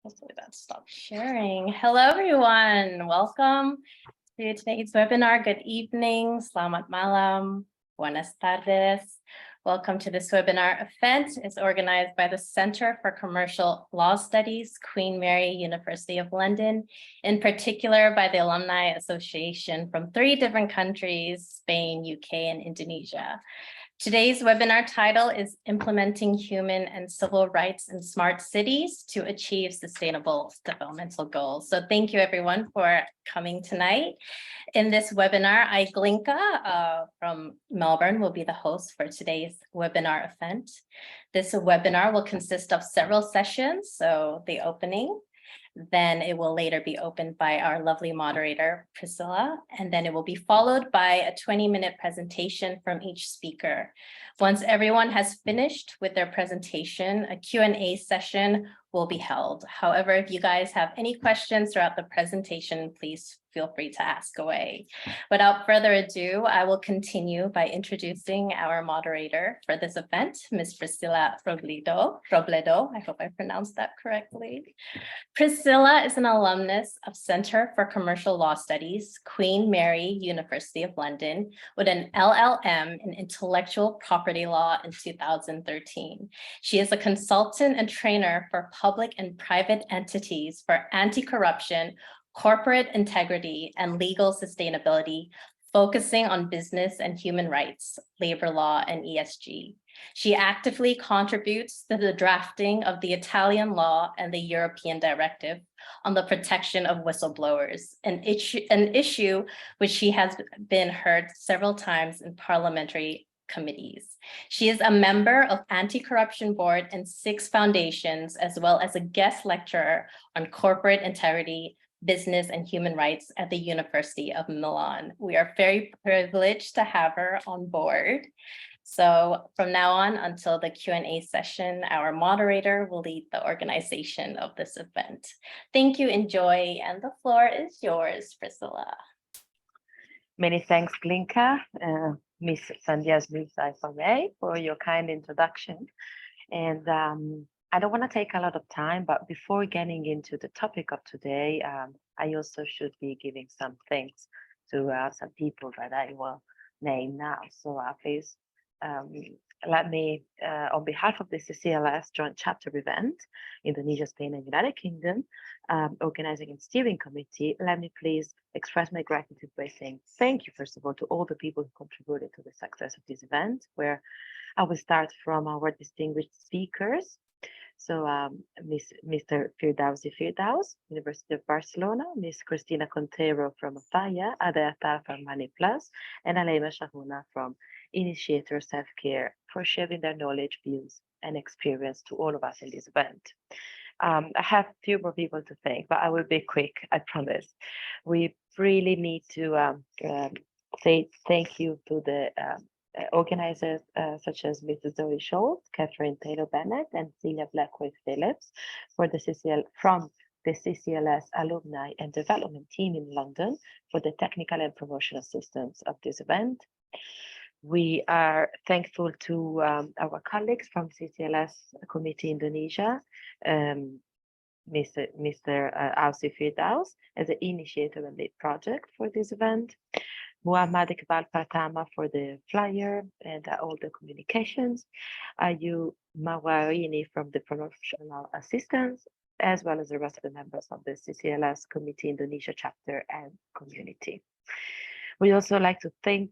Hopefully that stopped sharing. Hello, everyone. Welcome to today's webinar. Good evening. Selamat malam. Buenas tardes. Welcome to this webinar event. It's organized by the Center for Commercial Law Studies, Queen Mary, University of London, in particular by the Alumni Association from 3 different countries, Spain, UK, and Indonesia. Today's webinar title is Implementing Human and Civil Rights in Smart Cities to Achieve Sustainable Developmental Goals. So thank you everyone for coming tonight. In this webinar, I, Glinka from Melbourne, will be the host for today's webinar event. This webinar will consist of several sessions. So the opening, then it will later be opened by our lovely moderator, Priscilla, and then it will be followed by a 20-minute presentation from each speaker. Once everyone has finished with their presentation, a Q&A session will be held. However, if you guys have any questions throughout the presentation, please feel free to ask away. Without further ado, I will continue by introducing our moderator for this event, Ms. Priscilla Robledo. I hope I pronounced that correctly. Priscilla is an alumnus of Center for Commercial Law Studies, Queen Mary, University of London, with an LLM in Intellectual Property Law in 2013. She is a consultant and trainer for public and private entities for anti-corruption, corporate integrity, and legal sustainability, focusing on business and human rights, labor law, and ESG. She actively contributes to the drafting of the Italian law and the European directive on the protection of whistleblowers, an issue which she has been heard several times in parliamentary committees. She is a member of Anti-Corruption Board and 6 foundations, as well as a guest lecturer on corporate integrity, business, and human rights at the University of Milan. We are very privileged to have her on board. So from now on until the Q&A session, our moderator will lead the organization of this event. Thank you, enjoy, and the floor is yours, Priscilla. Many thanks, Glinka, Miss Sandhya Smith-Ifame, for your kind introduction. And I don't want to take a lot of time, but before getting into the topic of today, I also should be giving some thanks to some people that I will name now. So please let me, on behalf of the CCLS Joint Chapter event, Indonesia, Spain, and United Kingdom, organizing and steering committee, let me please express my gratitude by saying thank you, first of all, to all the people who contributed to the success of this event, where I will start from our distinguished speakers. So Mr. Firdausi Firdaus, University of Barcelona, Ms. Cristina Contero from Faya, Ade Attar from Money Plus, and Aleima Shahuna from Initiator Self-Care for sharing their knowledge, views, and experience to all of us in this event. I have a few more people to thank, but I will be quick, I promise. We really need to say thank you to the organizers such as Mrs. Zoe Schultz, Catherine Taylor Bennett, and Celia Blackway Phillips for the from the CCLS Alumni and Development Team in London for the technical and promotional assistance of this event. We are thankful to our colleagues from CCLS Committee Indonesia, Mr. Ausi Firdaus as the initiator and lead project for this event, Muhammad Iqbal Pratama for the flyer and all the communications, Ayu Mawarini from the promotional assistance, as well as the rest of the members of the CCLS Committee Indonesia chapter and community. We also like to thank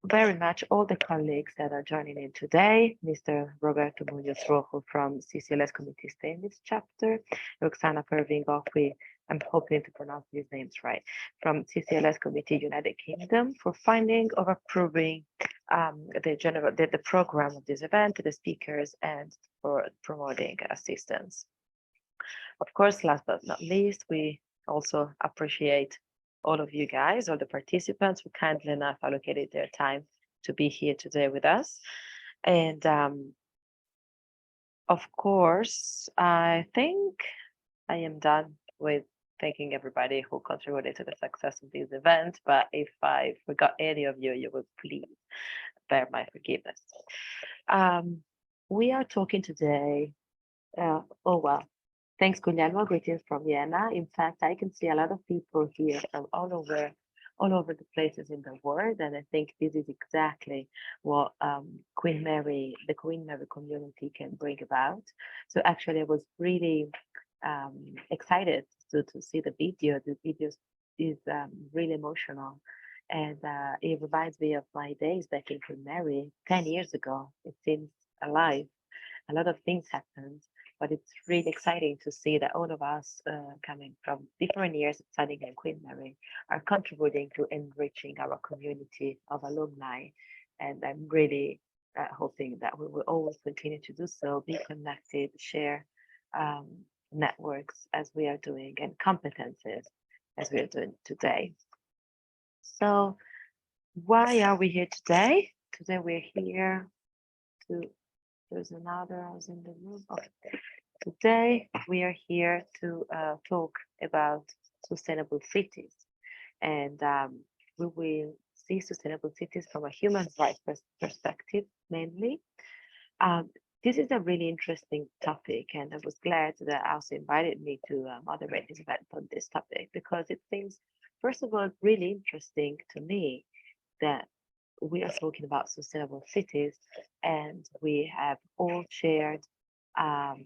very much all the colleagues that are joining in today. Mr. Roberto Munoz Rojo from CCLS Committee Stainless chapter, Roxana Pervingoffi, I'm hoping to pronounce these names right, from CCLS Committee United Kingdom for finding or approving the program of this event, the speakers, and for promoting assistance. Of course, last but not least, we also appreciate all of you guys, all the participants who kindly enough allocated their time to be here today with us. And of course, I think I am done with thanking everybody who contributed to the success of this event. But if I forgot any of you, you would please bear my forgiveness. We are talking today. Oh, well. Thanks, Guglielmo. Greetings from Vienna. In fact, I can see a lot of people here from all over the places in the world, and I think this is exactly what the Queen Mary community can bring about. So actually, I was really excited to see the video. The video is really emotional, and it reminds me of my days back in Queen Mary 10 years ago. It seems alive. A lot of things happened. But it's really exciting to see that all of us coming from different years studying in Queen Mary are contributing to enriching our community of alumni. And I'm really hoping that we will always continue to do so, be connected, share networks as we are doing, and competences as we are doing today. So why are we here today? Today we're here to there's another, I was in the room. Okay. Today, we are here to talk about sustainable cities. And we will see sustainable cities from a human rights perspective, mainly. This is a really interesting topic, and I was glad that also invited me to moderate this event on this topic, because it seems, first of all, really interesting to me that we are talking about sustainable cities, and we have all shared a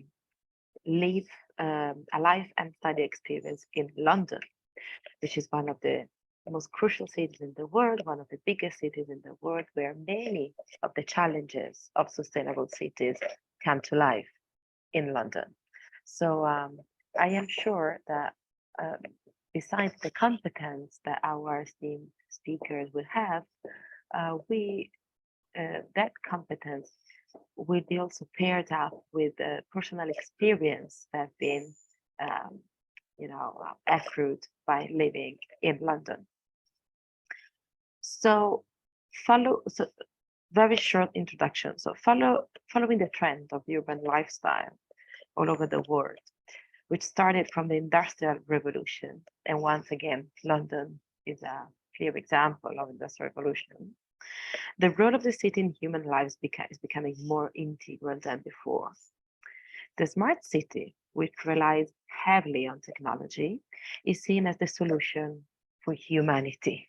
life and study experience in London, which is one of the most crucial cities in the world, one of the biggest cities in the world, where many of the challenges of sustainable cities come to life in London. So I am sure that besides the competence that our esteemed speakers will have, that competence will be also paired up with personal experience that have been, accrued by living in London. So very short introduction. So following the trend of urban lifestyle all over the world, which started from the Industrial Revolution, and once again, London is a clear example of Industrial Revolution. The role of the city in human lives is becoming more integral than before. The smart city, which relies heavily on technology, is seen as the solution for humanity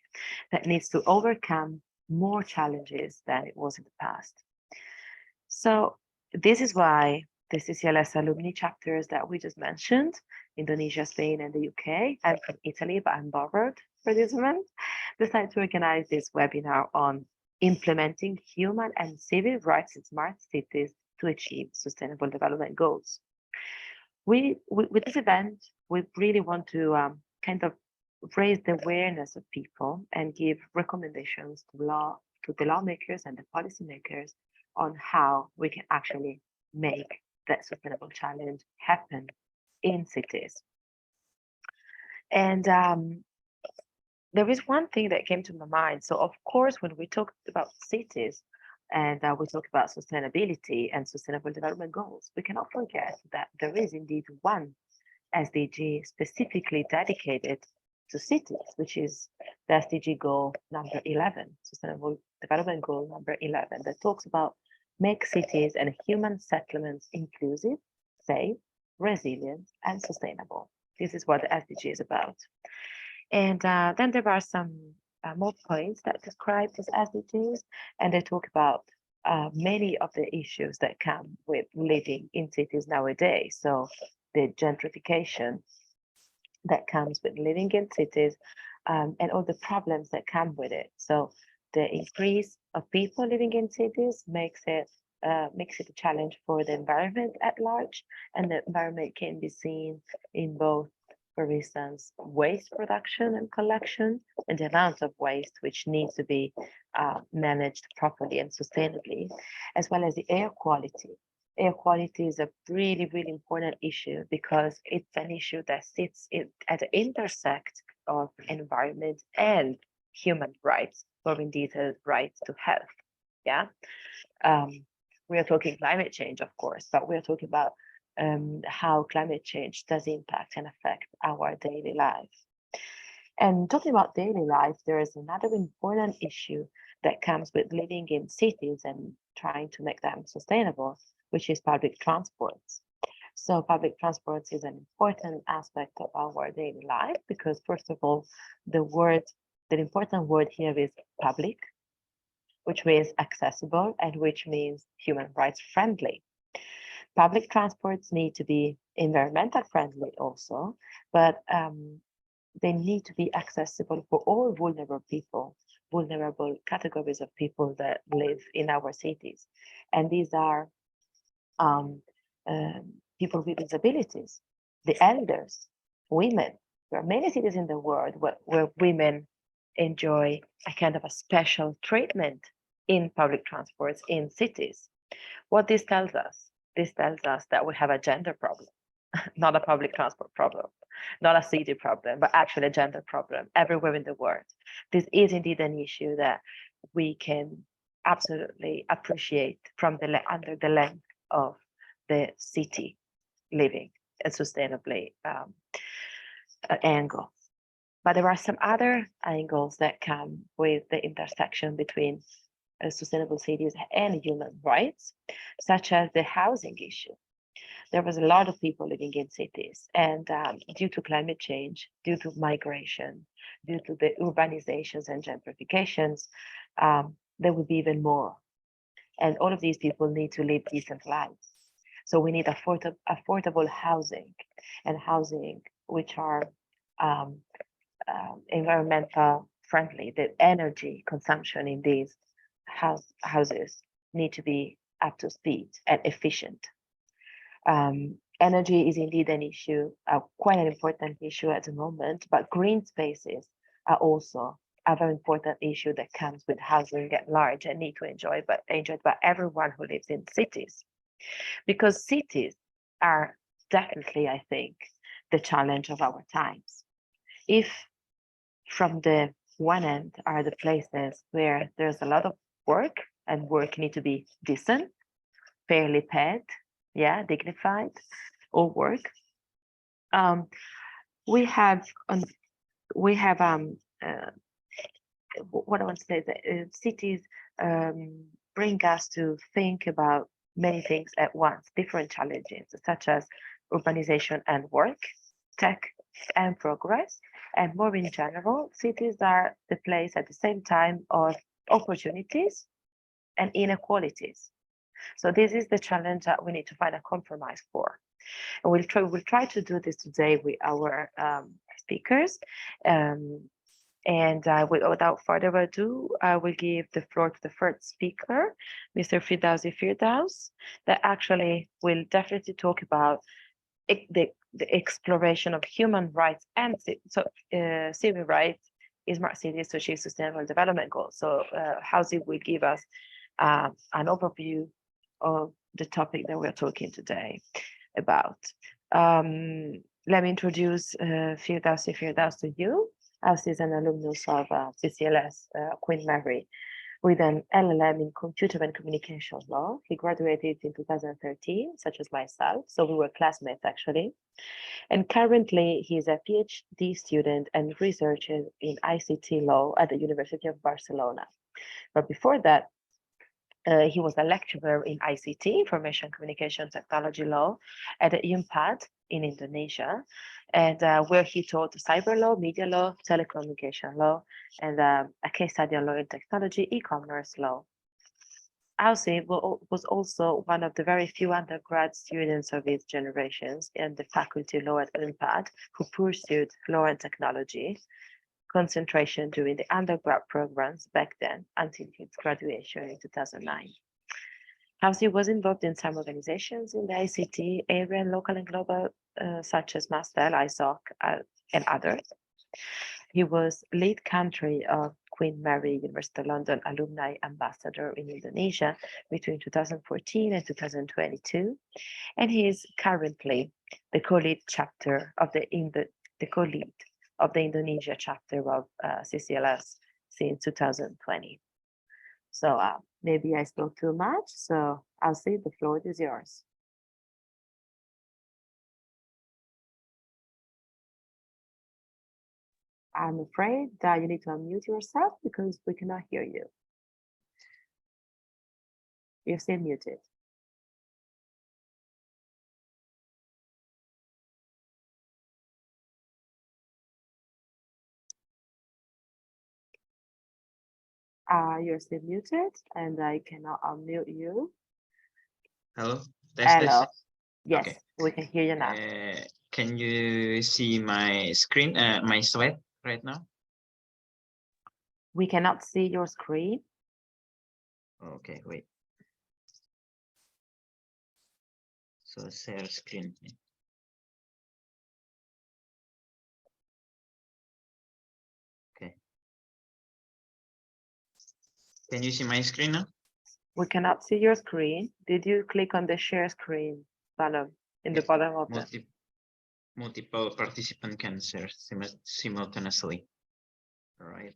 that needs to overcome more challenges than it was in the past. So this is why the CCLS alumni chapters that we just mentioned, Indonesia, Spain, and the UK, I'm from Italy, but I'm borrowed for this event, decided to organize this webinar on implementing human and civil rights in smart cities to achieve sustainable development goals. With this event, we really want to kind of raise the awareness of people and give recommendations to the lawmakers and the policymakers on how we can actually make that sustainable challenge happen in cities. And there is one thing that came to my mind. So of course, when we talk about cities, and we talk about sustainability and sustainable development goals, we cannot forget that there is indeed one SDG specifically dedicated to cities, which is the SDG goal number 11, Sustainable Development Goal number 11, that talks about make cities and human settlements inclusive, safe, resilient, and sustainable. This is what the SDG is about. And then there are some more points that describe these SDGs, and they talk about many of the issues that come with living in cities nowadays. So the gentrification that comes with living in cities, and all the problems that come with it. So the increase of people living in cities makes it a challenge for the environment at large, and the environment can be seen in both, for instance, waste production and collection, and the amount of waste which needs to be managed properly and sustainably, as well as the air quality. Air quality is a really, really important issue because it's an issue that sits at the intersect of environment and human rights, or indeed a right to health. Yeah. We are talking climate change, of course, but we're talking about how climate change does impact and affect our daily life. And talking about daily life, there is another important issue that comes with living in cities and trying to make them sustainable, which is public transports. So public transports is an important aspect of our daily life because, first of all, the important word here is public, which means accessible and which means human rights friendly. Public transports need to be environmental friendly also, but they need to be accessible for all vulnerable people, vulnerable categories of people that live in our cities. And these are people with disabilities, the elders, women. There are many cities in the world where women enjoy a kind of a special treatment in public transports in cities. What this tells us? This tells us that we have a gender problem, not a public transport problem, not a city problem, but actually a gender problem everywhere in the world. This is indeed an issue that we can absolutely appreciate from under the lens of the city living and sustainably angle. But there are some other angles that come with the intersection between sustainable cities and human rights, such as the housing issue. There was a lot of people living in cities, and due to climate change, due to migration, due to the urbanizations and gentrifications, there will be even more. And all of these people need to live decent lives. So we need affordable housing, and housing which are environmental friendly. The energy consumption in these houses need to be up to speed and efficient. Energy is indeed an issue, quite an important issue at the moment, but green spaces are also a very important issue that comes with housing at large and need to enjoyed by everyone who lives in cities. Because cities are definitely, I think, the challenge of our times. If from the one end are the places where there's a lot of work, and work need to be decent, fairly paid, dignified, or work. We have what I want to say is that cities bring us to think about many things at once, different challenges such as urbanization and work, tech and progress, and more in general, cities are the place at the same time of opportunities and inequalities. So this is the challenge that we need to find a compromise for. And we'll try to do this today with our speakers. Without further ado, I will give the floor to the first speaker, Mr. Firdaus, that actually will definitely talk about the exploration of human rights and civil rights in smart cities to achieve sustainable development goals. So Housi will give us an overview of the topic that we're talking today about. Let me introduce Firdaus to you. Housi is an alumnus of CCLS Queen Mary with an LLM in computer and communication law. He graduated in 2013, such as myself. So we were classmates actually. And currently he is a PhD student and researcher in ICT law at the University of Barcelona. But before that, he was a lecturer in ICT, Information Communication Technology Law, at the UNPAD in Indonesia, and where he taught cyber law, media law, telecommunication law, and a case study on law and technology, e-commerce law. Ausi was also one of the very few undergrad students of his generations in the faculty of law at UNPAD who pursued law and technology concentration during the undergrad programs back then until his graduation in 2009. Ausi was involved in some organizations in the ICT area, local and global, such as MASTEL, ISOC, and others. He was lead country of Queen Mary University of London Alumni Ambassador in Indonesia between 2014 and 2022. And he is currently the co-lead chapter of the co-lead of the Indonesia chapter of CCLS since 2020. So maybe I spoke too much, so I'll say the floor is yours. I'm afraid that you need to unmute yourself because we cannot hear you. You're still muted. You're still muted and I cannot unmute you. Hello. Hello. Test. Yes, Okay. we can hear you now. Can you see my screen, my slide right now? We cannot see your screen. Okay, wait. So share screen. Okay. Can you see my screen now? We cannot see your screen. Did you click on the share screen button in the bottom of the? Multiple participants can share simultaneously. All right.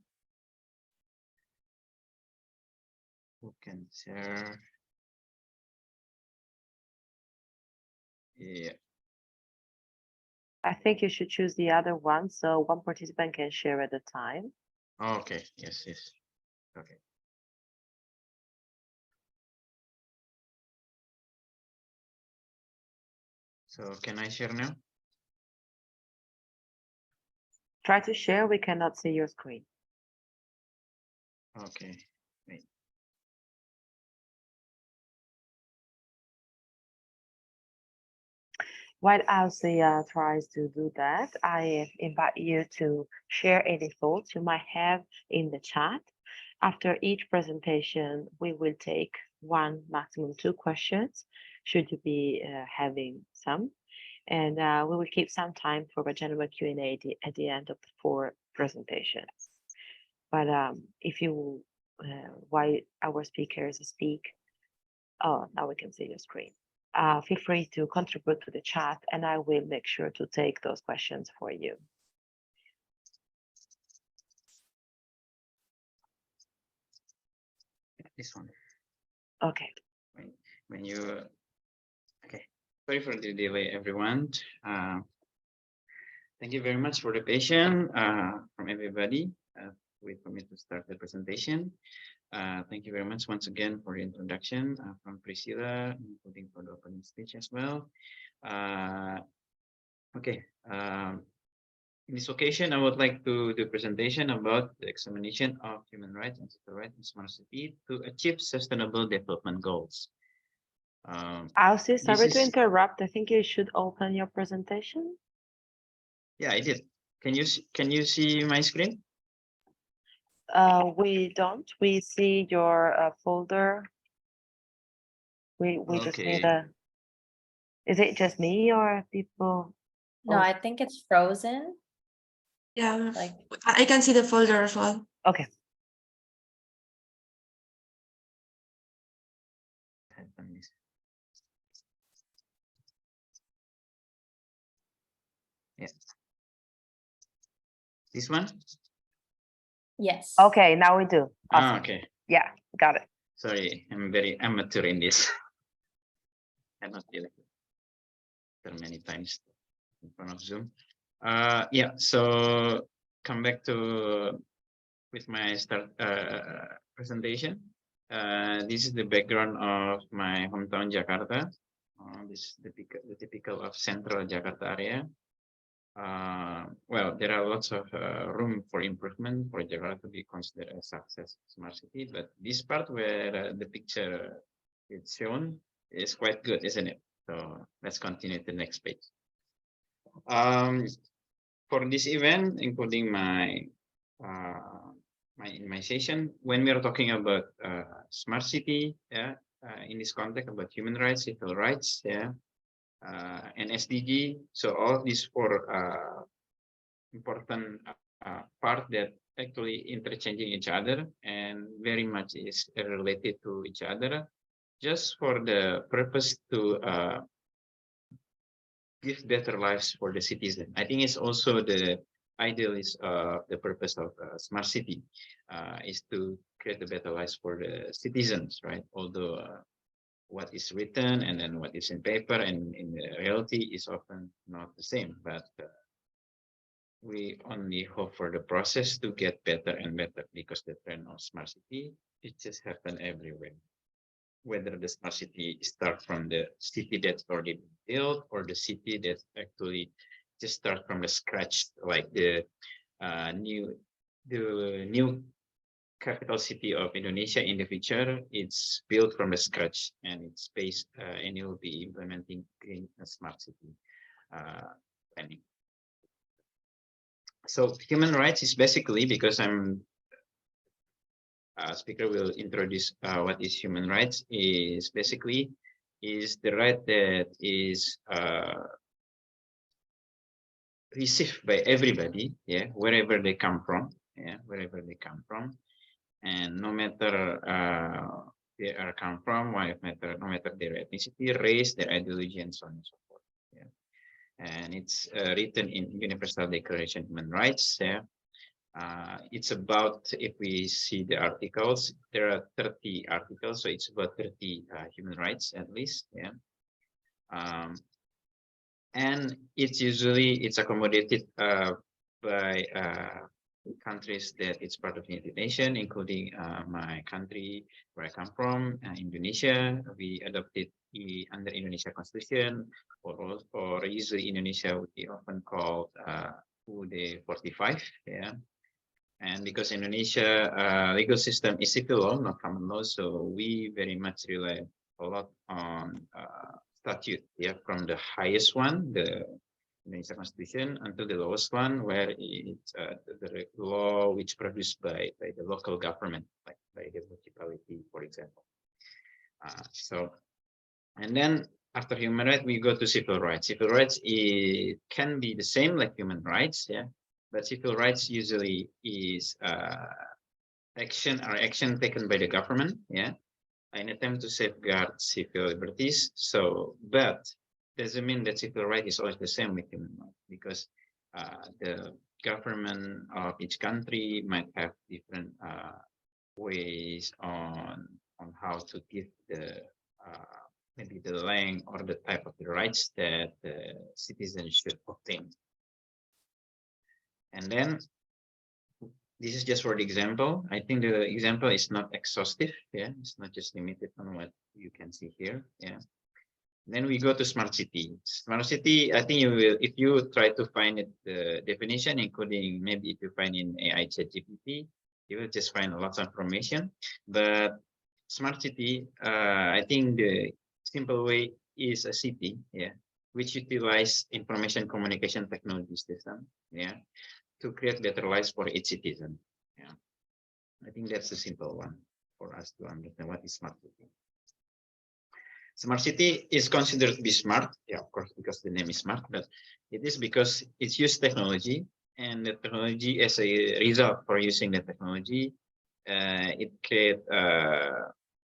Who can share? Yeah. I think you should choose the other one so one participant can share at a time. Okay. Yes. Okay. So can I share now? Try to share. We cannot see your screen. Okay. Wait. While Alcia tries to do that, I invite you to share any thoughts you might have in the chat. After each presentation, we will take one, maximum 2 questions, should you be having some. And we will keep some time for a general Q&A at the end of the 4 presentations. But if you, while our speakers speak, oh, now we can see your screen. Feel free to contribute to the chat and I will make sure to take those questions for you. This one. Okay. When you, okay. Sorry for the delay, everyone. Thank you very much for the patience from everybody. Wait for me to start the presentation. Thank you very much once again for the introduction from Priscilla, including for the opening speech as well. Okay. In this occasion, I would like to do a presentation about the examination of human rights and civil rights in smart city to achieve sustainable development goals. Ausi, sorry to interrupt. I think you should open your presentation. Yeah, I did. Can you see my screen? We don't. We see your folder. We just need a. Is it just me or people? No, I think it's frozen. Yeah, Like, I can see the folder as well. Okay. Yeah. This one? yes. Okay, now we do. Awesome. Okay. Yeah, got it. Sorry, I'm very amateur in this. I'm not really there many times in front of Zoom. Yeah, so come back to with my start presentation. This is the background of my hometown Jakarta. This is the typical of central Jakarta area. Well, there are lots of room for improvement for Jakarta to be considered a success smart city, but this part where the picture is shown is quite good, isn't it? So let's continue to the next page. For this event, including my my session, when we are talking about smart city, yeah, in this context about human rights, civil rights, yeah, and SDG. So all of these four important part that actually interchanging each other and very much is related to each other, just for the purpose to give better lives for the citizen. I think it's also the ideal is the purpose of smart city is to create a better lives for the citizens, right? Although what is written and then what is in paper and in the reality is often not the same, but we only hope for the process to get better and better, because the trend of smart city, it just happen everywhere. Whether the smart city start from the city that's already built or the city that actually just start from the scratch, like the new capital city of Indonesia in the future. It's built from the scratch and it's based and it will be implementing green smart city planning. So human rights is basically, because I'm speaker will introduce what is human rights, is basically is the right that is received by everybody, yeah, wherever they come from, yeah, wherever they come from, and no matter they are come from, no matter their ethnicity, race, their ideology, and so on and so forth. Yeah. And it's written in Universal Declaration of Human Rights. Yeah. It's about, if we see the articles, there are 30 articles, so it's about 30 human rights at least. Yeah. And it's accommodated by countries that it's part of the United Nations, including my country where I come from, Indonesia. We adopted under Indonesia Constitution, or usually Indonesia would be often called UUD 45. Yeah. And because Indonesia legal system is civil law, not common law, so we very much rely a lot on statute, yeah, from the highest one, the Indonesia Constitution, until the lowest one, where it's the law which produced by the local government, like by the municipality, for example. So, and then after human rights, we go to civil rights. Civil rights, it can be the same like human rights, yeah. But civil rights usually is action taken by the government, yeah, in attempt to safeguard civil liberties. So, but doesn't mean that civil right is always the same with human rights, because the government of each country might have different ways on how to give the maybe the length or the type of the rights that the citizens should obtain. And then this is just for the example. I think the example is not exhaustive. Yeah, it's not just limited on what you can see here. Yeah. Then we go to smart city. Smart city, I think you will, if you try to find it, the definition, including maybe if you find in AI ChatGPT, you will just find lots of information. But smart city, I think the simple way is a city, yeah, which utilize information communication technology system, yeah, to create better lives for each citizen. Yeah, I think that's a simple one for us to understand what is smart city. Smart city is considered to be smart, yeah, of course, because the name is smart, but it is because it's used technology, and the technology, as a result for using the technology, it create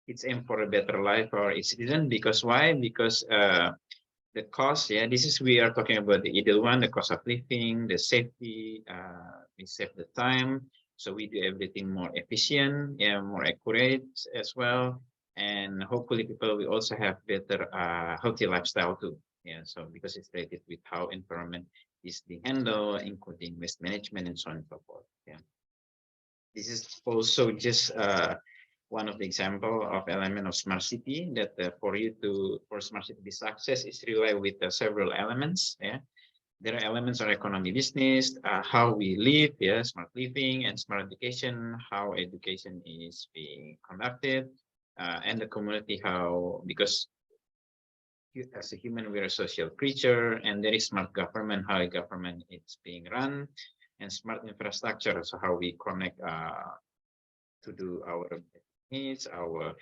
it's aim for a better life for its citizen. Because why? Because the cost, yeah, this is, we are talking about the ideal one, the cost of living, the safety, we save the time, So we do everything more efficient, yeah, more accurate as well. And hopefully people will also have better healthy lifestyle too. Yeah, so because it's related with how environment is being handled, including waste management and so on and so forth. Yeah. This is also just one of the example of element of smart city that for smart city to be success is rely with several elements. Yeah, there are elements of economy, business, how we live, yeah, smart living and smart education, how education is being conducted, and the community, how, because as a human, we're a social creature, and there is smart government, how a government is being run, and smart infrastructure, so how we connect to do our needs, our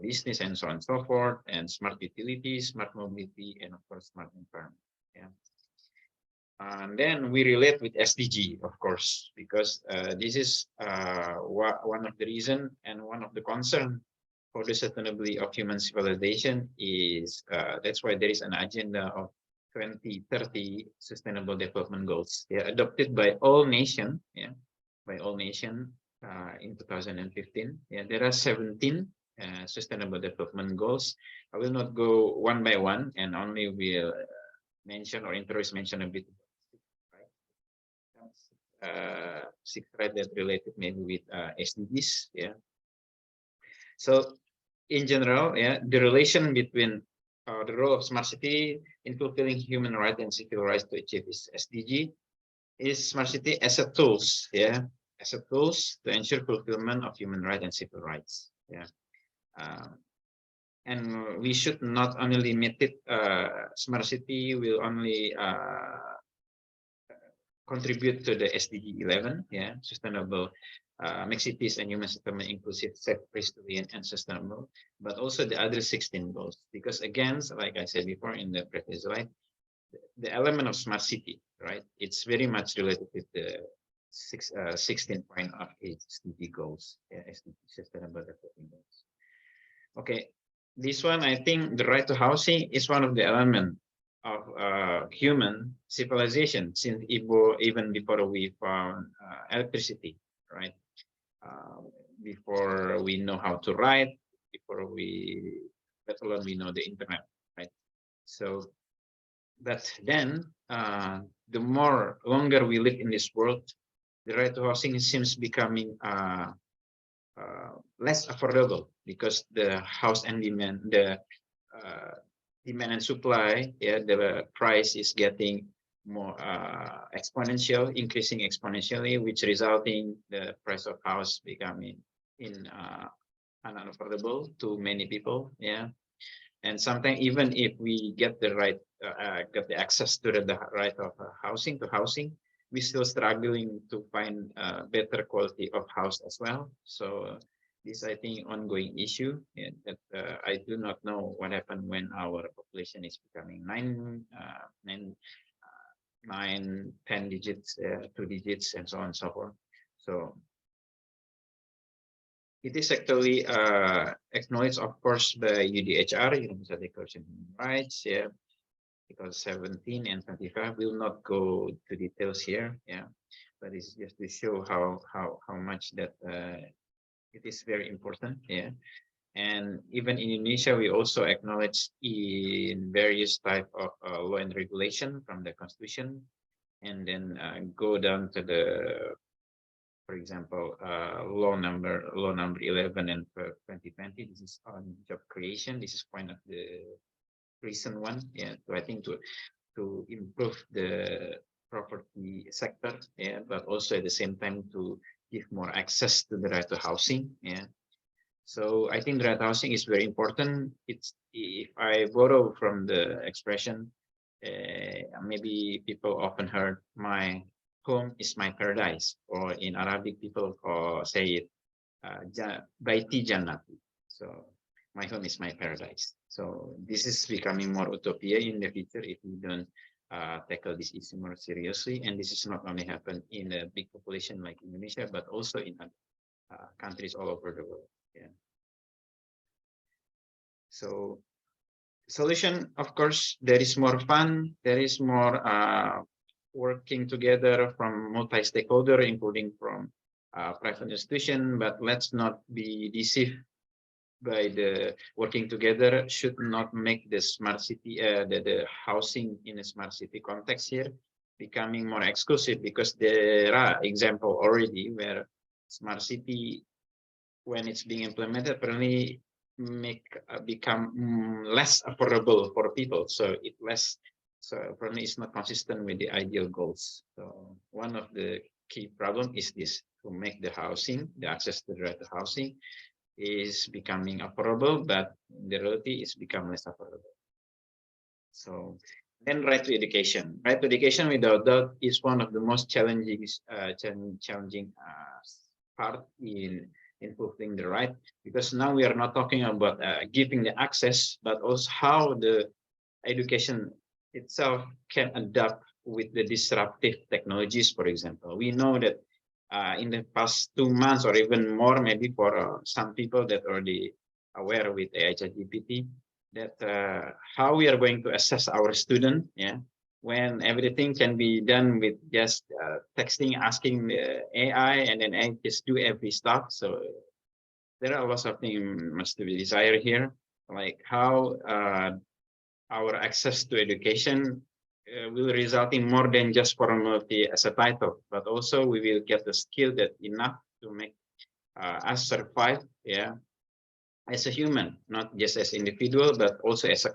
business, and so on and so forth, and smart utilities, smart mobility, and of course, smart environment. Yeah. And then we relate with SDG, of course, because this is one of the reason and one of the concern for the sustainability of human civilization is that's why there is an agenda of 2030 Sustainable Development Goals, yeah, adopted by all nations, yeah, by all nations in 2015. Yeah, there are 17 Sustainable Development Goals. I will not go one by one, and only will mention or introduce mention a bit. Six right that related maybe with SDGs, yeah. So in general, yeah, the relation between the role of smart city in fulfilling human rights and civil rights to achieve this SDG is smart city as a tools, yeah, as a tools to ensure fulfillment of human rights and civil rights, yeah. And we should not only limit it. Smart city will only contribute to the SDG 11, yeah, sustainable, make cities and human settlement inclusive, safe, resilient, and sustainable, but also the other 16 goals. Because again, like I said before in the previous slide, the element of smart city, right? It's very much related with the 16 point of SDG goals, yeah, SDG sustainable development goals. Okay, this one, I think the right to housing is one of the elements of human civilization since even before we found electricity, right? Before we know how to write, before we, let alone we know the internet, right? So, but then the more longer we live in this world, the right to housing seems becoming less affordable because the house and demand, the demand and supply, yeah, the price is getting more exponential, increasing exponentially, which resulting the price of house becoming unaffordable to many people, yeah. And sometimes even if we get the right, get the access to the right of housing, we still struggling to find better quality of house as well. So this, I think, ongoing issue, yeah, that I do not know what happened when our population is becoming 10 digits, 2 digits, and so on and so forth. So it is actually acknowledged, of course, by UDHR, Universal Declaration of Human Rights, yeah, because 17 and 25 will not go to details here, yeah, but it's just to show how much that it is very important, yeah. And even in Indonesia, we also acknowledge in various type of law and regulation from the constitution, and then go down to the, for example, law number 11 and 2020. This is on job creation. This is one of the recent one, yeah. So I think to improve the property sector, yeah, but also at the same time to give more access to the right to housing, yeah. So I think the right to housing is very important. It's, if I borrow from the expression, maybe people often heard, my home is my paradise, or in Arabic people say it, baiti jannati. So my home is my paradise. So this is becoming more utopia in the future if we don't tackle this issue more seriously. And this is not only happen in a big population like Indonesia, but also in countries all over the world. Yeah. So solution, of course, there is more fun. There is more working together from multi-stakeholder, including from private institution, but let's not be deceived by the working together should not make the smart city, the housing in a smart city context here becoming more exclusive, because there are examples already where smart city, when it's being implemented, apparently become less affordable for people. So apparently it's not consistent with the ideal goals. So one of the key problem is this, to make the housing, the access to the right to housing is becoming affordable, but the reality is become less affordable. So then right to education. Right to education, without doubt, is one of the most challenging part in fulfilling the right, because now we are not talking about giving the access, but also how the education itself can adapt with the disruptive technologies. For example, we know that in the past 2 months or even more, maybe for some people that already aware with AI ChatGPT, that how we are going to assess our student, yeah, when everything can be done with just texting, asking the AI, and then AI just do every stuff. So there are lots of things must be desired here, like how our access to education will result in more than just formality as a title, but also we will get the skill that enough to make us survive, yeah, as a human, not just as individual, but also as a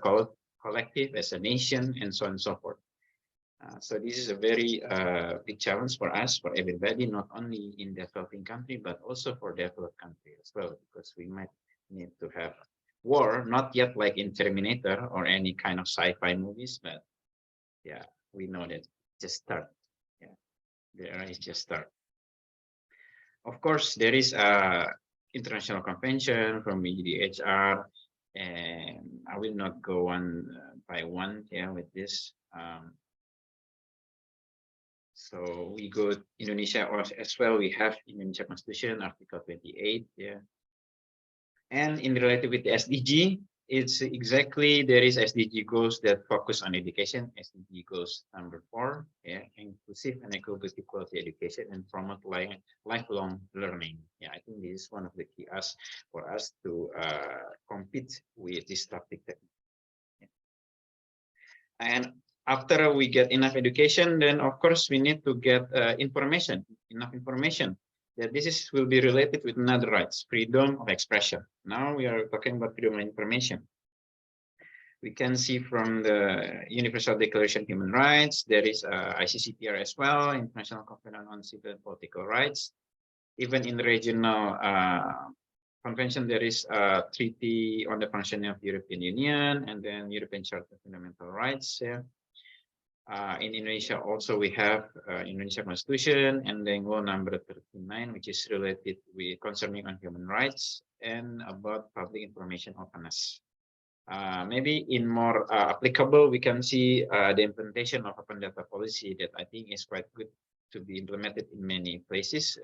collective, as a nation, and so on and so forth. So this is a very big challenge for us, for everybody, not only in developing country, but also for developed country as well, because we might need to have war, not yet like in Terminator or any kind of sci-fi movies, but yeah, we know that just start. Yeah, the era is just start. Of course, there is a international convention from EDHR, and I will not go one by one, yeah, with this. So we go Indonesia as well. We have Indonesia Constitution, Article 28, yeah. And in related with the SDG, it's exactly, there is SDG goals that focus on education. SDG goals number 4, yeah, inclusive and equitable quality education and promote lifelong learning. Yeah, I think this is one of the key asks for us to compete with this topic. Yeah. And after we get enough education, then of course we need to get enough information. That this will be related with another rights, freedom of expression. Now we are talking about freedom of information. We can see from the Universal Declaration of Human Rights, there is ICCPR as well, International Covenant on Civil and Political Rights. Even in the regional convention, there is a treaty on the functioning of the European Union, and then European Charter of Fundamental Rights. Yeah. In Indonesia, also we have Indonesia Constitution and then law number 39, which is related with concerning on human rights and about public information openness. Maybe in more applicable, we can see the implementation of open data policy that I think is quite good to be implemented in many places,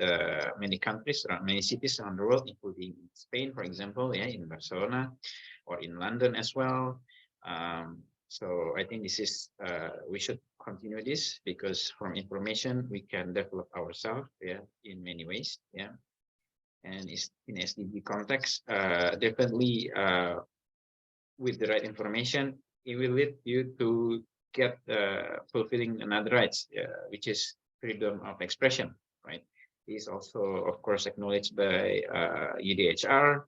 many countries, many cities around the world, including Spain, for example, yeah, in Barcelona or in London as well. So I think this is, we should continue this, because from information we can develop ourselves, yeah, in many ways, yeah. And in SDG context, definitely with the right information, it will lead you to get fulfilling another rights, which is freedom of expression, right? It is also, of course, acknowledged by UDHR,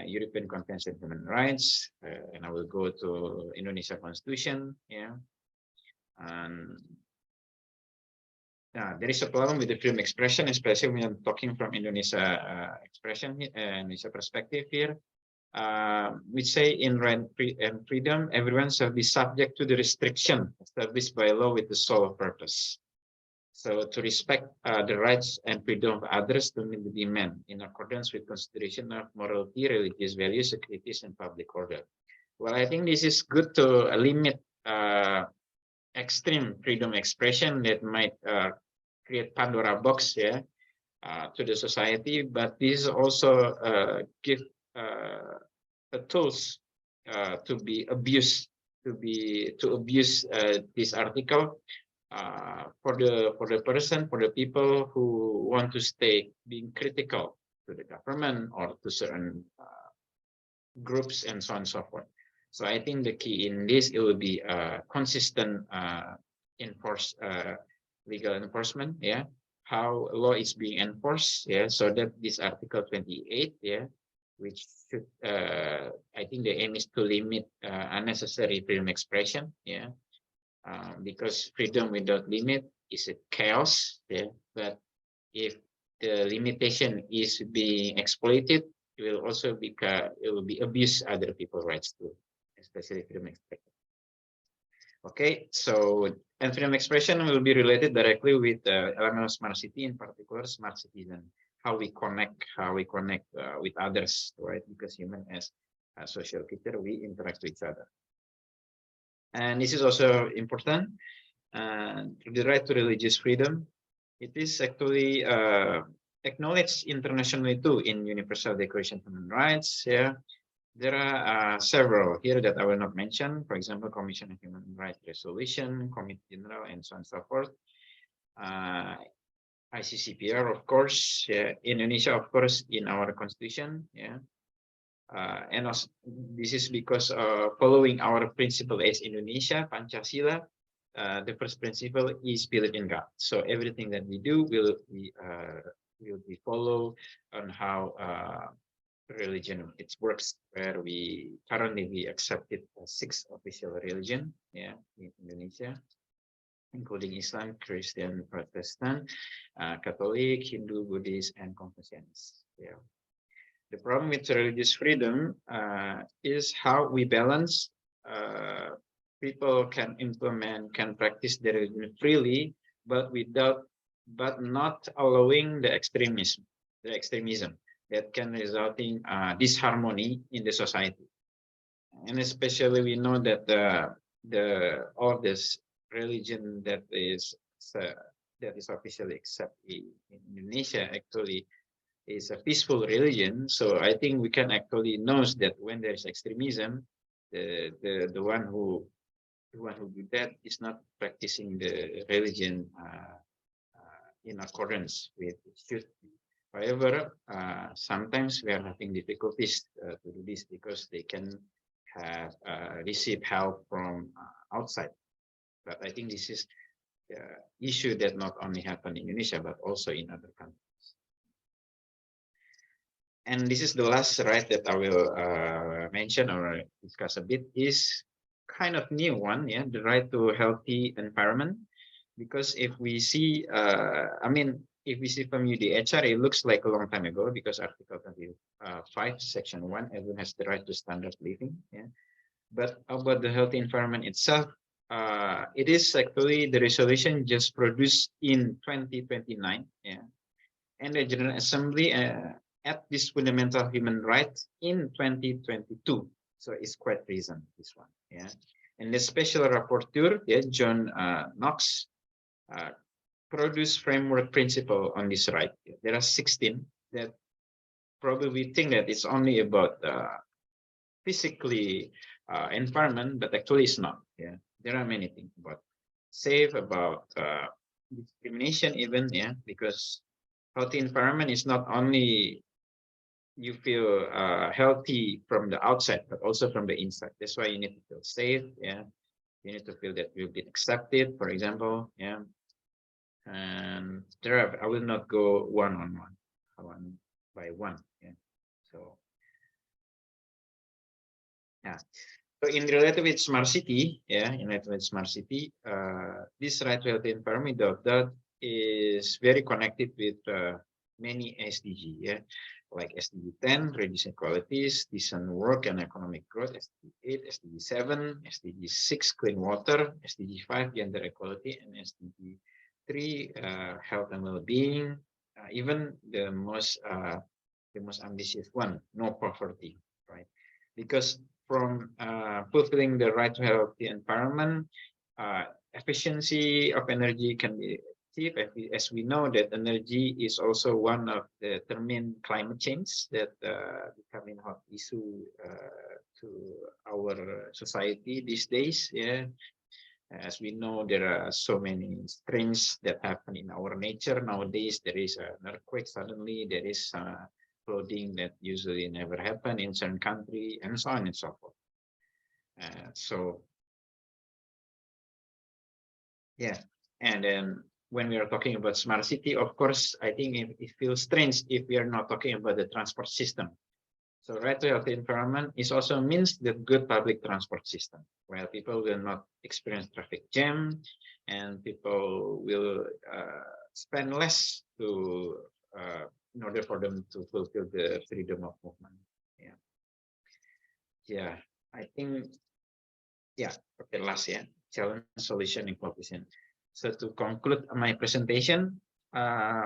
European Convention on Human Rights, and I will go to Indonesia Constitution, yeah. And there is a problem with the freedom expression, especially when I'm talking from Indonesia expression, Indonesia perspective here. We say in right and freedom, everyone shall be subject to the restriction established by law with the sole purpose. So to respect the rights and freedom of others to meet the demand in accordance with consideration of morality, religious values, securities, and public order. Well, I think this is good to limit extreme freedom expression that might create Pandora box, yeah, to the society. But this also give the tools to be abused, to abuse this article for the people who want to stay being critical to the government or to certain groups and so on and so forth. So I think the key in this, it will be consistent legal enforcement, yeah, how law is being enforced, yeah, so that this Article 28, yeah, which should, I think the aim is to limit unnecessary freedom expression, yeah, because freedom without limit is a chaos, yeah, but if the limitation is being exploited, it will also be abuse other people's rights too, especially freedom expression. Okay, so and freedom expression will be related directly with the element of smart city, in particular smart citizen, how we connect with others, right? Because human as a social creature, we interact with each other. And this is also important. The right to religious freedom, it is actually acknowledged internationally too in Universal Declaration of Human Rights. Yeah, there are several here that I will not mention. For example, Commission on Human Rights Resolution, Committee General, and so on and so forth. ICCPR, of course. Yeah. Indonesia, of course, in our constitution. Yeah. And also, this is because following our principle as Indonesia, Pancasila, the first principle is believe in God. So everything that we do will be followed on how religion it works. Where we currently accepted 6 official religion, yeah, in Indonesia, including Islam, Christian, Protestant, Catholic, Hindu, Buddhist, and Confucianist. Yeah. The problem with religious freedom is how we balance. People can implement, can practice their religion freely, but not allowing the extremism that can result in disharmony in the society. And especially we know that all this religion that is officially accepted in Indonesia actually is a peaceful religion. So I think we can actually know that when there is extremism, the one who do that is not practicing the religion in accordance with it should be. However, sometimes we are having difficulties to do this because they can have receive help from outside. But I think this is the issue that not only happen in Indonesia but also in other countries. And this is the last right that I will mention or discuss a bit, is kind of new one, yeah, the right to healthy environment. Because if we see, if we see from UDHR, it looks like a long time ago, because Article 25, Section 1, everyone has the right to standard living. Yeah, but about the healthy environment itself, it is actually the resolution just produced in 2029. Yeah, and the General Assembly at this fundamental human right in 2022. So it's quite recent, this one. Yeah, and the special rapporteur, yeah, John Knox, produced framework principle on this right. There are 16 that probably think that it's only about physically environment, but actually it's not. Yeah, there are many things about safe, about discrimination even, yeah, because healthy environment is not only you feel healthy from the outside, but also from the inside. That's why you need to feel safe. Yeah, you need to feel that you've been accepted, for example. Yeah, and there are, I will not go one by one. Yeah, so yeah. So in related with smart city, yeah, in related with smart city, this right to healthy environment that is very connected with many SDG, yeah, like SDG 10, reduce inequalities, decent work and economic growth, SDG 8, SDG 7, SDG 6, clean water, SDG 5, gender equality, and SDG 3, health and well-being, even the most ambitious one, no poverty, right? Because from fulfilling the right to healthy environment, efficiency of energy can be achieved, as we know that energy is also one of the determined climate change that becoming hot issue to our society these days. Yeah, As we know, there are so many strange that happen in our nature nowadays. There is an earthquake suddenly, there is flooding that usually never happen in certain country, and so on and so forth. So yeah, and then when we are talking about smart city, of course, I think it feels strange if we are not talking about the transport system. So right to healthy environment is also means the good public transport system, where people will not experience traffic jam, and people will spend less to in order for them to fulfill the freedom of movement. Yeah, yeah. I think yeah. Okay, last challenge, solution, and conclusion. So to conclude my presentation,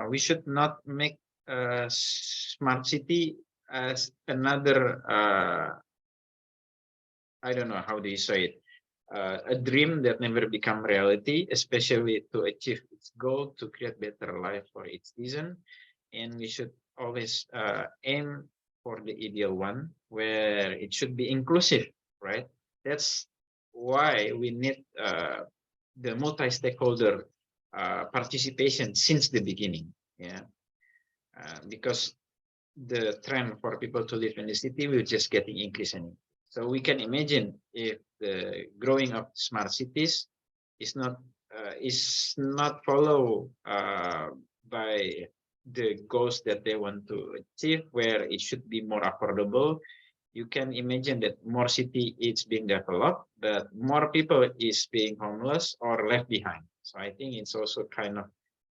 we should not make smart city as another I don't know how do you say it, a dream that never become reality, especially to achieve its goal to create better life for its citizen. And we should always aim for the ideal one, where it should be inclusive, right? That's why we need the multi-stakeholder participation since the beginning. Yeah, because the trend for people to live in the city will just getting increasing. So we can imagine if the growing of smart cities is not follow by the goals that they want to achieve, where it should be more affordable. You can imagine that more city is being developed, but more people is being homeless or left behind. So I think it's also kind of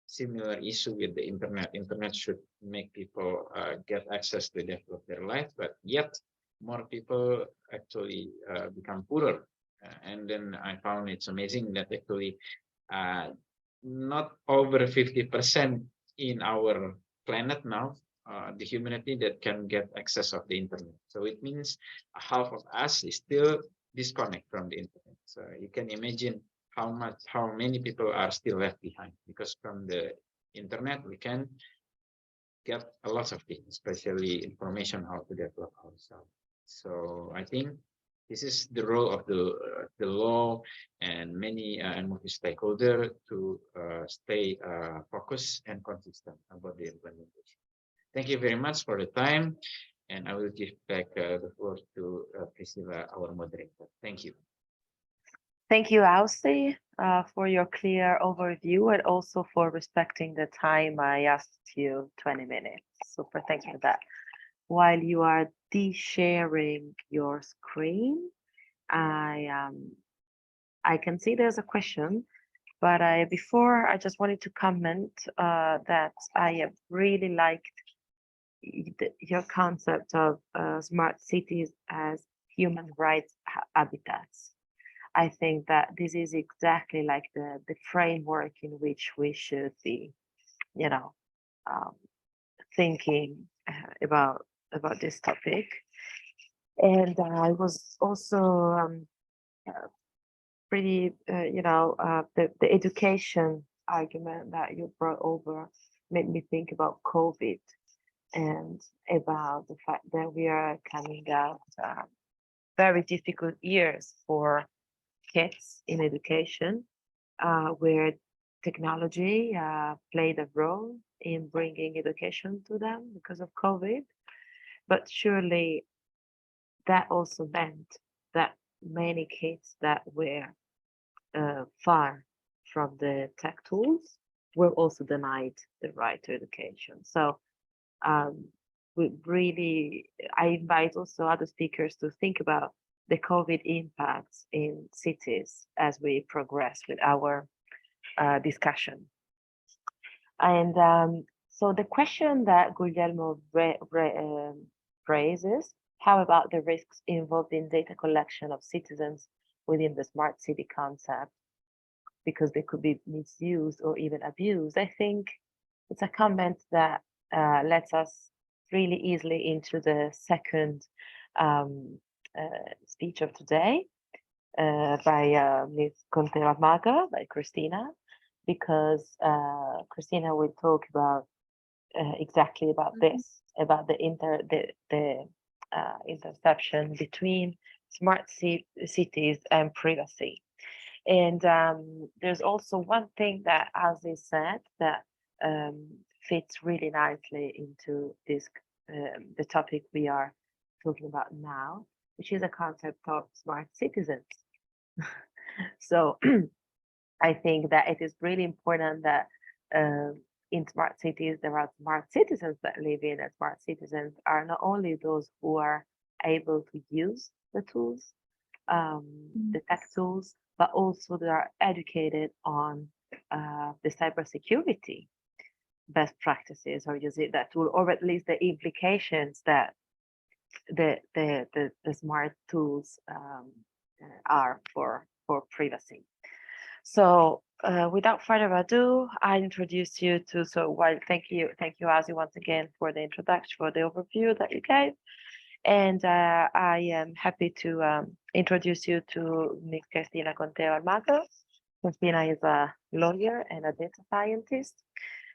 similar issue with the internet. Internet should make people get access to develop their life, but yet more people actually become poorer. And then I found it's amazing that actually not over 50% in our planet now, the humanity that can get access of the internet. So it means half of us is still disconnect from the internet. So you can imagine how many people are still left behind, because from the internet we can get a lot of things, especially information how to develop ourselves. So I think this is the role of the law and many and multi-stakeholder to stay focused and consistent about the implementation. Thank you very much for the time, and I will give back the floor to Priscilla, our moderator. Thank you. Thank you, Ausi, for your clear overview and also for respecting the time. I asked you 20 minutes. Super, thank you for that. While you are de-sharing your screen, I can see there's a question, but before I just wanted to comment that I have really liked your concept of smart cities as human rights habitats. I think that this is exactly like the framework in which we should be, thinking about this topic. And I was also pretty, the education argument that you brought over made me think about COVID and about the fact that we are coming out very difficult years for kids in education, where technology played a role in bringing education to them because of COVID. But surely that also meant that many kids that were far from the tech tools were also denied the right to education. So I invite also other speakers to think about the COVID impacts in cities as we progress with our discussion. And so the question that Guglielmo raises, how about the risks involved in data collection of citizens within the smart city concept, because they could be misused or even abused? I think it's a comment that lets us really easily into the second speech of today by Ms. Conte-Maga, by Christina, because Christina will talk about exactly about this, about the interception between smart cities and privacy. And there's also one thing that, as I said, that fits really nicely into this the topic we are talking about now, which is a concept of smart citizens. So I think that it is really important that in smart cities there are smart citizens that live in, and smart citizens are not only those who are able to use the tools, the tech tools, but also they are educated on the cybersecurity best practices or using that tool, or at least the implications that the smart tools are for privacy. So without further ado, I introduce you to, thank you, Asi, once again for the introduction, for the overview that you gave. And I am happy to introduce you to Ms. Cristina Conteo Almato. Cristina is a lawyer and a data scientist,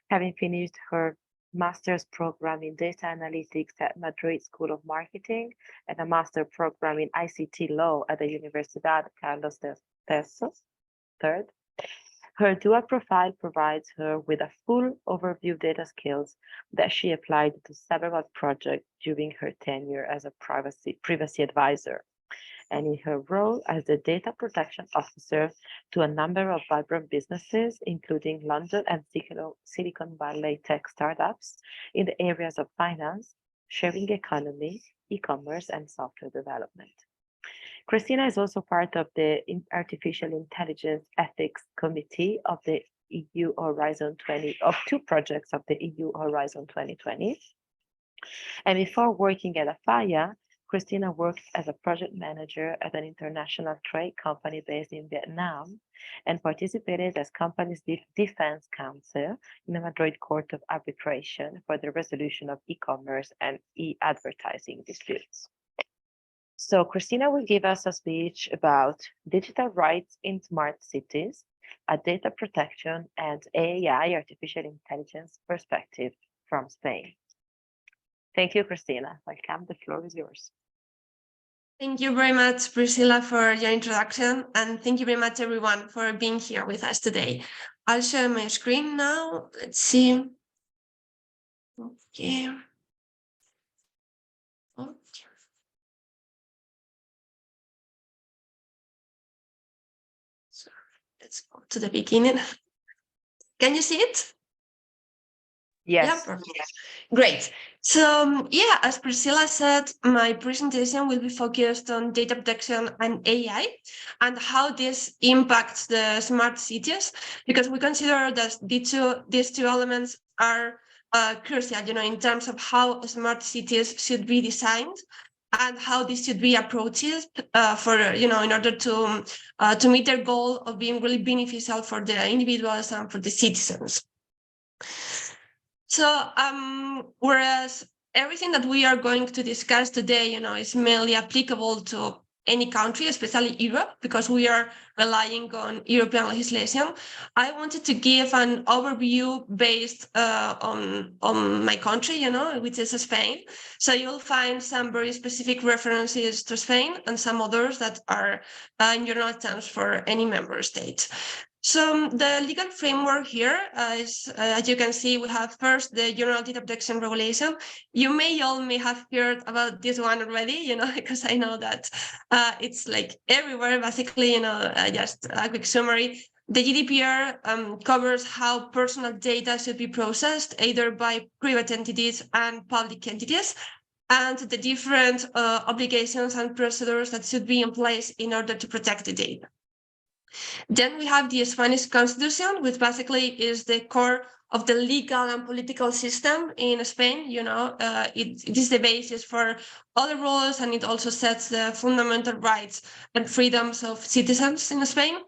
having finished her master's program in data analytics at Madrid School of Marketing and a master program in ICT law at the Universidad Carlos III. Her dual profile provides her with a full overview of data skills that she applied to several projects during her tenure as a privacy advisor, and in her role as the data protection officer to a number of vibrant businesses, including London and Silicon Valley tech startups in the areas of finance, sharing economy, e-commerce, and software development. Cristina is also part of the Artificial Intelligence Ethics Committee of the EU Horizon 20, of two projects of the EU Horizon 2020. And before working at Afaya, Cristina worked as a project manager at an international trade company based in Vietnam and participated as company's defense counsel in the Madrid Court of Arbitration for the resolution of e-commerce and e-advertising disputes. So Cristina will give us a speech about digital rights in smart cities, a data protection and AI, artificial intelligence perspective from Spain. Thank you, Cristina. Welcome. The floor is yours. Thank you very much, Priscilla, for your introduction. And thank you very much, everyone, for being here with us today. I'll share my screen now. Let's see. Okay. So let's go to the beginning. Can you see it? Yes. Yeah, perfect. Great. So yeah, as Priscilla said, my presentation will be focused on data protection and AI and how this impacts the smart cities, because we consider that these two elements are crucial, in terms of how smart cities should be designed and how this should be approached in order to meet their goal of being really beneficial for the individuals and for the citizens. So whereas everything that we are going to discuss today, is mainly applicable to any country, especially Europe, because we are relying on European legislation, I wanted to give an overview based on my country, which is Spain. So you'll find some very specific references to Spain and some others that are in general terms for any member state. So the legal framework here is, as you can see, we have first the General Data Protection Regulation. You may have heard about this one already, because I know that it's like everywhere, basically, just a quick summary. The GDPR covers how personal data should be processed, either by private entities and public entities, and the different obligations and procedures that should be in place in order to protect the data. Then we have the Spanish Constitution, which basically is the core of the legal and political system in Spain. It is the basis for other rules, and it also sets the fundamental rights and freedoms of citizens in Spain.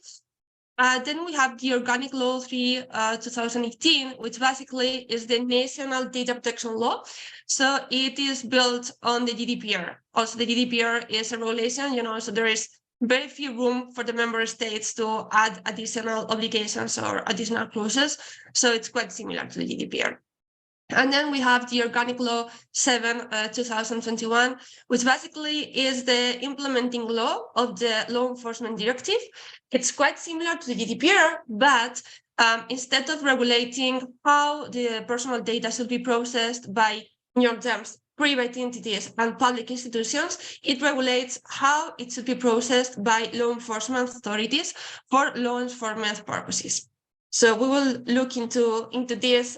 Then we have the Organic Law 3 2018, which basically is the national data protection law. So it is built on the GDPR. Also, the GDPR is a regulation, so there is very few room for the member states to add additional obligations or additional clauses. So it's quite similar to the GDPR. And then we have the Organic Law 7, 2021, which basically is the implementing law of the Law Enforcement Directive. It's quite similar to the GDPR, but instead of regulating how the personal data should be processed by, in your terms, private entities and public institutions, it regulates how it should be processed by law enforcement authorities for law enforcement purposes. So we will look into this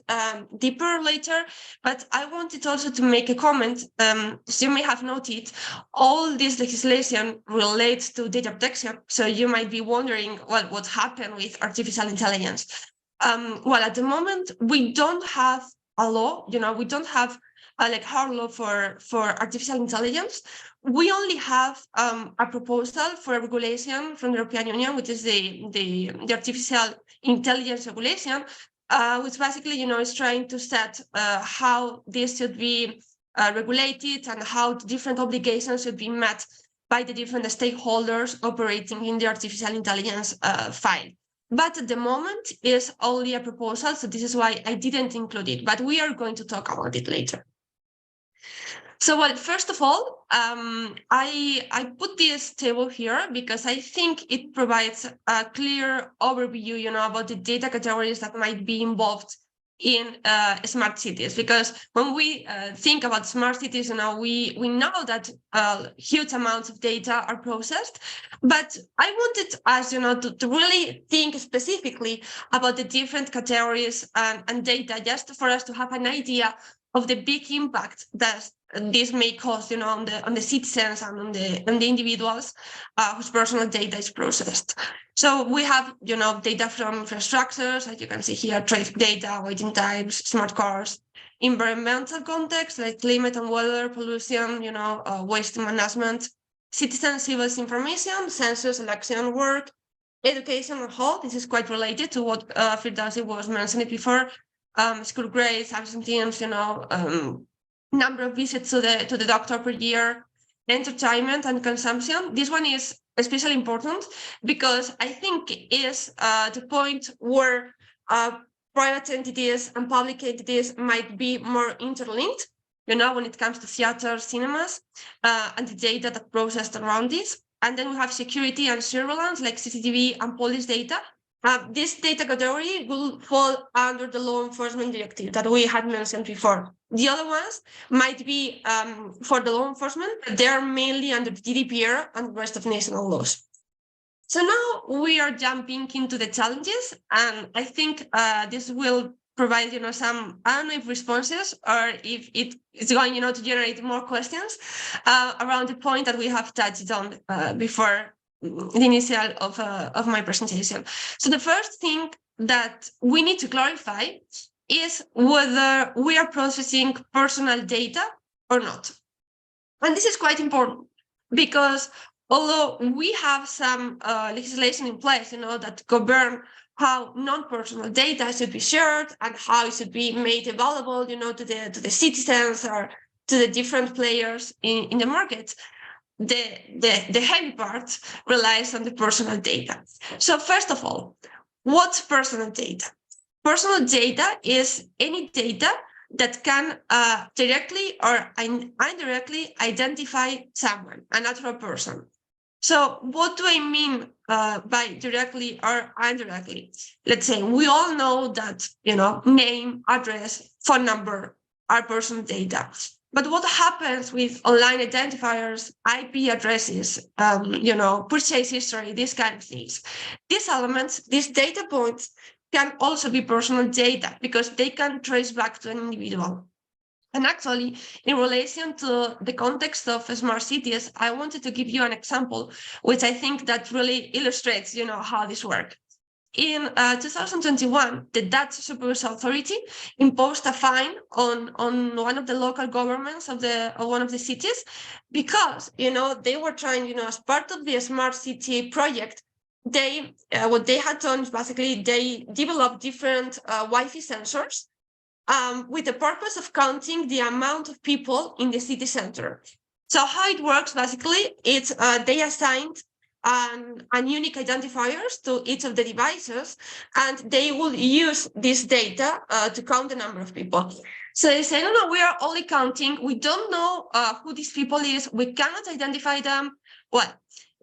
deeper later, but I wanted also to make a comment. As you may have noted, all this legislation relates to data protection. So you might be wondering, well, what happened with artificial intelligence? Well, at the moment, we don't have a law, we don't have like hard law for artificial intelligence. We only have a proposal for a regulation from the European Union, which is the artificial intelligence regulation, which basically, is trying to set how this should be regulated and how different obligations should be met by the different stakeholders operating in the artificial intelligence file. But at the moment is only a proposal, so this is why I didn't include it, but we are going to talk about it later. So, well, first of all, I put this table here because I think it provides a clear overview, about the data categories that might be involved in smart cities. Because when we think about smart cities, we know that huge amounts of data are processed. But I wanted us, to really think specifically about the different categories and data, just for us to have an idea of the big impact that this may cause, on the citizens and on the individuals whose personal data is processed. So we have, data from infrastructures, as you can see here, traffic data, waiting times, smart cars, environmental context like climate and weather, pollution, waste management, citizen civil information, census, election work, education and health. This is quite related to what Firdausi was mentioning before. School grades, absenteeism, number of visits to the doctor per year, entertainment and consumption. This one is especially important because I think it is the point where private entities and public entities might be more interlinked, when it comes to theaters, cinemas, and the data that processed around this. And then we have security and surveillance like CCTV and police data. This data category will fall under the law enforcement directive that we had mentioned before. The other ones might be for the law enforcement, but they are mainly under the GDPR and the rest of national laws. So now we are jumping into the challenges, and I think this will provide, some, I don't know if responses or if it is going, to generate more questions around the point that we have touched on before the initial of my presentation. So the first thing that we need to clarify is whether we are processing personal data or not. And this is quite important because although we have some legislation in place, that govern how non-personal data should be shared and how it should be made available, to the citizens or to the different players in the market, the heavy part relies on the personal data. So first of all, what's personal data? Personal data is any data that can directly or indirectly identify someone, a natural person. So what do I mean by directly or indirectly? Let's say we all know that, name, address, phone number are personal data. But what happens with online identifiers, IP addresses, purchase history, these kind of things? These elements, these data points can also be personal data because they can trace back to an individual. And actually, in relation to the context of smart cities, I wanted to give you an example, which I think that really illustrates, how this works. In 2021, the Dutch Supervisory Authority imposed a fine on one of the local governments of one of the cities because, they were trying, as part of the smart city project, they what they had done is basically they developed different Wi-Fi sensors with the purpose of counting the amount of people in the city center. So how it works, basically, it's they assigned and unique identifiers to each of the devices, and they will use this data to count the number of people. So they say, no, we are only counting. We don't know who these people is. We cannot identify them. Well,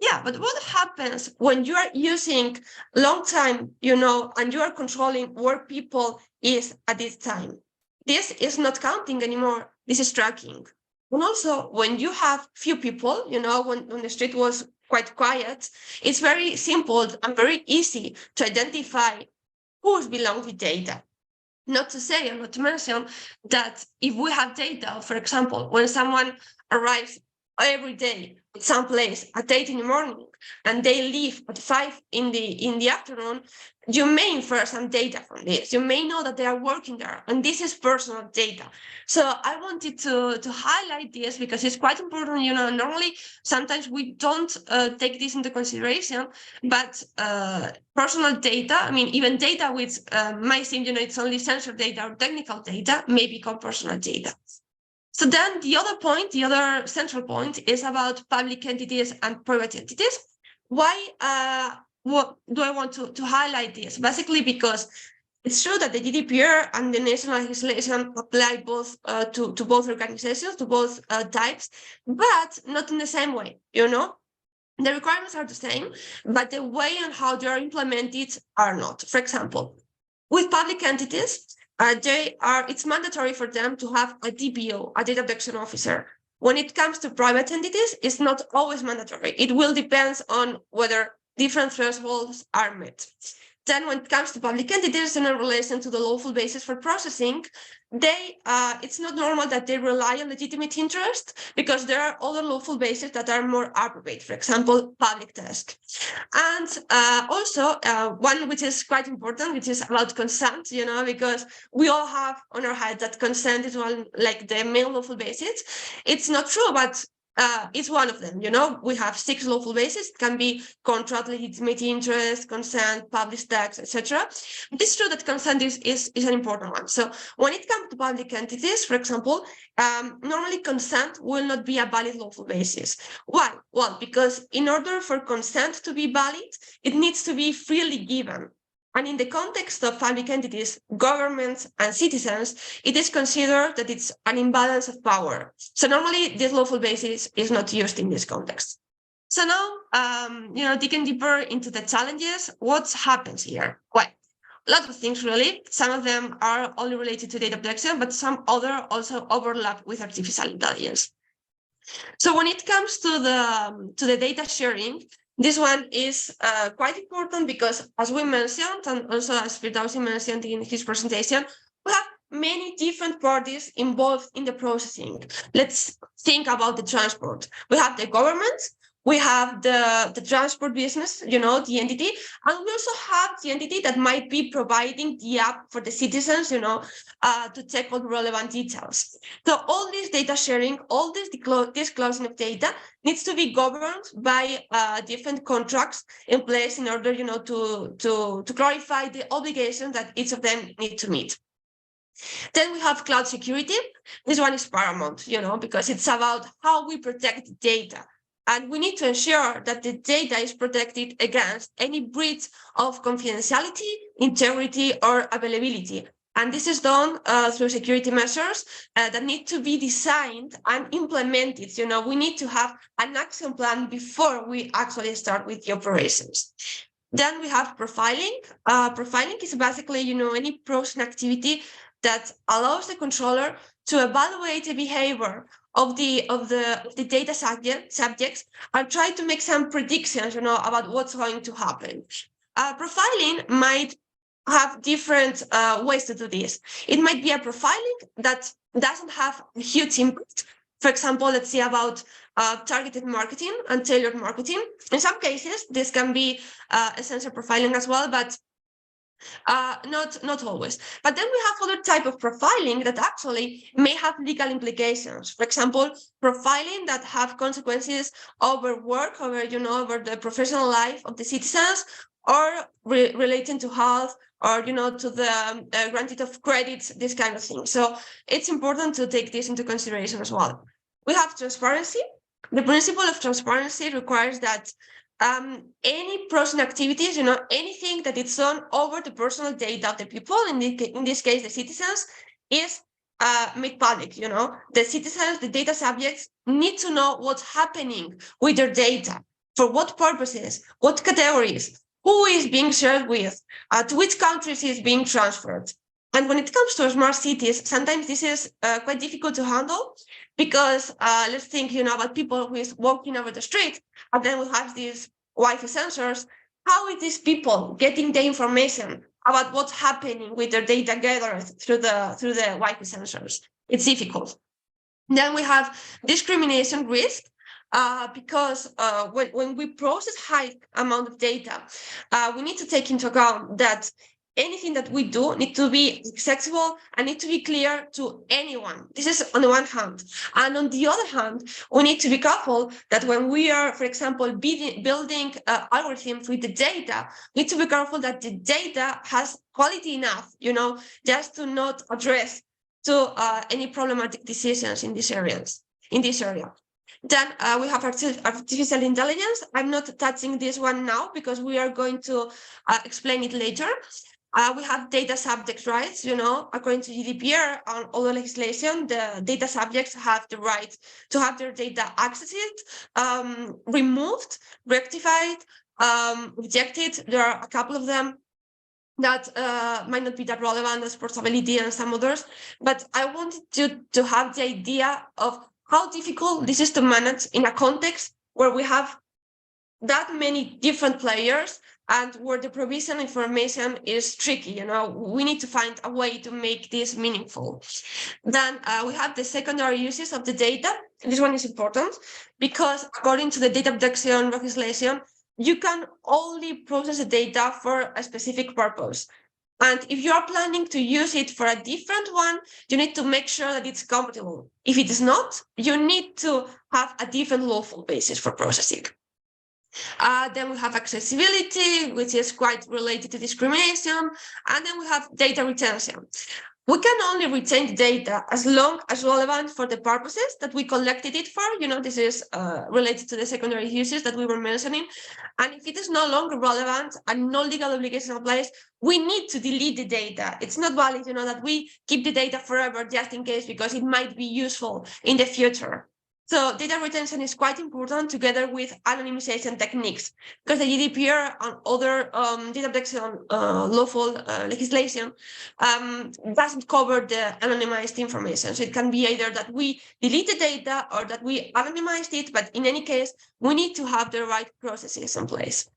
yeah, but what happens when you are using long time, and you are controlling where people is at this time? This is not counting anymore. This is tracking. And also, when you have few people, when the street was quite quiet, it's very simple and very easy to identify who's belong with data. Not to say or not to mention that if we have data, for example, when someone arrives every day at some place at 8 in the morning and they leave at 5 in the afternoon, you may infer some data from this. You may know that they are working there, and this is personal data. So I wanted to highlight this because it's quite important. Normally sometimes we don't take this into consideration, but personal data, I mean, even data which might seem, it's only sensor data or technical data, may become personal data. So then the other central point is about public entities and private entities. Why? What do I want to highlight this? Basically, because it's true that the GDPR and the national legislation apply both to both organizations, to both types, but not in the same way. The requirements are the same, but the way and how they are implemented are not. For example, with public entities, it's mandatory for them to have a DPO, a data protection officer. When it comes to private entities, it's not always mandatory. It will depend on whether different thresholds are met. Then when it comes to public entities in relation to the lawful basis for processing, it's not normal that they rely on legitimate interest, because there are other lawful bases that are more appropriate, for example, public task. And also one which is quite important, which is about consent, because we all have on our head that consent is one, like the main lawful basis. It's not true, but it's one of them. We have 6 lawful bases. It can be contract, legitimate interest, consent, public tax, etc. But it's true that consent is an important one. So when it comes to public entities, for example, normally consent will not be a valid lawful basis. Why? Well, because in order for consent to be valid, it needs to be freely given. And in the context of public entities, governments, and citizens, it is considered that it's an imbalance of power. So normally, this lawful basis is not used in this context. So now, digging deeper into the challenges, what happens here? Well, a lot of things really. Some of them are only related to data protection, but some other also overlap with artificial intelligence. So when it comes to the data sharing, this one is quite important because, as we mentioned, and also as Firdausi mentioned in his presentation, we have many different parties involved in the processing. Let's think about the transport. We have the government, we have the transport business, the entity, and we also have the entity that might be providing the app for the citizens, to check all the relevant details. So all this data sharing, all this disclosing of data needs to be governed by different contracts in place in order, to clarify the obligations that each of them need to meet. Then we have cloud security. This one is paramount, because it's about how we protect the data. And we need to ensure that the data is protected against any breach of confidentiality, integrity, or availability. And this is done through security measures that need to be designed and implemented. We need to have an action plan before we actually start with the operations. Then we have profiling. Profiling is basically, any processing activity that allows the controller to evaluate the behavior of the data subjects and try to make some predictions, about what's going to happen. Profiling might have different ways to do this. It might be a profiling that doesn't have a huge impact. For example, let's say about targeted marketing and tailored marketing. In some cases, this can be a sensor profiling as well, but not always. But then we have other type of profiling that actually may have legal implications. For example, profiling that have consequences over work, over the professional life of the citizens, or relating to health, or to the granted of credits, this kind of thing. So it's important to take this into consideration as well. We have transparency. The principle of transparency requires that any processing activities, anything that is done over the personal data of the people, in this case, the citizens, is made public. The citizens, the data subjects need to know what's happening with their data, for what purposes, what categories, who is being shared with, to which countries is being transferred. And when it comes to smart cities, sometimes this is quite difficult to handle because let's think, about people who is walking over the street, and then we have these Wi-Fi sensors. How is these people getting the information about what's happening with their data gathered through the Wi-Fi sensors? It's difficult. Then we have discrimination risk. Because when we process high amount of data, we need to take into account that anything that we do need to be accessible and need to be clear to anyone. This is on the one hand. And on the other hand, we need to be careful that when we are, for example, building algorithms with the data, we need to be careful that the data has quality enough, just to not address to any problematic decisions in these areas, in this area. Then we have artificial intelligence. I'm not touching this one now because we are going to explain it later. We have data subject rights, according to GDPR and other legislation, the data subjects have the right to have their data accessed, removed, rectified, rejected. There are a couple of them that might not be that relevant as portability and some others, but I wanted to have the idea of how difficult this is to manage in a context where we have that many different players and where the provision information is tricky. We need to find a way to make this meaningful. Then we have the secondary uses of the data. This one is important because according to the data protection legislation, you can only process the data for a specific purpose. And if you are planning to use it for a different one, you need to make sure that it's compatible. If it is not, you need to have a different lawful basis for processing. Then we have accessibility, which is quite related to discrimination. And then we have data retention. We can only retain the data as long as relevant for the purposes that we collected it for. This is related to the secondary uses that we were mentioning. And if it is no longer relevant and no legal obligation applies, we need to delete the data. It's not valid, that we keep the data forever just in case, because it might be useful in the future. So data retention is quite important together with anonymization techniques, because the GDPR and other data protection lawful legislation doesn't cover the anonymized information. So it can be either that we delete the data or that we anonymized it, but in any case, we need to have the right processes in place.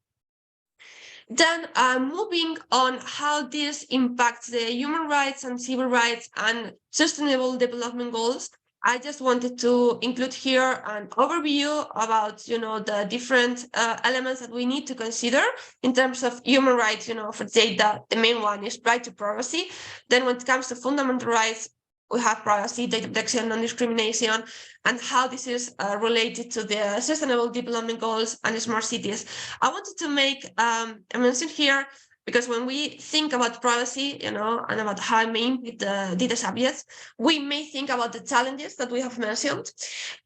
Then moving on how this impacts the human rights and civil rights and sustainable development goals, I just wanted to include here an overview about, the different elements that we need to consider in terms of human rights, for data. The main one is right to privacy. Then when it comes to fundamental rights, we have privacy, data protection, non-discrimination, and how this is related to the sustainable development goals and smart cities. I wanted to make a mention here, because when we think about privacy, and about how it may impact the data subjects, we may think about the challenges that we have mentioned,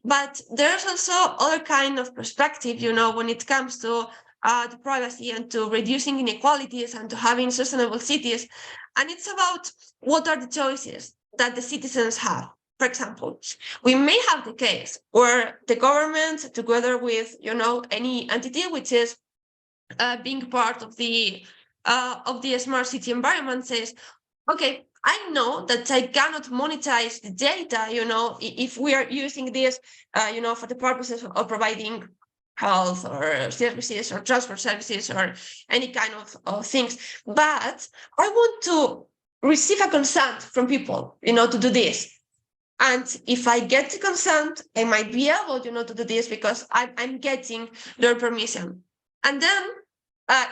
but there's also other kind of perspective, when it comes to the privacy and to reducing inequalities and to having sustainable cities. And it's about what are the choices that the citizens have. For example, we may have the case where the government, together with, any entity which is being part of the smart city environment, says, okay, I know that I cannot monetize the data, if we are using this, for the purposes of providing health or services or transport services or any kind of things. But I want to receive a consent from people, to do this. And if I get the consent, I might be able, to do this because I'm getting their permission. And then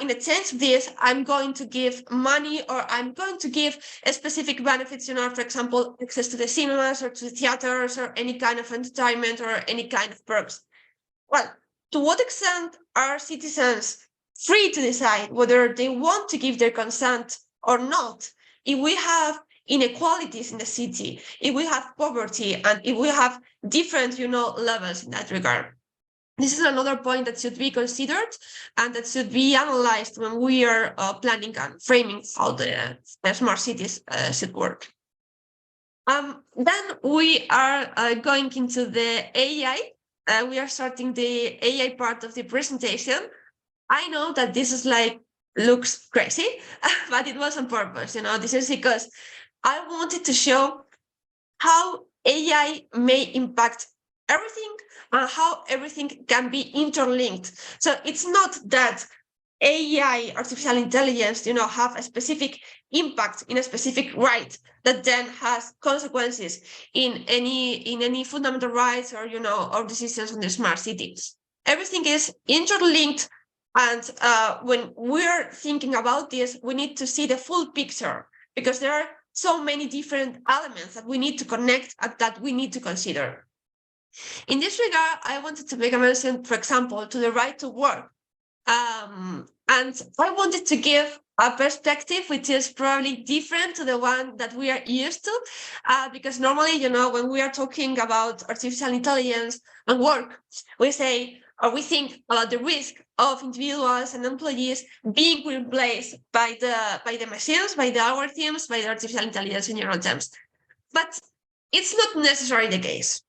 in exchange of this, I'm going to give money, or I'm going to give specific benefits, for example, access to the cinemas or to the theaters or any kind of entertainment or any kind of perks. Well, to what extent are citizens free to decide whether they want to give their consent or not? If we have inequalities in the city, if we have poverty, and if we have different, levels in that regard. This is another point that should be considered and that should be analyzed when we are planning and framing how the smart cities should work. Then we are going into the AI. We are starting the AI part of the presentation. I know that this is looks crazy, but it was on purpose. This is because I wanted to show how AI may impact everything and how everything can be interlinked. So it's not that AI, artificial intelligence, have a specific impact in a specific right that then has consequences in any fundamental rights or or decisions on the smart cities. Everything is interlinked, and when we're thinking about this, we need to see the full picture because there are so many different elements that we need to connect and that we need to consider. In this regard, I wanted to make a mention, for example, to the right to work. And I wanted to give a perspective which is probably different to the one that we are used to, because normally, when we are talking about artificial intelligence and work, we say, or we think about the risk of individuals and employees being replaced by the machines, by the algorithms, by the artificial intelligence in general terms. But it's not necessarily the case,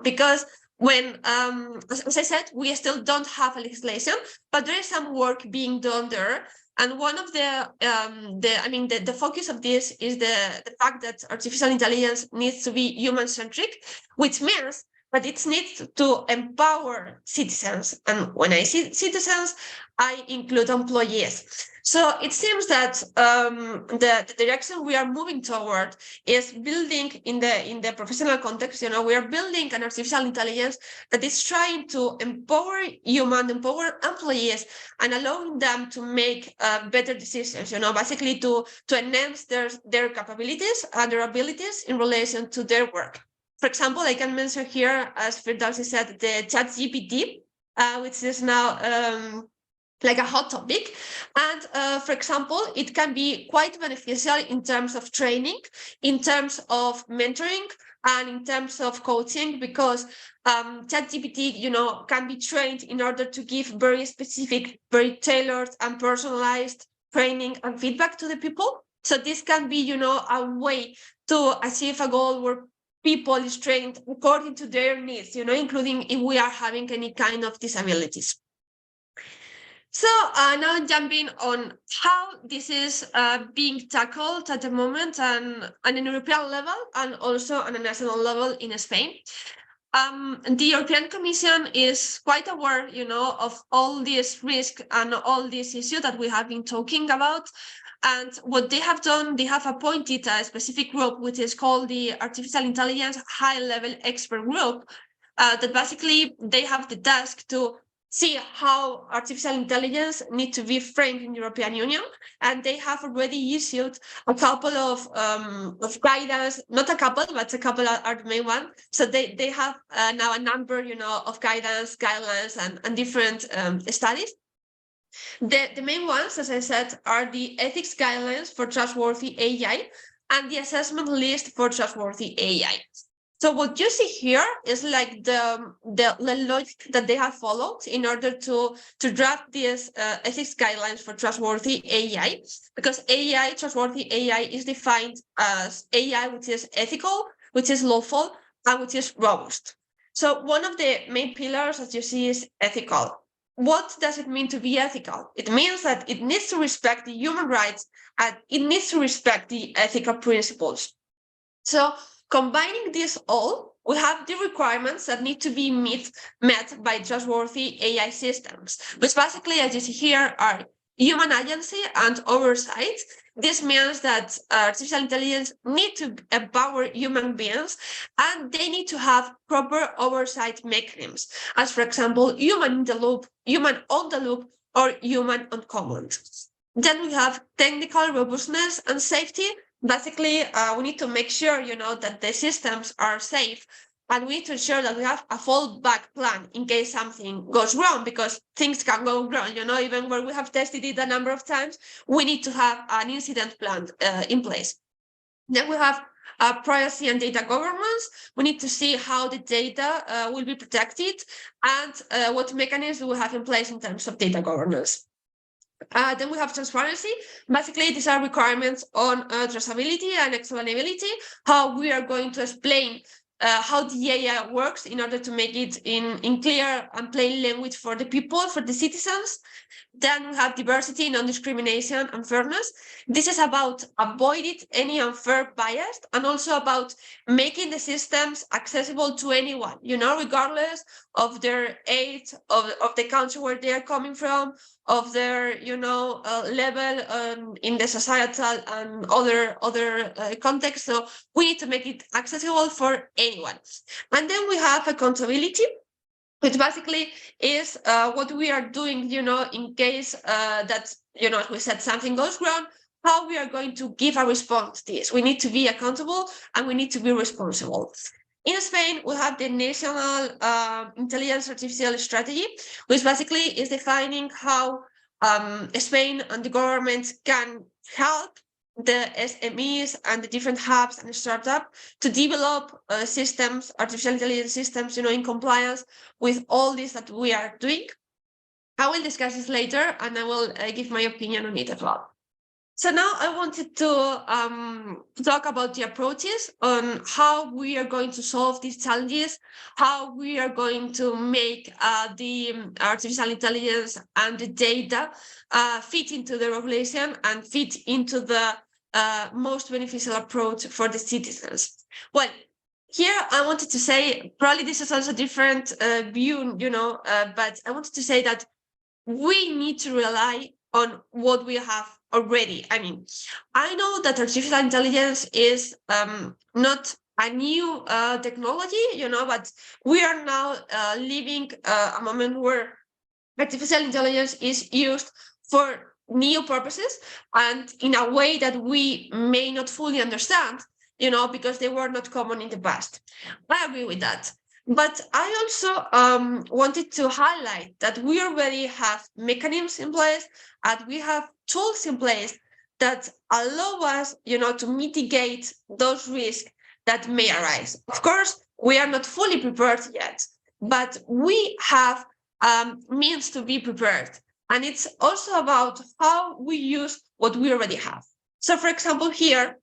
because when, as I said, we still don't have a legislation, but there is some work being done there. And one of the focus of this is the fact that artificial intelligence needs to be human-centric, which means that it needs to empower citizens. And when I say citizens, I include employees. So it seems that the direction we are moving toward is building in the professional context. We are building an artificial intelligence that is trying to empower employees and allowing them to make better decisions. Basically to enhance their capabilities and their abilities in relation to their work. For example, I can mention here, as Firdausi said, the ChatGPT, which is now like a hot topic. And for example, it can be quite beneficial in terms of training, in terms of mentoring, and in terms of coaching, because ChatGPT, can be trained in order to give very specific, very tailored and personalized training and feedback to the people. So this can be, a way to achieve a goal where people is trained according to their needs, including if we are having any kind of disabilities. So now jumping on how this is being tackled at the moment and on an European level and also on a national level in Spain. The European Commission is quite aware, of all this risk and all these issues that we have been talking about. And what they have done, they have appointed a specific group, which is called the Artificial Intelligence High-Level Expert Group, that basically they have the task to see how artificial intelligence needs to be framed in the European Union. And they have already issued a couple of guidance, not a couple, but a couple are the main one. So they have now a number, of guidelines and different studies. The main ones, as I said, are the ethics guidelines for trustworthy AI and the assessment list for trustworthy AI. So what you see here is like the logic that they have followed in order to draft these ethics guidelines for trustworthy AI, because trustworthy AI is defined as AI which is ethical, which is lawful, and which is robust. So one of the main pillars, as you see, is ethical. What does it mean to be ethical? It means that it needs to respect the human rights and it needs to respect the ethical principles. So combining this all, we have the requirements that need to be met by trustworthy AI systems, which basically, as you see here, are human agency and oversight. This means that artificial intelligence need to empower human beings and they need to have proper oversight mechanisms, as for example, human in the loop, human on the loop, or human on command. Then we have technical robustness and safety. Basically, we need to make sure, that the systems are safe, and we need to ensure that we have a fallback plan in case something goes wrong, because things can go wrong, even when we have tested it a number of times, we need to have an incident plan in place. Then we have privacy and data governance. We need to see how the data will be protected and what mechanisms we have in place in terms of data governance. Then we have transparency. Basically, these are requirements on traceability and explainability, how we are going to explain how the AI works in order to make it in clear and plain language for the people, for the citizens. Then we have diversity, non-discrimination, and fairness. This is about avoiding any unfair bias and also about making the systems accessible to anyone, regardless of their age, of the country where they are coming from, of their, level in the societal and other contexts. So we need to make it accessible for anyone. And then we have accountability, which basically is what we are doing, in case that, as we said, something goes wrong, how we are going to give a response to this. We need to be accountable and we need to be responsible. In Spain, we have the National Intelligence Artificial Strategy, which basically is defining how Spain and the government can help the SMEs and the different hubs and startups to develop systems, artificial intelligence systems, in compliance with all this that we are doing. I will discuss this later and I will give my opinion on it as well. So now I wanted to talk about the approaches on how we are going to solve these challenges, how we are going to make the artificial intelligence and the data fit into the regulation and fit into the most beneficial approach for the citizens. Well, here I wanted to say, probably this is also a different view, but I wanted to say that we need to rely on what we have already. I mean, I know that artificial intelligence is not a new technology, but we are now living a moment where artificial intelligence is used for new purposes and in a way that we may not fully understand, because they were not common in the past. I agree with that. But I also wanted to highlight that we already have mechanisms in place and we have tools in place that allow us, to mitigate those risks that may arise. Of course, we are not fully prepared yet, but we have means to be prepared. And it's also about how we use what we already have. So, for example, here,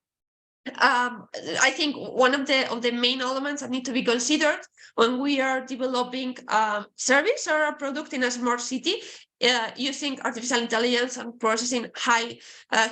I think one of the main elements that need to be considered when we are developing a service or a product in a smart city using artificial intelligence and processing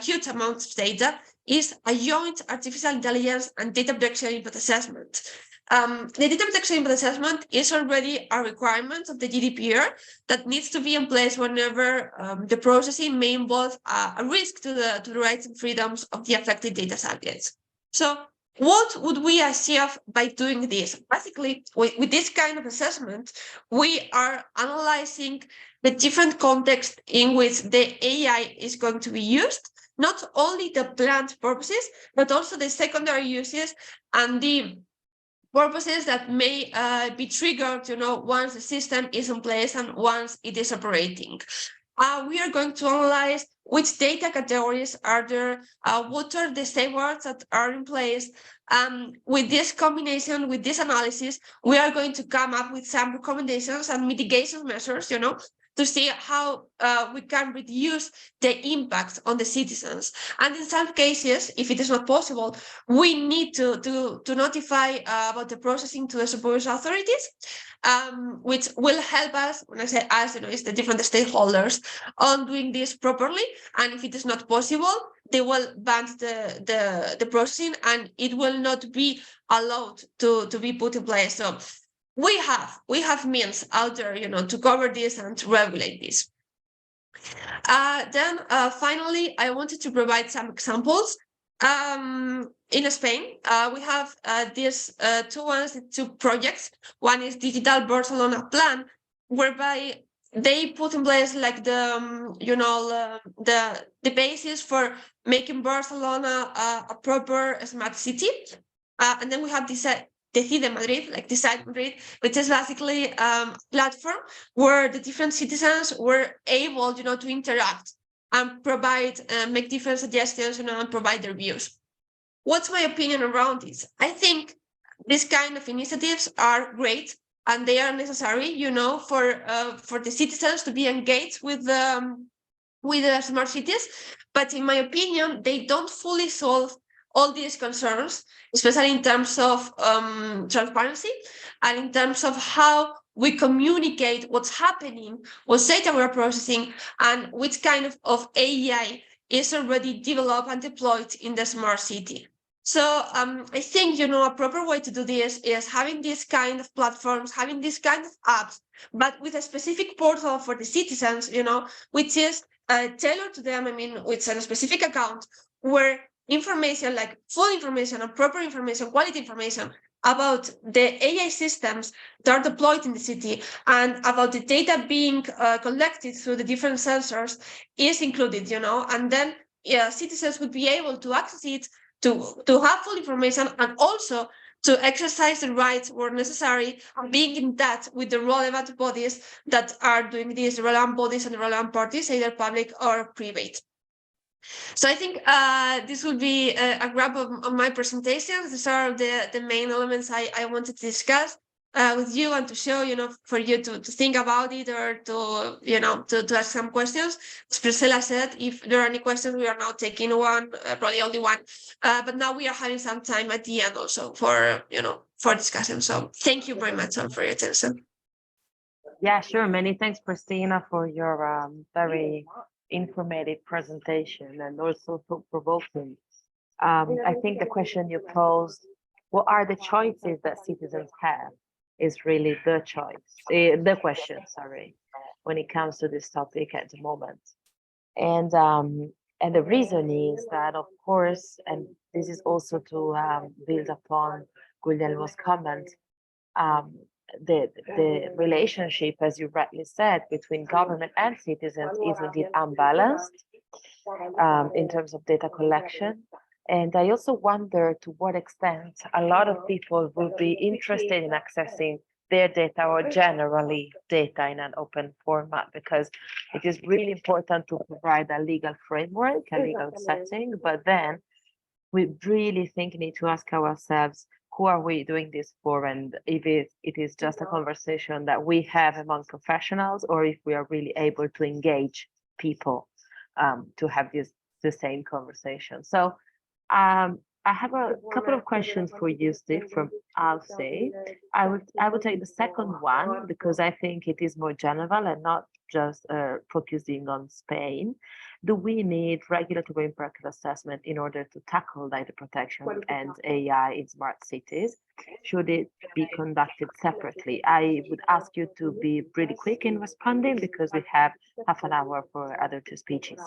huge amounts of data is a joint artificial intelligence and data protection impact assessment. The data protection impact assessment is already a requirement of the GDPR that needs to be in place whenever the processing may involve a risk to the rights and freedoms of the affected data subjects. So what would we achieve by doing this? Basically, with this kind of assessment, we are analyzing the different context in which the AI is going to be used, not only the planned purposes, but also the secondary uses and the purposes that may be triggered, once the system is in place and once it is operating. We are going to analyze which data categories are there, what are the safeguards that are in place. With this combination, with this analysis, we are going to come up with some recommendations and mitigation measures, to see how we can reduce the impact on the citizens. And in some cases, if it is not possible, we need to notify about the processing to the supervisory authorities, which will help us, when I say us, it's the different stakeholders, on doing this properly. And if it is not possible, they will ban the processing and it will not be allowed to be put in place. So we have means out there, to cover this and to regulate this. Then finally, I wanted to provide some examples. In Spain, we have these two projects. One is Digital Barcelona Plan, whereby they put in place like the basis for making Barcelona a proper smart city. And then we have Decide Madrid, which is basically a platform where the different citizens were able, to interact and provide, make different suggestions, and provide their views. what's my opinion around this? I think these kind of initiatives are great and they are necessary, you know, for the citizens to be engaged with the smart cities. But in my opinion, they don't fully solve all these concerns, especially in terms of transparency and in terms of how we communicate what's happening, what data we're processing, and which kind of AI is already developed and deployed in the smart city. So I think, you know, a proper way to do this is having these kind of platforms, having these kind of apps, but with a specific portal for the citizens, you know, which is tailored to them, I mean, with a specific account where information, like full information and proper information, quality information about the AI systems that are deployed in the city and about the data being collected through the different sensors is included, you know, and then citizens would be able to access it, to have full information, and also to exercise the rights where necessary, being in touch with the relevant bodies that are doing this, the relevant bodies and the relevant parties, either public or private. So I think this will be a wrap of my presentation. These are the main elements I wanted to discuss with you and to show, you know, for you to think about it or to, you know, to ask some questions. As Priscilla said, if there are any questions, we are now taking one, probably only one. But now we are having some time at the end also for, you know, for discussion. So thank you very much all for your attention. Yeah, sure. Many thanks, Christina, for your very informative presentation and also thought-provoking. I think the question you posed, what are the choices that citizens have, is really the choice, the question, sorry, when it comes to this topic at the moment. And the reason is that, of course, and this is also to build upon Guglielmo's comment, the relationship, as you rightly said, between government and citizens is indeed unbalanced in terms of data collection. And I also wonder to what extent a lot of people will be interested in accessing their data or generally data in an open format, because it is really important to provide a legal framework, a legal setting, but then we really think need to ask ourselves, who are we doing this for? And if it is just a conversation that we have among professionals, or if we are really able to engage people to have the same conversation. So I have a couple of questions for you, Steve, from Alfie. I would take the second one because I think it is more general and not just focusing on Spain. Do we need regulatory impact assessment in order to tackle data protection and AI in smart cities? Should it be conducted separately? I would ask you to be pretty quick in responding because we have half an hour for other two speeches.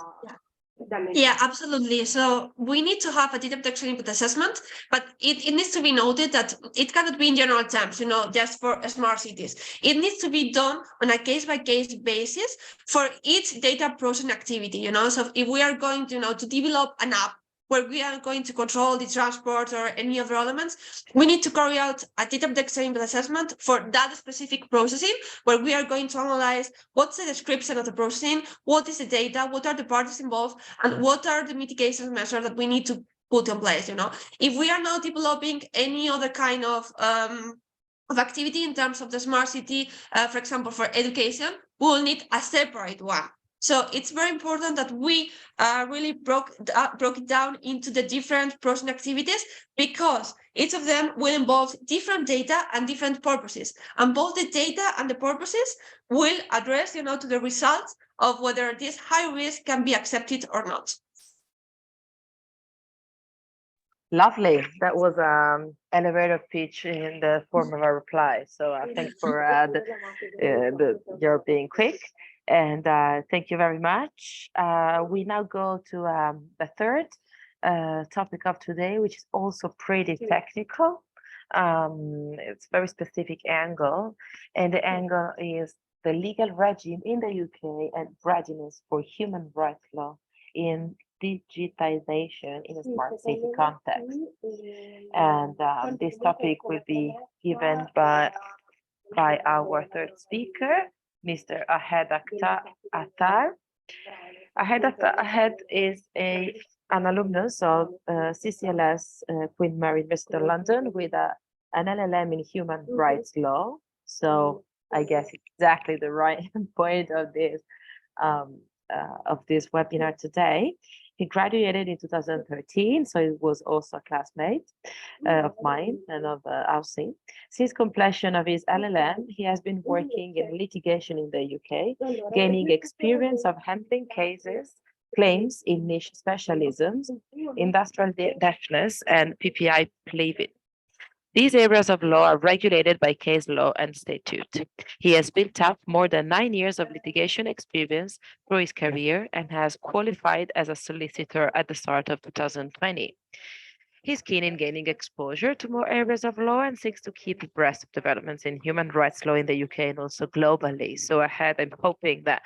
Yeah, absolutely. So we need to have a data protection impact assessment, but it needs to be noted that it cannot be in general terms, you know, just for smart cities. It needs to be done on a case-by-case basis for each data processing activity, you know. So if we are going to, you know, to develop an app where we are going to control the transport or any other elements, we need to carry out a data protection impact assessment for that specific processing, where we are going to analyze what's the description of the processing, what is the data, what are the parties involved, and what are the mitigation measures that we need to put in place, you know. If we are not developing any other kind of activity in terms of the smart city, for example, for education, we will need a separate one. So it's very important that we really broke it down into the different processing activities, because each of them will involve different data and different purposes. And both the data and the purposes will address, you know, to the results of whether this high risk can be accepted or not. Lovely. That was an elevator pitch in the form of a reply. So thanks for your being quick. And thank you very much. We now go to the third topic of today, which is also pretty technical. It's a very specific angle, and the angle is the legal regime in the UK and readiness for human rights law in digitization in a smart city context. And this topic will be given by our third speaker, Mr. Ahed Attar. Ahed is a an alumnus of CCLS Queen Mary University of London with an LLM in human rights law. So I guess exactly the right point of this webinar today. He graduated in 2013, so he was also a classmate of mine and of Aussie. Since completion of his LLM, he has been working in litigation in the UK, gaining experience of handling claims in niche specialisms, industrial deafness, and PPI pleading. These areas of law are regulated by case law and statute. He has built up more than 9 years of litigation experience through his career and has qualified as a solicitor at the start of 2020. He's keen in gaining exposure to more areas of law and seeks to keep abreast of developments in human rights law in the UK and also globally. So ahead, I'm hoping that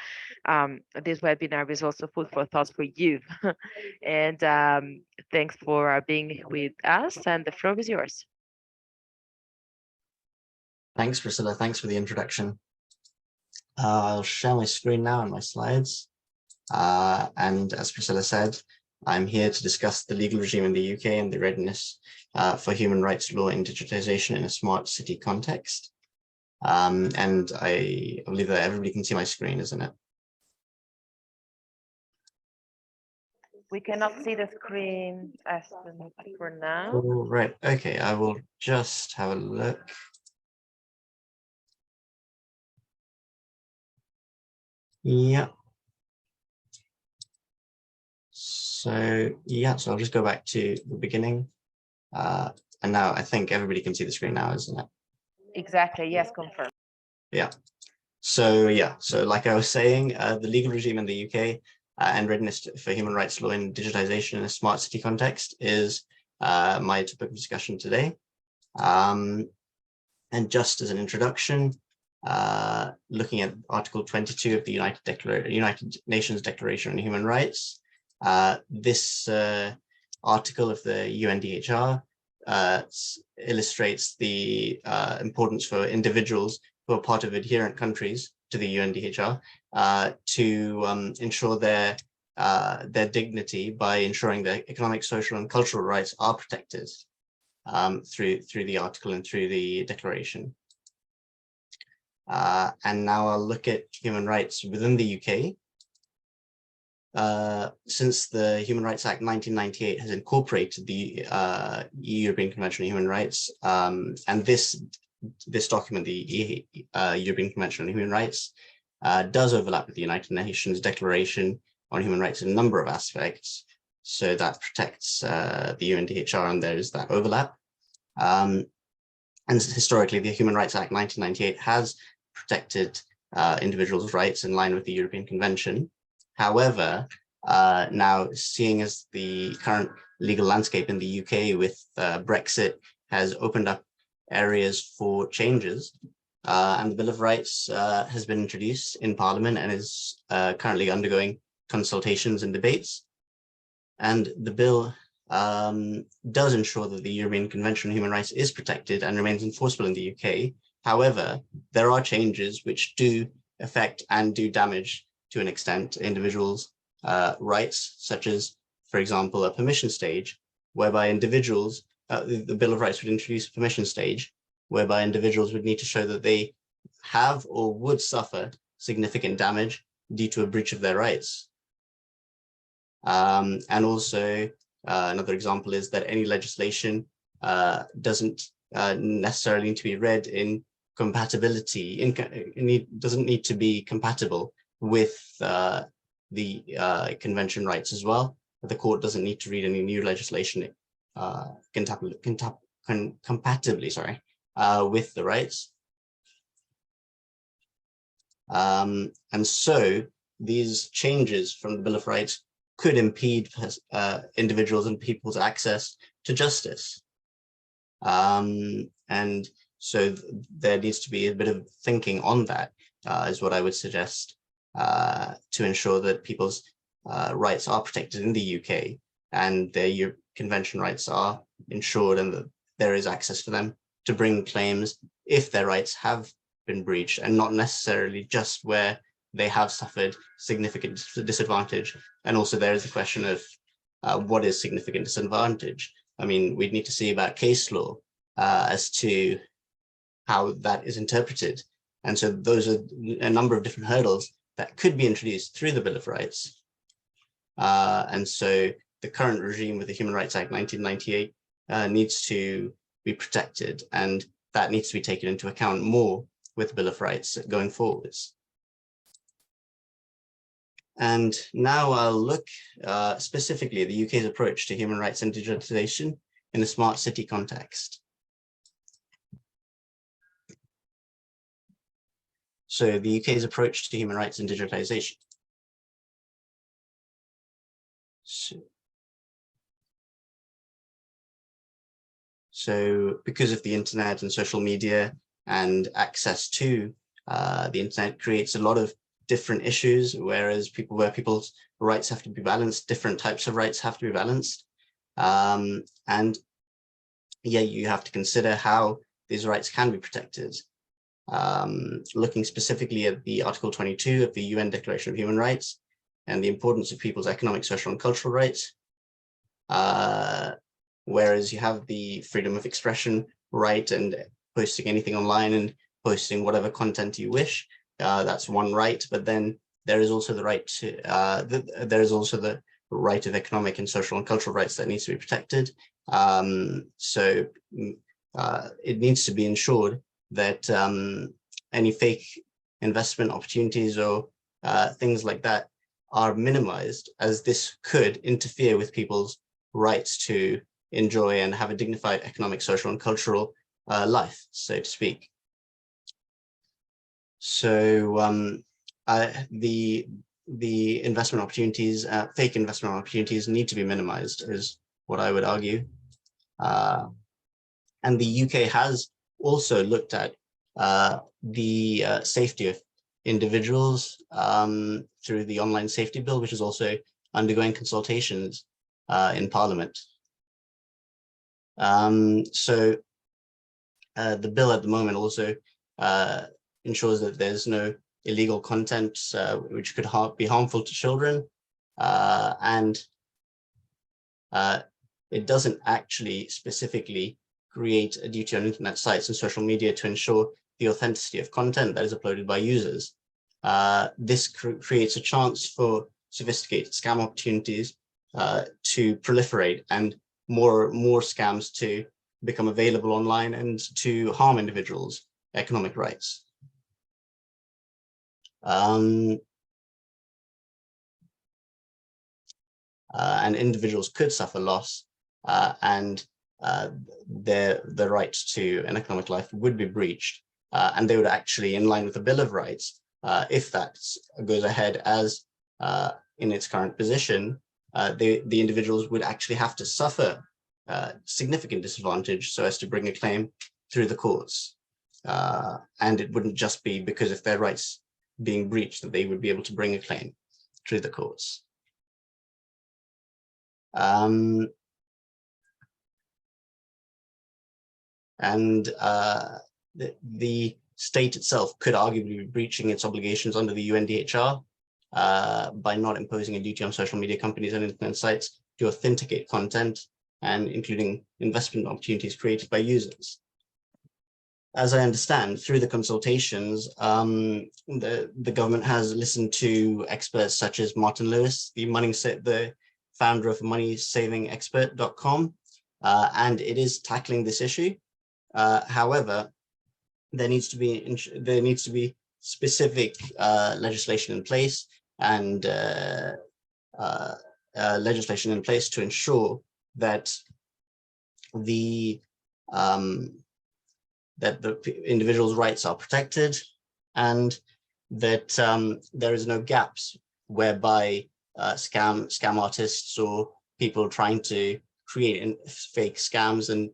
this webinar is also food for thought for you. And thanks for being with us, and the floor is yours. Thanks, Priscilla. Thanks for the introduction. I'll share my screen now and my slides. And as Priscilla said, I'm here to discuss the legal regime in the UK and the readiness for human rights law in digitization in a smart city context. And I believe that everybody can see my screen, isn't it? We cannot see the screen as for now. Oh, right. Okay, I will just have a look. Yeah. So I'll just go back to the beginning. And now I think everybody can see the screen now, isn't it? Exactly. Yes, confirm. Yeah. So like I was saying, the legal regime in the UK and readiness for human rights law in digitization in a smart city context is my topic of discussion today. And just as an introduction, looking at Article 22 of the United Nations Declaration on Human Rights, this article of the UNDHR illustrates the importance for individuals who are part of adherent countries to the UNDHR to ensure their dignity by ensuring their economic, social, and cultural rights are protected through the article and through the declaration. And now I'll look at human rights within the UK. Since the Human Rights Act 1998 has incorporated the European Convention on Human Rights, and this document, the European Convention on Human Rights, does overlap with the United Nations Declaration on Human Rights in a number of aspects. So that protects the UNDHR, and there's that overlap. And historically, the Human Rights Act 1998 has protected individuals' rights in line with the European Convention. However, now seeing as the current legal landscape in the UK with Brexit has opened up areas for changes, and the Bill of Rights has been introduced in Parliament and is currently undergoing consultations and debates. And the bill does ensure that the European Convention on Human Rights is protected and remains enforceable in the UK. However, there are changes which do affect and do damage to an extent individuals' rights, such as, for example, a permission stage, whereby individuals, the Bill of Rights would introduce a permission stage, whereby individuals would need to show that they have or would suffer significant damage due to a breach of their rights. And also, another example is that any legislation doesn't necessarily need to be read in compatibility, doesn't need to be compatible with the convention rights as well. The court doesn't need to read any new legislation compatibly, with the rights. And so these changes from the Bill of Rights could impede individuals and people's access to justice. And so there needs to be a bit of thinking on that, is what I would suggest, to ensure that people's rights are protected in the UK and their convention rights are ensured, and that there is access for them to bring claims if their rights have been breached, and not necessarily just where they have suffered significant disadvantage. And also there is a question of what is significant disadvantage. I mean, we'd need to see about case law as to how that is interpreted. And so those are a number of different hurdles that could be introduced through the Bill of Rights. And so the current regime with the Human Rights Act 1998 needs to be protected, and that needs to be taken into account more with the Bill of Rights going forwards. And now I'll look specifically at the UK's approach to human rights and digitalization in a smart city context. So the UK's approach to human rights and digitalization. So because of the internet and social media and access to the internet creates a lot of different issues, whereas where people's rights have to be balanced, different types of rights have to be balanced. And yeah, you have to consider how these rights can be protected. Looking specifically at the Article 22 of the UN Declaration of Human Rights and the importance of people's economic, social, and cultural rights. Whereas you have the freedom of expression right and posting anything online and posting whatever content you wish. That's one right, but then there is also the right to there is also the right of economic and social and cultural rights that needs to be protected. So it needs to be ensured that any fake investment opportunities or things like that are minimized, as this could interfere with people's rights to enjoy and have a dignified economic, social, and cultural life, so to speak. So the investment opportunities, fake investment opportunities, need to be minimized, is what I would argue. And the UK has also looked at the safety of individuals through the Online Safety Bill, which is also undergoing consultations in Parliament. So the bill at the moment also ensures that there's no illegal content which could be harmful to children, and it doesn't actually specifically create a duty on internet sites and social media to ensure the authenticity of content that is uploaded by users. This creates a chance for sophisticated scam opportunities to proliferate and more scams to become available online and to harm individuals' economic rights. And individuals could suffer loss, and their right to an economic life would be breached, and they would actually, in line with the Bill of Rights, if that goes ahead as in its current position, the individuals would actually have to suffer significant disadvantage so as to bring a claim through the courts. And it wouldn't just be because of their rights being breached that they would be able to bring a claim through the courts. And the state itself could arguably be breaching its obligations under the UNDHR by not imposing a duty on social media companies and internet sites to authenticate content, and including investment opportunities created by users. As I understand, through the consultations, the government has listened to experts such as Martin Lewis, the founder of moneysavingexpert.com, and it is tackling this issue. However, there needs to be specific legislation in place and legislation in place to ensure that the individual's rights are protected, and that there is no gaps whereby scam artists or people trying to create fake scams and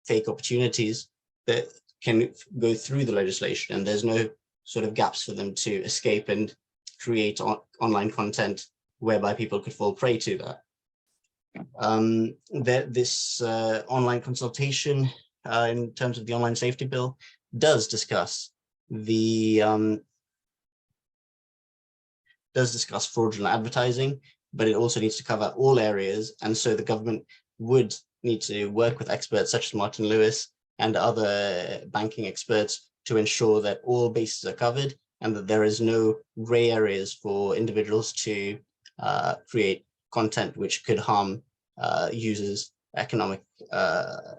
fake opportunities that can go through the legislation, and there's no sort of gaps for them to escape and create online content whereby people could fall prey to that. This online consultation in terms of the Online Safety Bill does discuss the fraudulent advertising but it also needs to cover all areas. And so the government would need to work with experts such as Martin Lewis and other banking experts to ensure that all bases are covered and that there is no gray areas for individuals to create content which could harm users' economic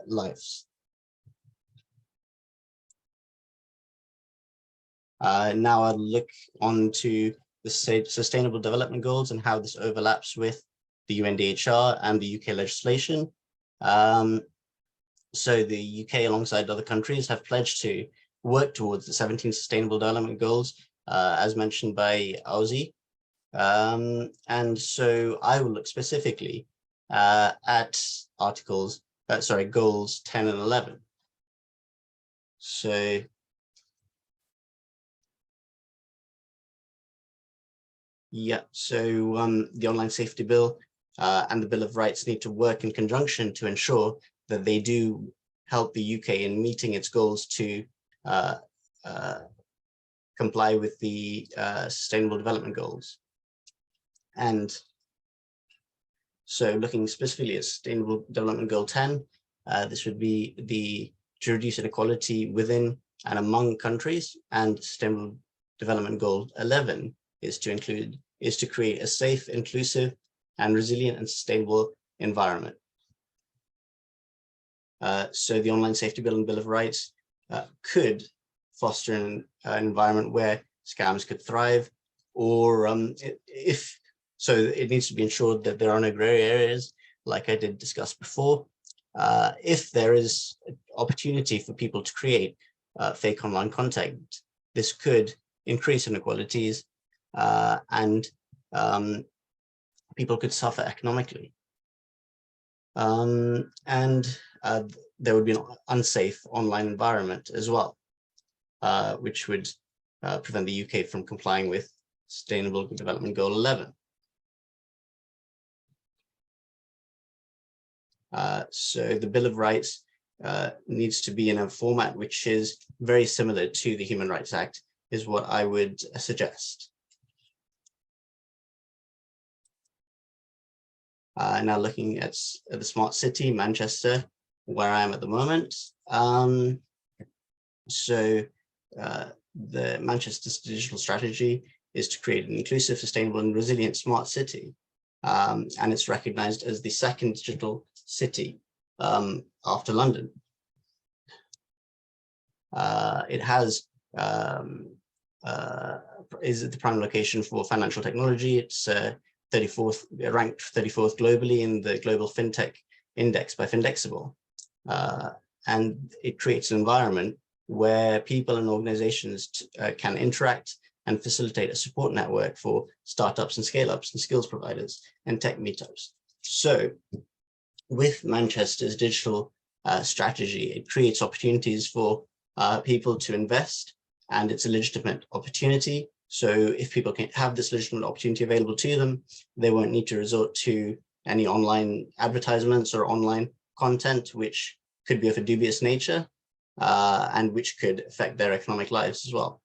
lives. Now I'll look on to the Sustainable Development Goals and how this overlaps with the UNDHR and the UK legislation. So the UK, alongside other countries, have pledged to work towards the 17 Sustainable Development Goals, as mentioned by Auzi. And so I will look specifically at goals 10 and 11. So yeah, so the Online Safety Bill and the Bill of Rights need to work in conjunction to ensure that they do help the UK in meeting its goals to comply with the Sustainable Development Goals. And so looking specifically at Sustainable Development Goal 10, this would be to reduce inequality within and among countries, and Sustainable Development Goal 11 is to create a safe, inclusive, and resilient and sustainable environment. So the Online Safety Bill and Bill of Rights could foster an environment where scams could thrive, or so it needs to be ensured that there are no gray areas, like I did discuss before. If there is opportunity for people to create fake online content, this could increase inequalities and people could suffer economically. And there would be an unsafe online environment as well, which would prevent the UK from complying with Sustainable Development Goal 11. So the Bill of Rights needs to be in a format which is very similar to the Human Rights Act, is what I would suggest. Now looking at the smart city, Manchester, where I am at the moment. So the Manchester's digital strategy is to create an inclusive, sustainable, and resilient smart city. And it's recognized as the second digital city after London. It has is the prime location for financial technology. It's 34th, ranked 34th globally in the Global FinTech Index by Findexable. And it creates an environment where people and organizations can interact and facilitate a support network for startups and scale-ups and skills providers and tech meetups. So with Manchester's digital strategy, it creates opportunities for people to invest, and it's a legitimate opportunity. So if people can have this legitimate opportunity available to them, they won't need to resort to any online advertisements or online content, which could be of a dubious nature and which could affect their economic lives as well.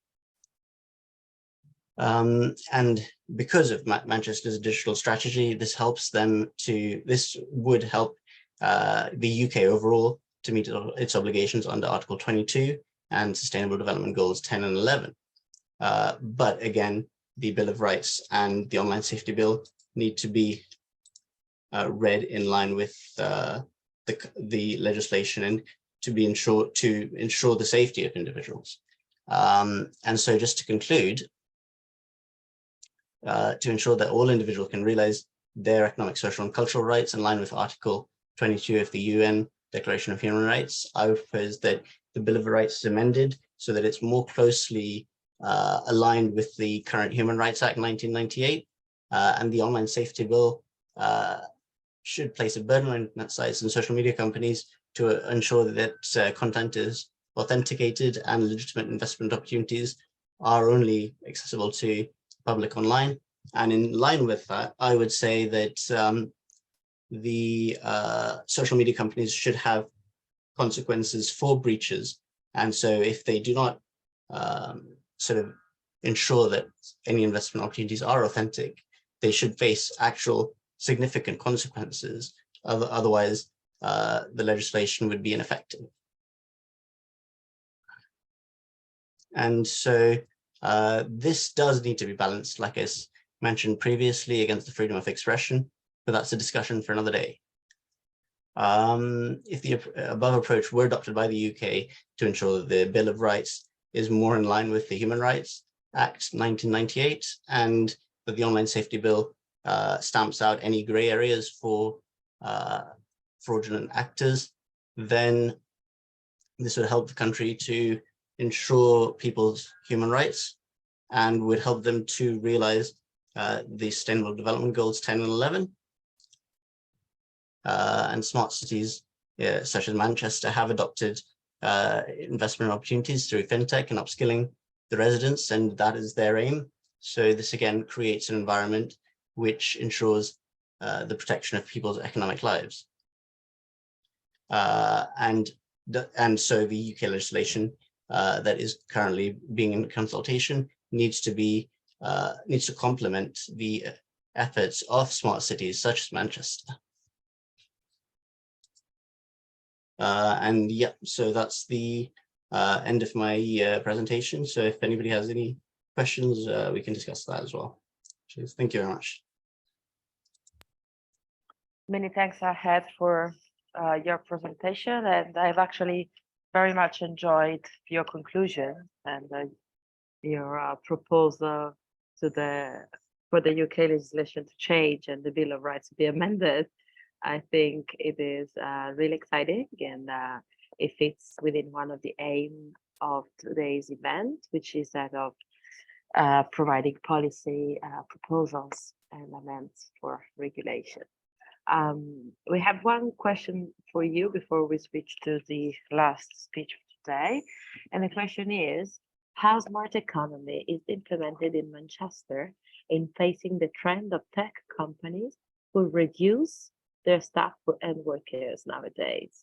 And because of Manchester's digital strategy, this would help the UK overall to meet its obligations under Article 22 and Sustainable Development Goals 10 and 11. But again, the Bill of Rights and the Online Safety Bill need to be read in line with the legislation and to ensure the safety of individuals. And so just to conclude, to ensure that all individuals can realize their economic, social, and cultural rights in line with Article 22 of the UN Declaration of Human Rights, I would propose that the Bill of Rights is amended so that it's more closely aligned with the current Human Rights Act 1998, and the Online Safety Bill should place a burden on internet sites and social media companies to ensure that content is authenticated and legitimate investment opportunities are only accessible to public online. And in line with that, I would say that the social media companies should have consequences for breaches. And so if they do not sort of ensure that any investment opportunities are authentic, they should face actual significant consequences. Otherwise, the legislation would be ineffective. And so this does need to be balanced, like I mentioned previously, against the freedom of expression, but that's a discussion for another day. If the above approach were adopted by the UK to ensure that the Bill of Rights is more in line with the Human Rights Act 1998, and that the Online Safety Bill stamps out any grey areas for fraudulent actors, then this would help the country to ensure people's human rights and would help them to realize the Sustainable Development Goals 10 and 11. And smart cities such as Manchester have adopted investment opportunities through fintech and upskilling the residents, and that is their aim. So this again creates an environment which ensures the protection of people's economic lives. And so the UK legislation that is currently being in consultation needs to complement the efforts of smart cities such as Manchester. And yeah, so that's the end of my presentation. So if anybody has any questions, we can discuss that as well. Cheers. Thank you very much. Many thanks, Ahed, for your presentation, and I've actually very much enjoyed your conclusion and your proposal for the UK legislation to change and the Bill of Rights to be amended. I think it is really exciting, and it fits within one of the aim of today's event, which is that of providing policy proposals and amendments for regulation. We have one question for you before we switch to the last speech of today. And the question is, how smart economy is implemented in Manchester in facing the trend of tech companies who reduce their staff and workers nowadays?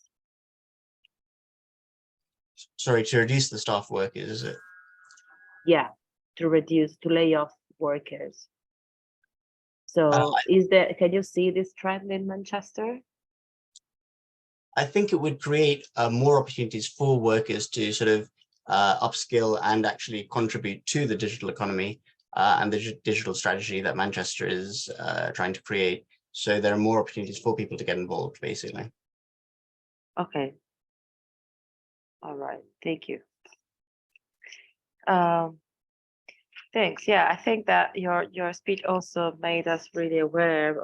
Sorry, to reduce the staff workers, is it? Yeah, to lay off workers. So can you see this trend in Manchester? I think it would create more opportunities for workers to sort of upskill and actually contribute to the digital economy and the digital strategy that Manchester is trying to create. So there are more opportunities for people to get involved, basically. Okay. All right. Thank you. Thanks. Yeah, I think that your speech also made us really aware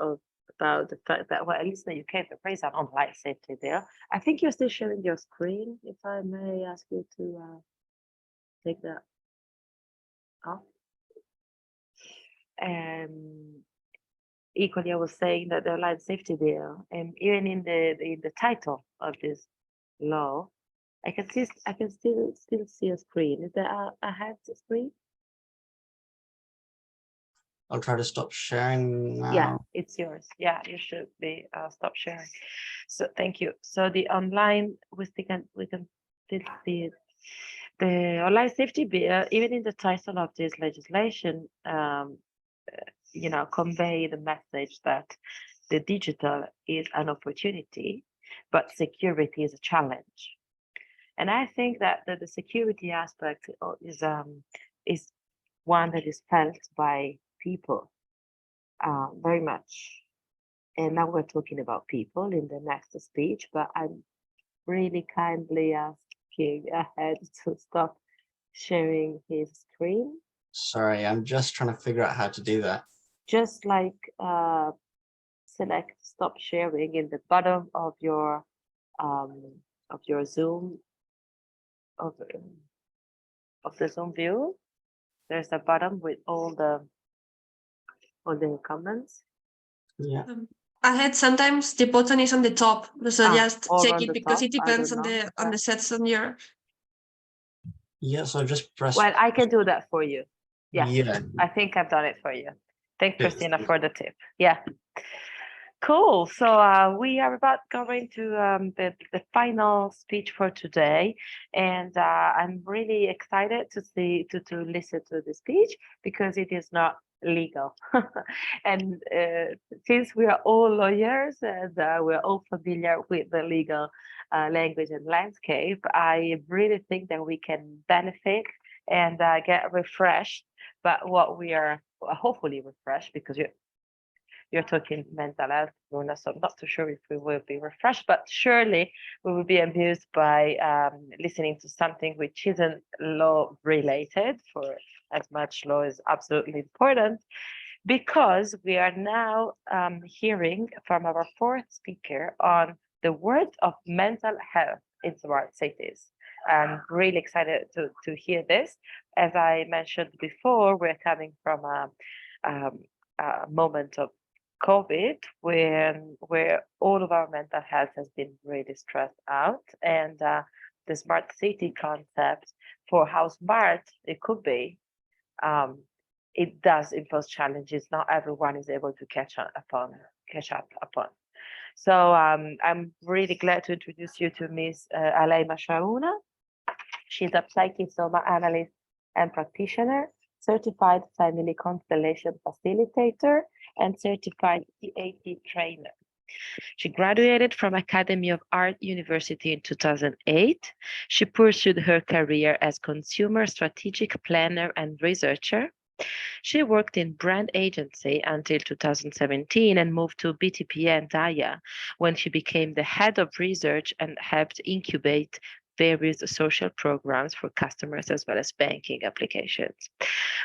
about the fact that, well, at least in the UK, there is an online safety there. I think you're still sharing your screen. If I may ask you to take that off. And equally, I was saying that the online safety bill, and even in the title of this law, I can still see a screen. Is there a hand screen? I'll try to stop sharing now. Yeah, it's yours. Yeah, you should be stop sharing. So thank you. So the online, we can still see it. The online safety bill, even in the title of this legislation, convey the message that the digital is an opportunity, but security is a challenge. And I think that the security aspect is one that is felt by people very much. And now we're talking about people in the next speech, but I'm really kindly asking Ahed to stop sharing his screen. Sorry, I'm just trying to figure out how to do that. Just like select stop sharing in the bottom of your Zoom of the Zoom view. There's a button with all the comments. Yeah. Ahed, sometimes the button is on the top, so just or check on it the because top, it depends on don't the sets on your. Yeah, so just press. Well, I can do that for you. Yeah. Yeah. I think I've done it for you. Thanks, Good. Christina, for the tip. Yeah. Cool. So we are about going to the final speech for today, and I'm really excited to listen to the speech because it is not legal. And since we are all lawyers and we're all familiar with the legal language and landscape, I really think that we can benefit and get refreshed. But what we are hopefully refreshed, because you're talking mental health, Luna, so I'm not too sure if we will be refreshed, but surely we will be amused by listening to something which isn't law related, for as much law is absolutely important, because we are now hearing from our fourth speaker on the words of mental health in smart cities. I'm really excited to hear this. As I mentioned before, we're coming from a moment of COVID, where all of our mental health has been really stressed out, and the smart city concept, for how smart it could be, it does impose challenges. Not everyone is able to catch up upon. So I'm really glad to introduce you to Ms. Alaima Shauna. She's a psychosoma analyst and practitioner, certified family constellation facilitator, and certified CAT trainer. She graduated from Academy of Art University in 2008. She pursued her career as consumer strategic planner and researcher. She worked in brand agency until 2017 and moved to BTP and Daya when she became the head of research and helped incubate various social programs for customers as well as banking applications.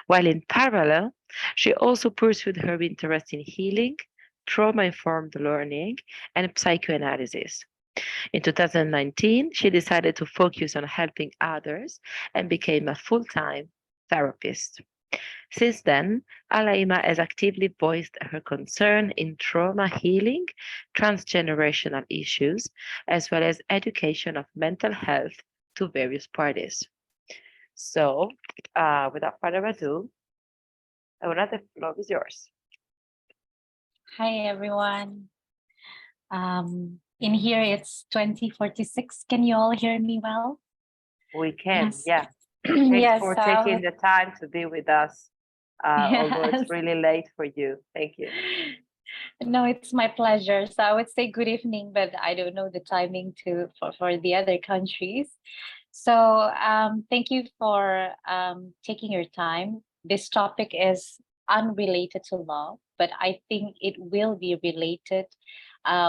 While in parallel, she also pursued her interest in healing, trauma-informed learning, and psychoanalysis. In 2019, she decided to focus on helping others and became a full-time therapist. Since then, Alaima has actively voiced her concern in trauma healing, transgenerational issues, as well as education of mental health to various parties. So, without further ado, Auna, the floor is yours. Hi, everyone. In here, it's 2046. Can you all hear me well? We can, Yes. yeah. Thanks Yes. for taking the time to be with us, although Yes. it's really late for you. Thank you. No, it's my pleasure. So I would say good evening, but I don't know the timing for the other countries. So thank you for taking your time. This topic is unrelated to law, but I think it will be related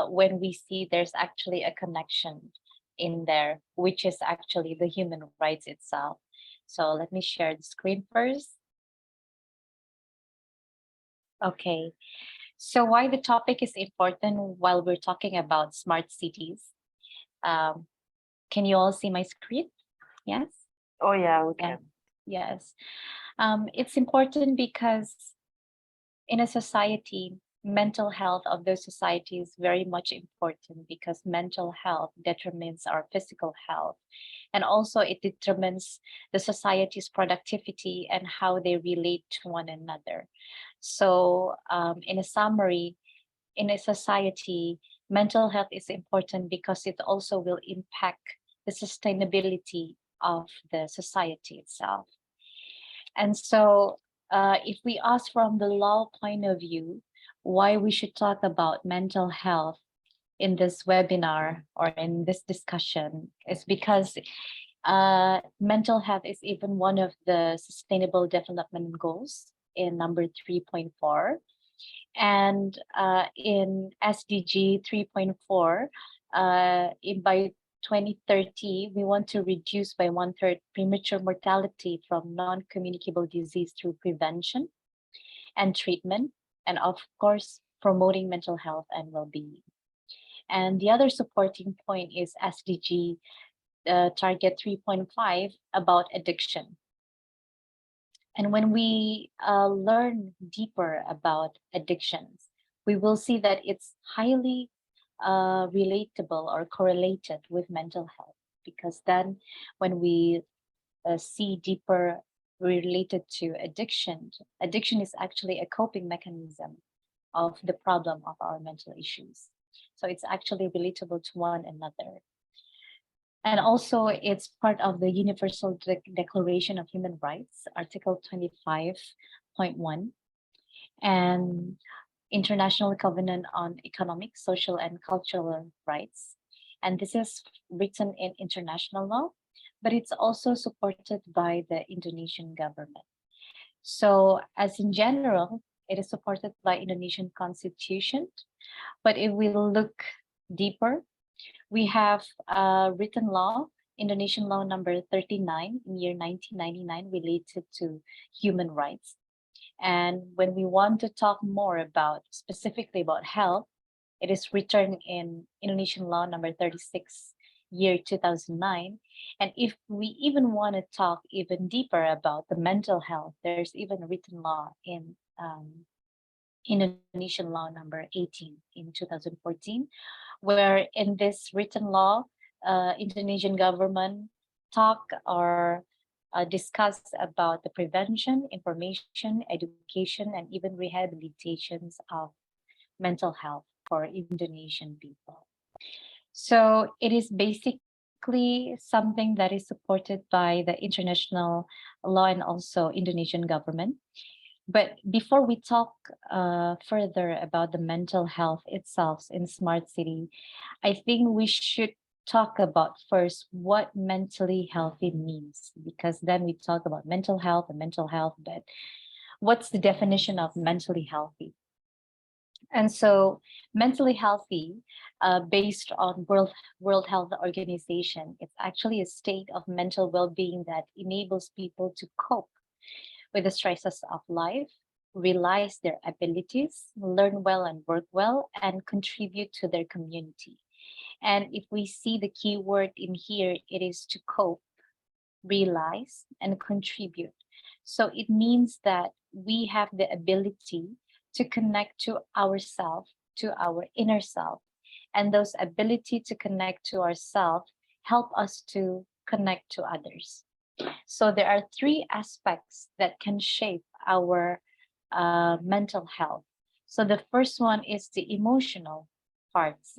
when we see there's actually a connection in there, which is actually the human rights itself. So let me share the screen first. Okay. So why the topic is important while we're talking about smart cities? Can you all see my screen? Yes? Oh, yeah, we Yeah. can. Yes. It's important because in a society, mental health of those societies is very much important, because mental health determines our physical health. And also it determines the society's productivity and how they relate to one another. So in a summary, in a society, mental health is important because it also will impact the sustainability of the society itself. And so if we ask from the law point of view, why we should talk about mental health in this webinar or in this discussion is because mental health is even one of the Sustainable Development Goals in number 3.4. And in SDG 3.4, by 2030, we want to reduce by 1/3 premature mortality from non-communicable disease through prevention and treatment, and of course, promoting mental health and well-being. And the other supporting point is SDG target 3.5 about addiction. And when we learn deeper about addictions, we will see that it's highly relatable or correlated with mental health, because then when we see deeper related to addiction is actually a coping mechanism of the problem of our mental issues. So it's actually relatable to one another. And also it's part of the Universal Declaration of Human Rights, Article 25.1. and International Covenant on Economic, Social, and Cultural Rights. And this is written in international law, but it's also supported by the Indonesian government. So as in general, it is supported by Indonesian constitution, but if we look deeper, we have a written law, Indonesian law number 39 in year 1999 related to human rights. And when we want to talk more about specifically about health, it is written in Indonesian law number 36 year 2009. And if we even want to talk even deeper about the mental health, there's even a written law in Indonesian law number 18 in 2014, where in this written law, Indonesian government talk or discuss about the prevention, information, education, and even rehabilitations of mental health for Indonesian people. So it is basically something that is supported by the international law and also Indonesian government. But before we talk further about the mental health itself in smart city, I think we should talk about first what mentally healthy means, because then we talk about mental health and mental health, but what's the definition of mentally healthy? And so mentally healthy, based on World Health Organization, it's actually a state of mental well-being that enables people to cope with the stresses of life, realize their abilities, learn well and work well, and contribute to their community. And if we see the key word in here, it is to cope, realize, and contribute. So it means that we have the ability to connect to ourselves, to our inner self. And those ability to connect to ourselves help us to connect to others. So there are three aspects that can shape our mental health. So the first one is the emotional parts.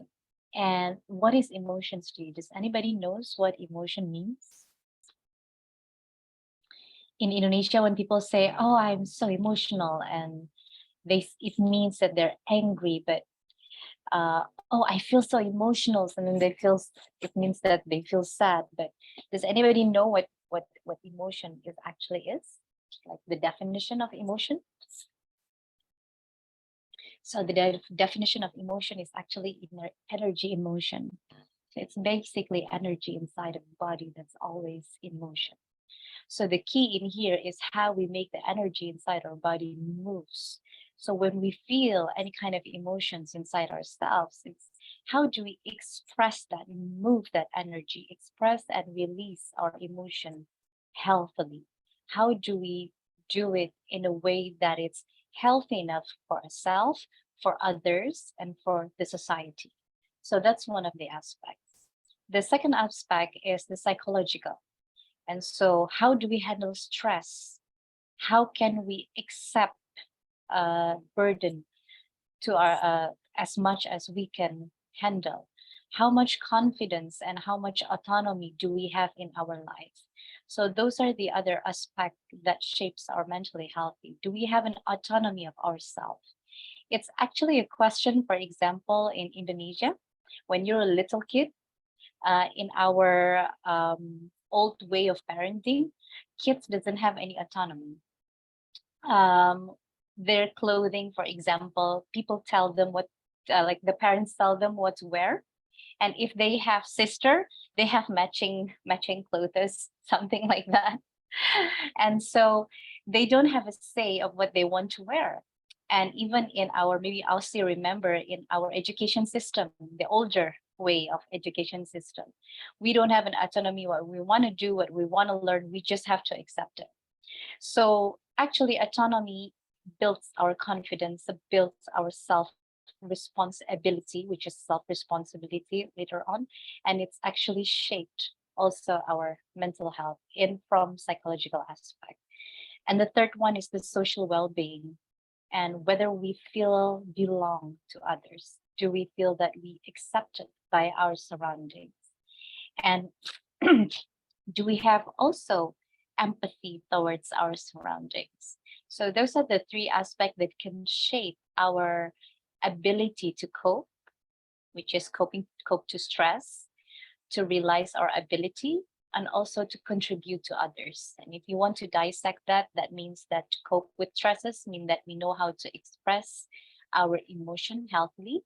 And what is emotions to you? Does anybody knows what emotion means? In Indonesia, when people say, "Oh, I'm so emotional," and it means that they're angry, but "Oh, I feel so emotional," and then it means that they feel sad. But does anybody know what emotion actually is? Like the definition of emotion? So the definition of emotion is actually energy emotion. So it's basically energy inside of the body that's always in motion. So the key in here is how we make the energy inside our body moves. So when we feel any kind of emotions inside ourselves, it's how do we express that, move that energy, express and release our emotion healthily? How do we do it in a way that it's healthy enough for ourselves, for others, and for the society? So that's one of the aspects. The second aspect is the psychological. And so how do we handle stress? How can we accept burden to our as much as we can handle? How much confidence and how much autonomy do we have in our life? So those are the other aspects that shapes our mentally healthy. Do we have an autonomy of ourselves? It's actually a question, for example, in Indonesia, when you're a little kid, in our old way of parenting, kids doesn't have any autonomy. Their clothing, for example, people tell them what, like the parents tell them what to wear. And if they have sister, they have matching clothes, something like that. And so they don't have a say of what they want to wear. And even in our, maybe I'll still remember in our education system, the older way of education system, we don't have an autonomy. What we want to do, what we want to learn, we just have to accept it. So actually autonomy builds our confidence, builds our self-responsibility, which is self-responsibility later on. And it's actually shaped also our mental health in from psychological aspect. And the third one is the social well-being, and whether we feel belong to others. Do we feel that we accepted by our surroundings? And do we have also empathy towards our surroundings? So those are the three aspects that can shape our ability to cope, which is cope to stress, to realize our ability, and also to contribute to others. And if you want to dissect that, that means that to cope with stresses mean that we know how to express our emotion healthily.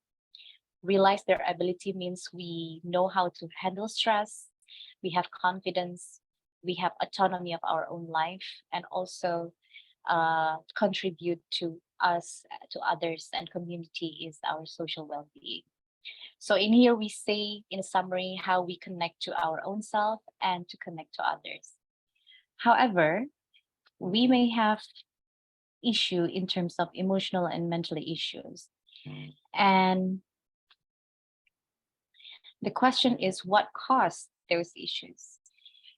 Realize their ability means we know how to handle stress, we have confidence, we have autonomy of our own life, and also contribute to us, to others, and community is our social well-being. So in here we say in summary how we connect to our own self and to connect to others. However, we may have issue in terms of emotional and mental issues. And the question is what caused those issues?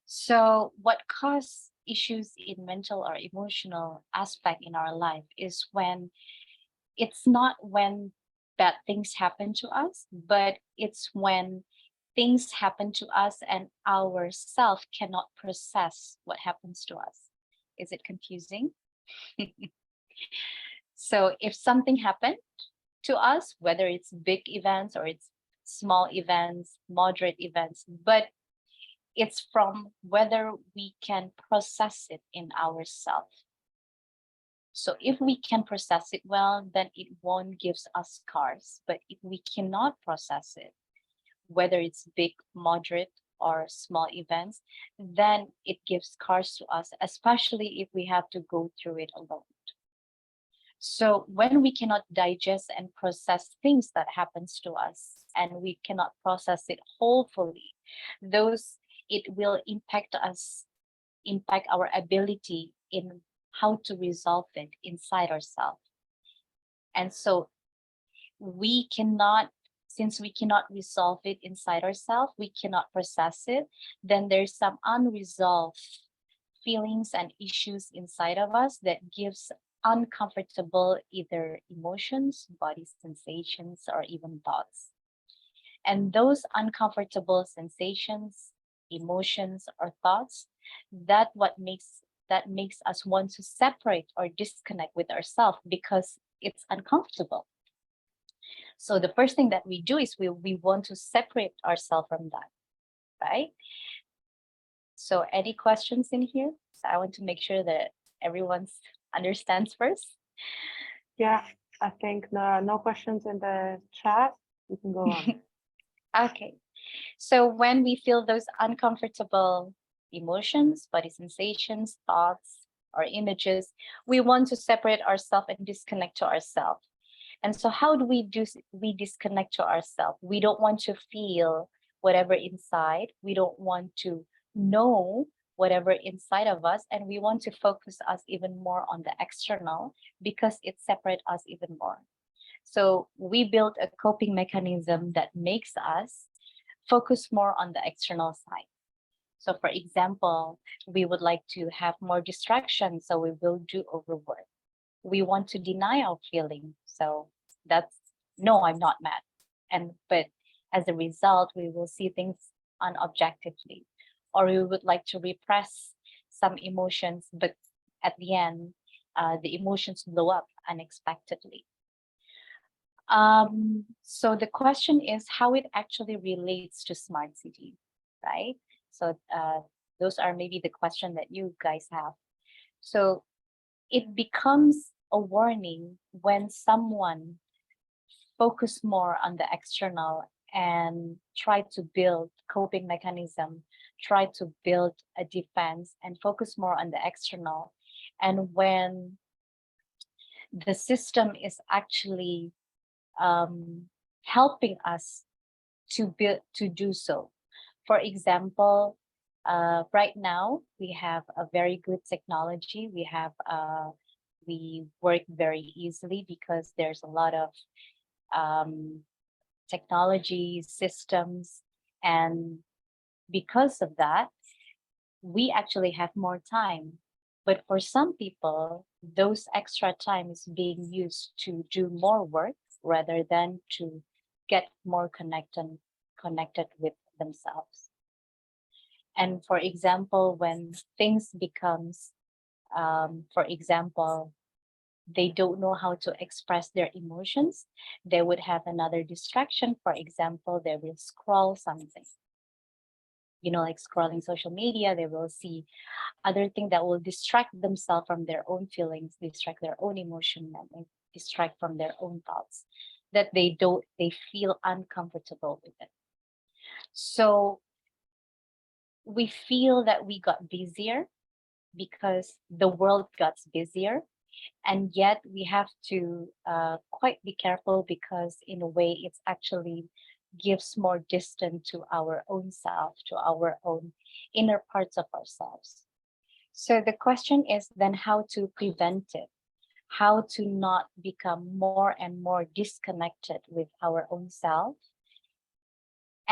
So what causes issues in mental or emotional aspect in our life is when it's not when bad things happen to us, but it's when things happen to us and our self cannot process what happens to us. Is it confusing? So if something happened to us, whether it's big events or it's small events, moderate events, but it's from whether we can process it in ourselves. So if we can process it well, then it won't give us scars. But if we cannot process it, whether it's big, moderate, or small events, then it gives scars to us, especially if we have to go through it alone. So when we cannot digest and process things that happens to us, and we cannot process it wholly, it will impact us, impact our ability in how to resolve it inside ourselves. And so we cannot, since we cannot resolve it inside ourselves, we cannot process it, then there's some unresolved feelings and issues inside of us that gives uncomfortable either emotions, body sensations, or even thoughts. And those uncomfortable sensations, emotions, or thoughts, that makes us want to separate or disconnect with ourselves because it's uncomfortable. So the first thing that we do is we want to separate ourselves from that, right? So any questions in here? So I want to make sure that everyone understands first. Yeah, I think no questions in the chat. You can go on. Okay. So when we feel those uncomfortable emotions, body sensations, thoughts, or images, we want to separate ourselves and disconnect to ourselves. And so how do we disconnect to ourselves? We don't want to feel whatever inside. We don't want to know whatever inside of us. And we want to focus us even more on the external because it separates us even more. So we built a coping mechanism that makes us focus more on the external side. So for example, we would like to have more distractions, so we will do overwork. We want to deny our feeling. So that's, no, I'm not mad. But as a result, we will see things unobjectively. Or we would like to repress some emotions, but at the end, the emotions blow up unexpectedly. So the question is how it actually relates to smart city, right? So those are maybe the question that you guys have. So it becomes a warning when someone focus more on the external and try to build coping mechanism, try to build a defense and focus more on the external. And when the system is actually helping us to do so. For example, right now we have a very good technology. We work very easily because there's a lot of technology systems, and because of that, we actually have more time. But for some people, those extra time is being used to do more work rather than to get more connected with themselves. And for example, when things becomes, for example, they don't know how to express their emotions, they would have another distraction. For example, they will scroll something, like scrolling social media. They will see other things that will distract themselves from their own feelings, distract their own emotion, and distract from their own thoughts that they feel uncomfortable with it. So we feel that we got busier because the world got busier, and yet we have to quite be careful, because in a way it's actually gives more distance to our own self, to our own inner parts of ourselves. So the question is then how to prevent it, how to not become more and more disconnected with our own self,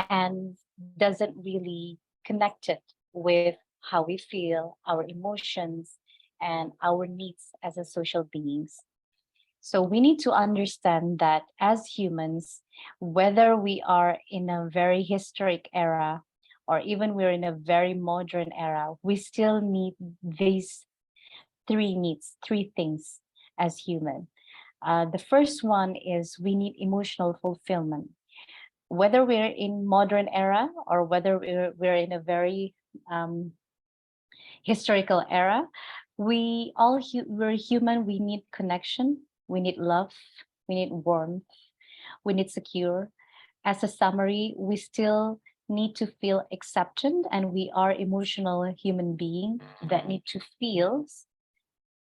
and doesn't really connect it with how we feel, our emotions, and our needs as a social beings. So we need to understand that as humans, whether we are in a very historic era or even we're in a very modern era, we still need these three things as human. The first one is we need emotional fulfillment. Whether we're in modern era or whether we're in a very historical era, we're human. We need connection, we need love, we need warmth, we need secure. As a summary, we still need to feel accepted, and we are emotional human beings that need to feel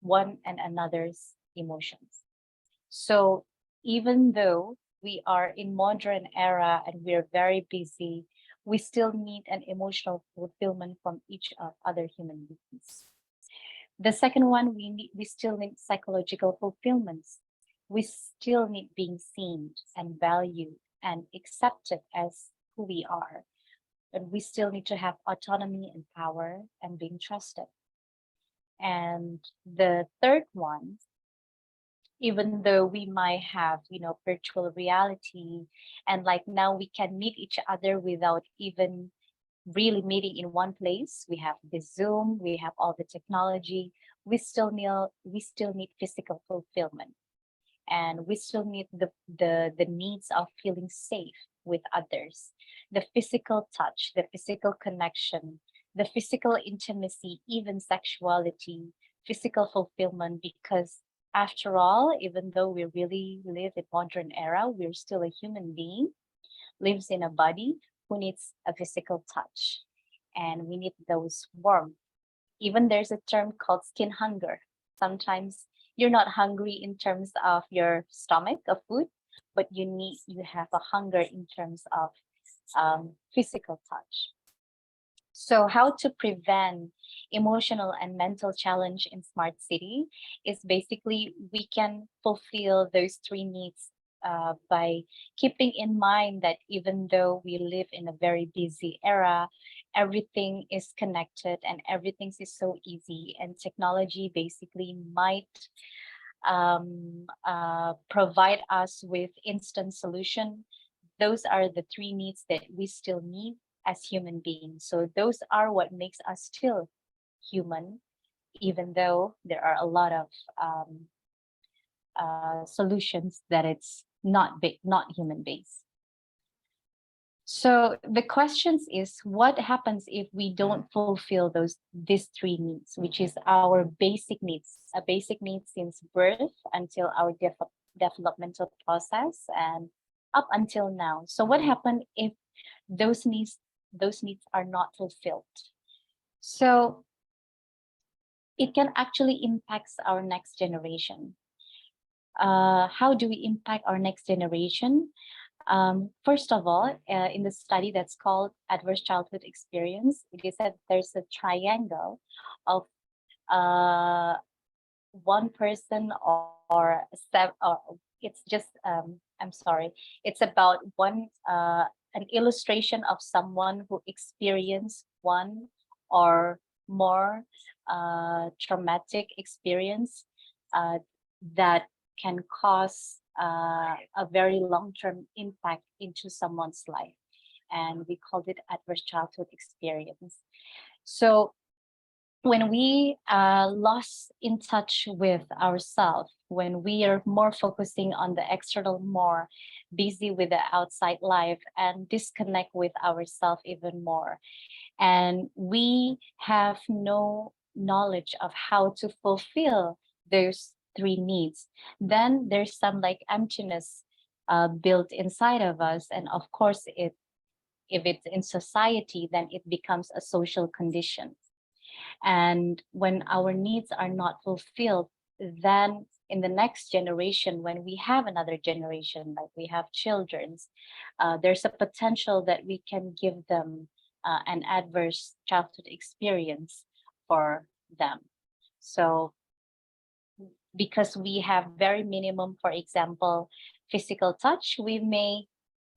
one and another's emotions. So even though we are in modern era and we're very busy, we still need an emotional fulfillment from each of other human beings. The second one, we still need psychological fulfillments. We still need being seen and valued and accepted as who we are. But we still need to have autonomy and power and being trusted. And the third one, even though we might have, virtual reality, and like now we can meet each other without even really meeting in one place. We have the Zoom, we have all the technology. We still need physical fulfillment, and we still need the needs of feeling safe with others, the physical touch, the physical connection, the physical intimacy, even sexuality, physical fulfillment. Because after all, even though we really live in modern era, we're still a human being, lives in a body, who needs a physical touch, and we need those warmth. Even there's a term called skin hunger. Sometimes you're not hungry in terms of your stomach of food, but you have a hunger in terms of physical touch. So how to prevent emotional and mental challenge in smart city is basically we can fulfill those three needs by keeping in mind that even though we live in a very busy era, everything is connected and everything is so easy, and technology basically might provide us with instant solution. Those are the three needs that we still need as human beings. So those are what makes us still human, even though there are a lot of solutions that it's not human based. So the questions is, what happens if we don't fulfill these three needs, which is our basic needs, a basic need since birth until our developmental process and up until now. So what happens if those needs are not fulfilled? So it can actually impact our next generation. How do we impact our next generation? First of all, in the study that's called Adverse Childhood Experience, it is that there's a triangle of one person or seven, or it's just, I'm sorry, it's about an illustration of someone who experienced one or more traumatic experience that can cause a very long-term impact into someone's life. And we called it adverse childhood experience. So when we lost in touch with ourselves, when we are more focusing on the external, more busy with the outside life, and disconnect with ourselves even more. And we have no knowledge of how to fulfill those three needs. Then there's some like emptiness built inside of us. And of course, if it's in society, then it becomes a social condition. And when our needs are not fulfilled, then in the next generation, when we have another generation, like we have children's, there's a potential that we can give them an adverse childhood experience for them. So because we have very minimum, for example, physical touch, we may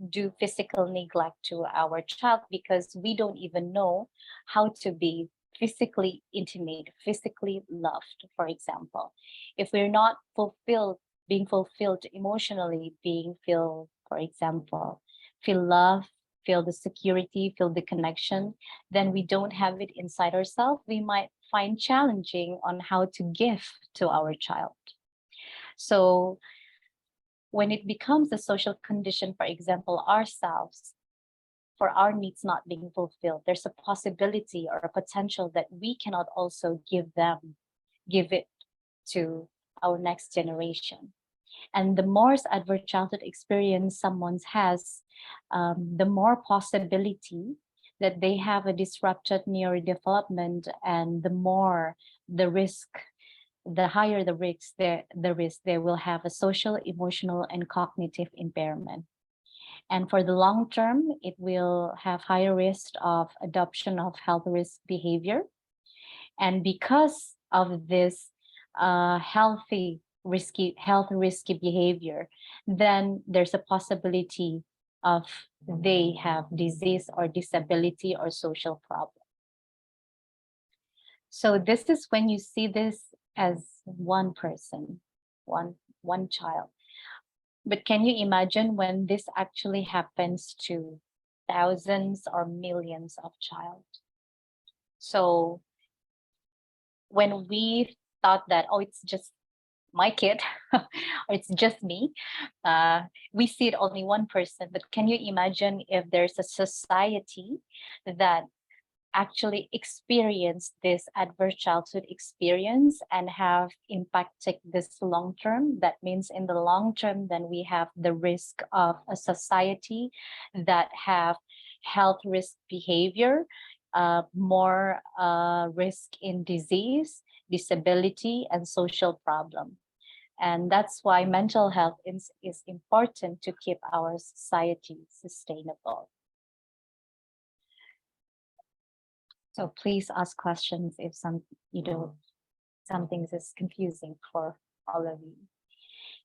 do physical neglect to our child because we don't even know how to be physically intimate, physically loved, for example. If we're not being fulfilled emotionally, for example, feel love, feel the security, feel the connection, then we don't have it inside ourselves, we might find challenging on how to give to our child. So when it becomes a social condition, for example, ourselves, for our needs not being fulfilled, there's a possibility or a potential that we cannot also give it to our next generation. And the more adverse childhood experience someone has, the more possibility that they have a disrupted neurodevelopment, and the more the risk, the higher the risk, they will have a social, emotional, and cognitive impairment. And for the long term, it will have higher risk of adoption of health risk behavior. And because of this health risky behavior, then there's a possibility of they have disease or disability or social problem. So this is when you see this as one person, one child. But can you imagine when this actually happens to thousands or millions of child? So when we thought that, oh, it's just my kid or it's just me, we see it only one person. But can you imagine if there's a society that actually experience this adverse childhood experience and have impacted this long term? That means in the long term, then we have the risk of a society that have health risk behavior, more risk in disease, disability, and social problem. And that's why mental health is important to keep our society sustainable. So please ask questions if something is confusing for all of you.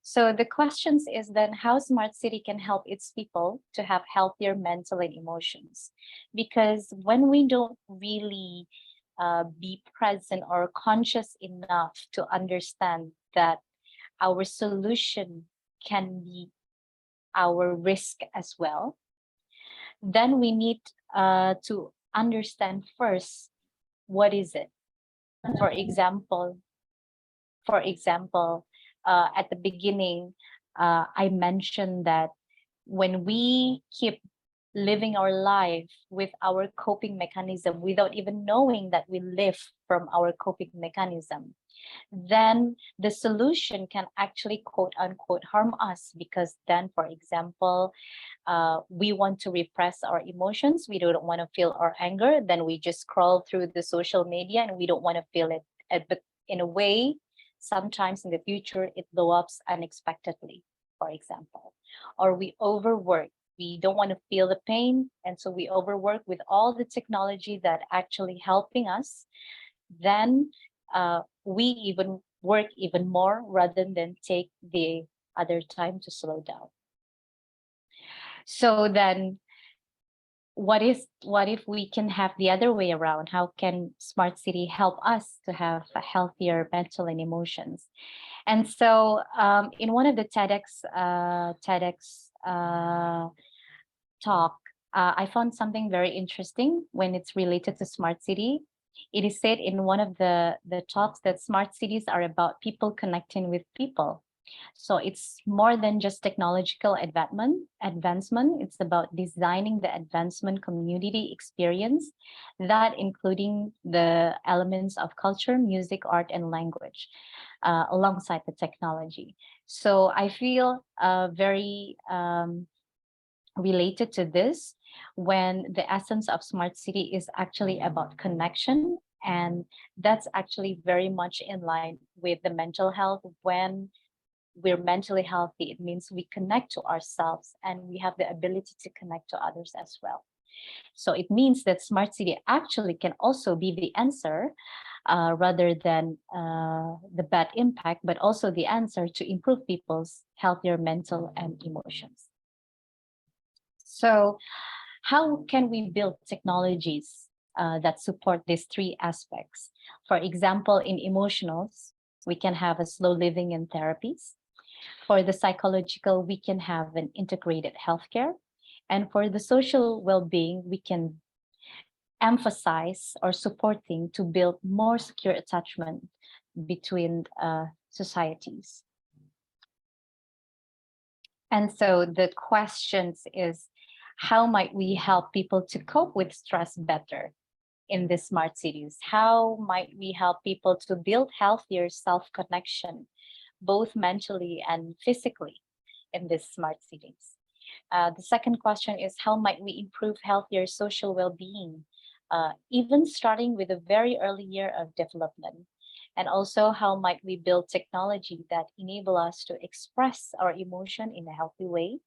So the questions is then how smart city can help its people to have healthier mental and emotions. Because when we don't really be present or conscious enough to understand that our solution can be our risk as well, then we need to understand first, what is it? For example, at the beginning, I mentioned that when we keep living our life with our coping mechanism without even knowing that we live from our coping mechanism, then the solution can actually quote unquote harm us. Because then, for example, we want to repress our emotions, we don't want to feel our anger, then we just scroll through the social media and we don't want to feel it. But in a way, sometimes in the future it blows up unexpectedly, for example. Or we overwork, we don't want to feel the pain, and so we overwork with all the technology that actually helping us. Then we even work even more rather than take the other time to slow down. So then what if we can have the other way around? How can smart city help us to have a healthier mental and emotions? And so in one of the TEDx talk, I found something very interesting when it's related to smart city. It is said in one of the talks that smart cities are about people connecting with people. So it's more than just technological advancement. It's about designing the advancement community experience, that including the elements of culture, music, art, and language, alongside the technology. So I feel very related to this, when the essence of smart city is actually about connection. And that's actually very much in line with the mental health. When we're mentally healthy, it means we connect to ourselves and we have the ability to connect to others as well. So it means that smart city actually can also be the answer, rather than the bad impact, but also the answer to improve people's healthier mental and emotions. So how can we build technologies that support these three aspects? For example, in emotionals, we can have a slow living and therapies. For the psychological, we can have an integrated healthcare. And for the social well-being, we can emphasize or supporting to build more secure attachment between societies. And so the questions is, how might we help people to cope with stress better in the smart cities? How might we help people to build healthier self-connection, both mentally and physically, in these smart cities? The second question is, how might we improve healthier social well-being, even starting with a very early year of development? And also, how might we build technology that enable us to express our emotion in a healthy way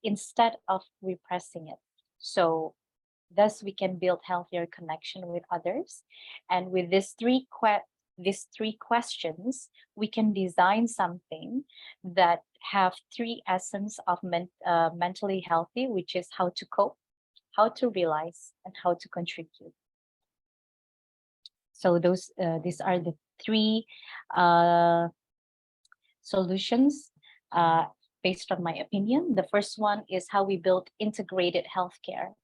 instead of repressing it? So thus we can build healthier connection with others. And with these three questions, we can design something that have three essence of mentally healthy, which is how to cope, how to realize, and how to contribute. So these are the three solutions based on my opinion. The first one is how we build integrated healthcare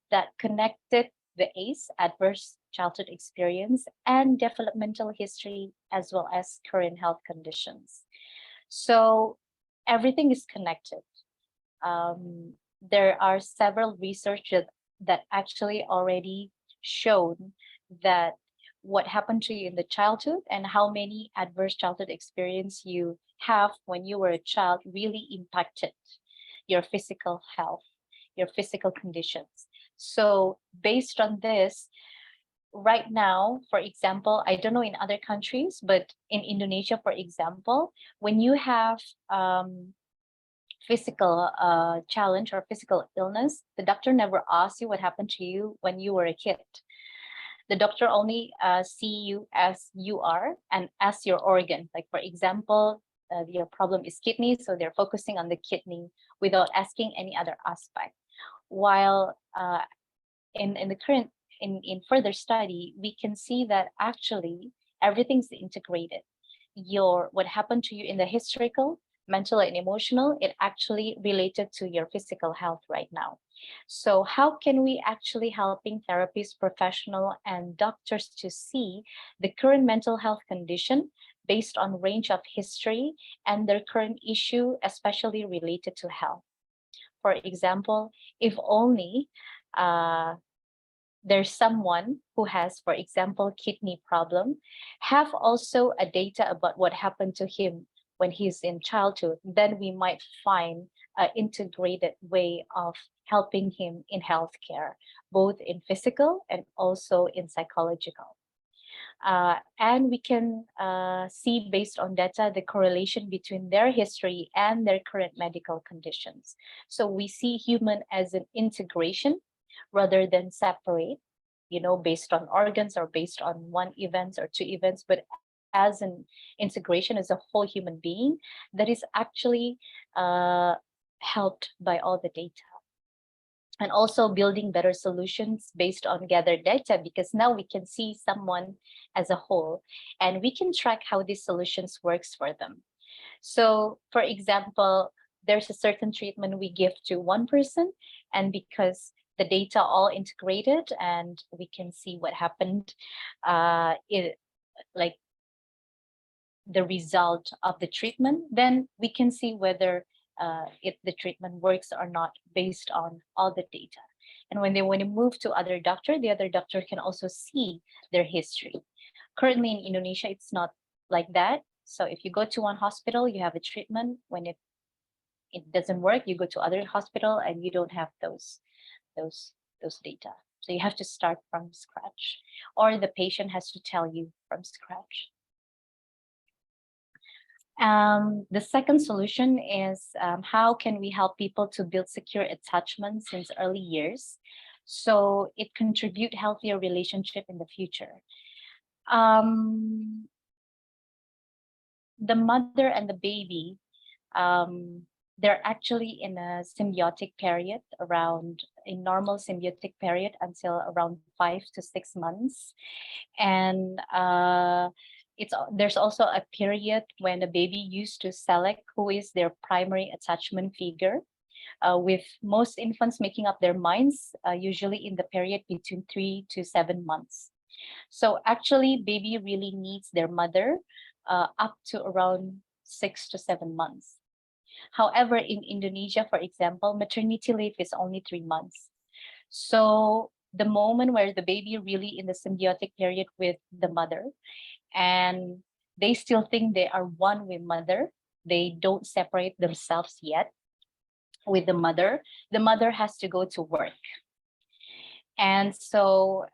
that connected the ACE, adverse childhood experience, and developmental history, as well as current health conditions. So everything is connected. There are several research that actually already shown that what happened to you in the childhood and how many adverse childhood experience you have when you were a child really impacted your physical health, your physical conditions. So based on this, right now, for example, I don't know in other countries, but in Indonesia, for example, when you have physical challenge or physical illness, the doctor never asks you what happened to you when you were a kid. The doctor only see you as you are and as your organ. Like, for example, your problem is kidney, so they're focusing on the kidney without asking any other aspect. While in the current, in further study, we can see that actually everything's integrated. What happened to you in the historical, mental, and emotional, it actually related to your physical health right now. So how can we actually helping therapists, professional, and doctors to see the current mental health condition based on range of history and their current issue, especially related to health? For example, if only there's someone who has, for example, kidney problem, have also a data about what happened to him when he's in childhood, then we might find an integrated way of helping him in healthcare, both in physical and also in psychological. And we can see based on data the correlation between their history and their current medical conditions. So we see human as an integration rather than separate, based on organs or based on one event or two events, but as an integration as a whole human being that is actually helped by all the data. And also building better solutions based on gathered data, because now we can see someone as a whole and we can track how these solutions works for them. So for example, there's a certain treatment we give to one person, and because the data all integrated and we can see what happened, like the result of the treatment, then we can see whether if the treatment works or not based on all the data. And when they move to other doctor, the other doctor can also see their history. Currently in Indonesia, it's not like that. So if you go to one hospital, you have a treatment. When it doesn't work, you go to other hospital and you don't have those data. So you have to start from scratch, or the patient has to tell you from scratch. The second solution is how can we help people to build secure attachment since early years, so it contribute healthier relationship in the future. The mother and the baby, they're actually in a symbiotic period, around a normal symbiotic period until around 5 to 6 months. And there's also a period when the baby used to select who is their primary attachment figure, with most infants making up their minds, usually in the period between 3 to 7 months. So actually, baby really needs their mother up to around 6 to 7 months. However, in Indonesia, for example, maternity leave is only 3 months. So the moment where the baby really in the symbiotic period with the mother, and they still think they are one with mother, they don't separate themselves yet with the mother has to go to work. And so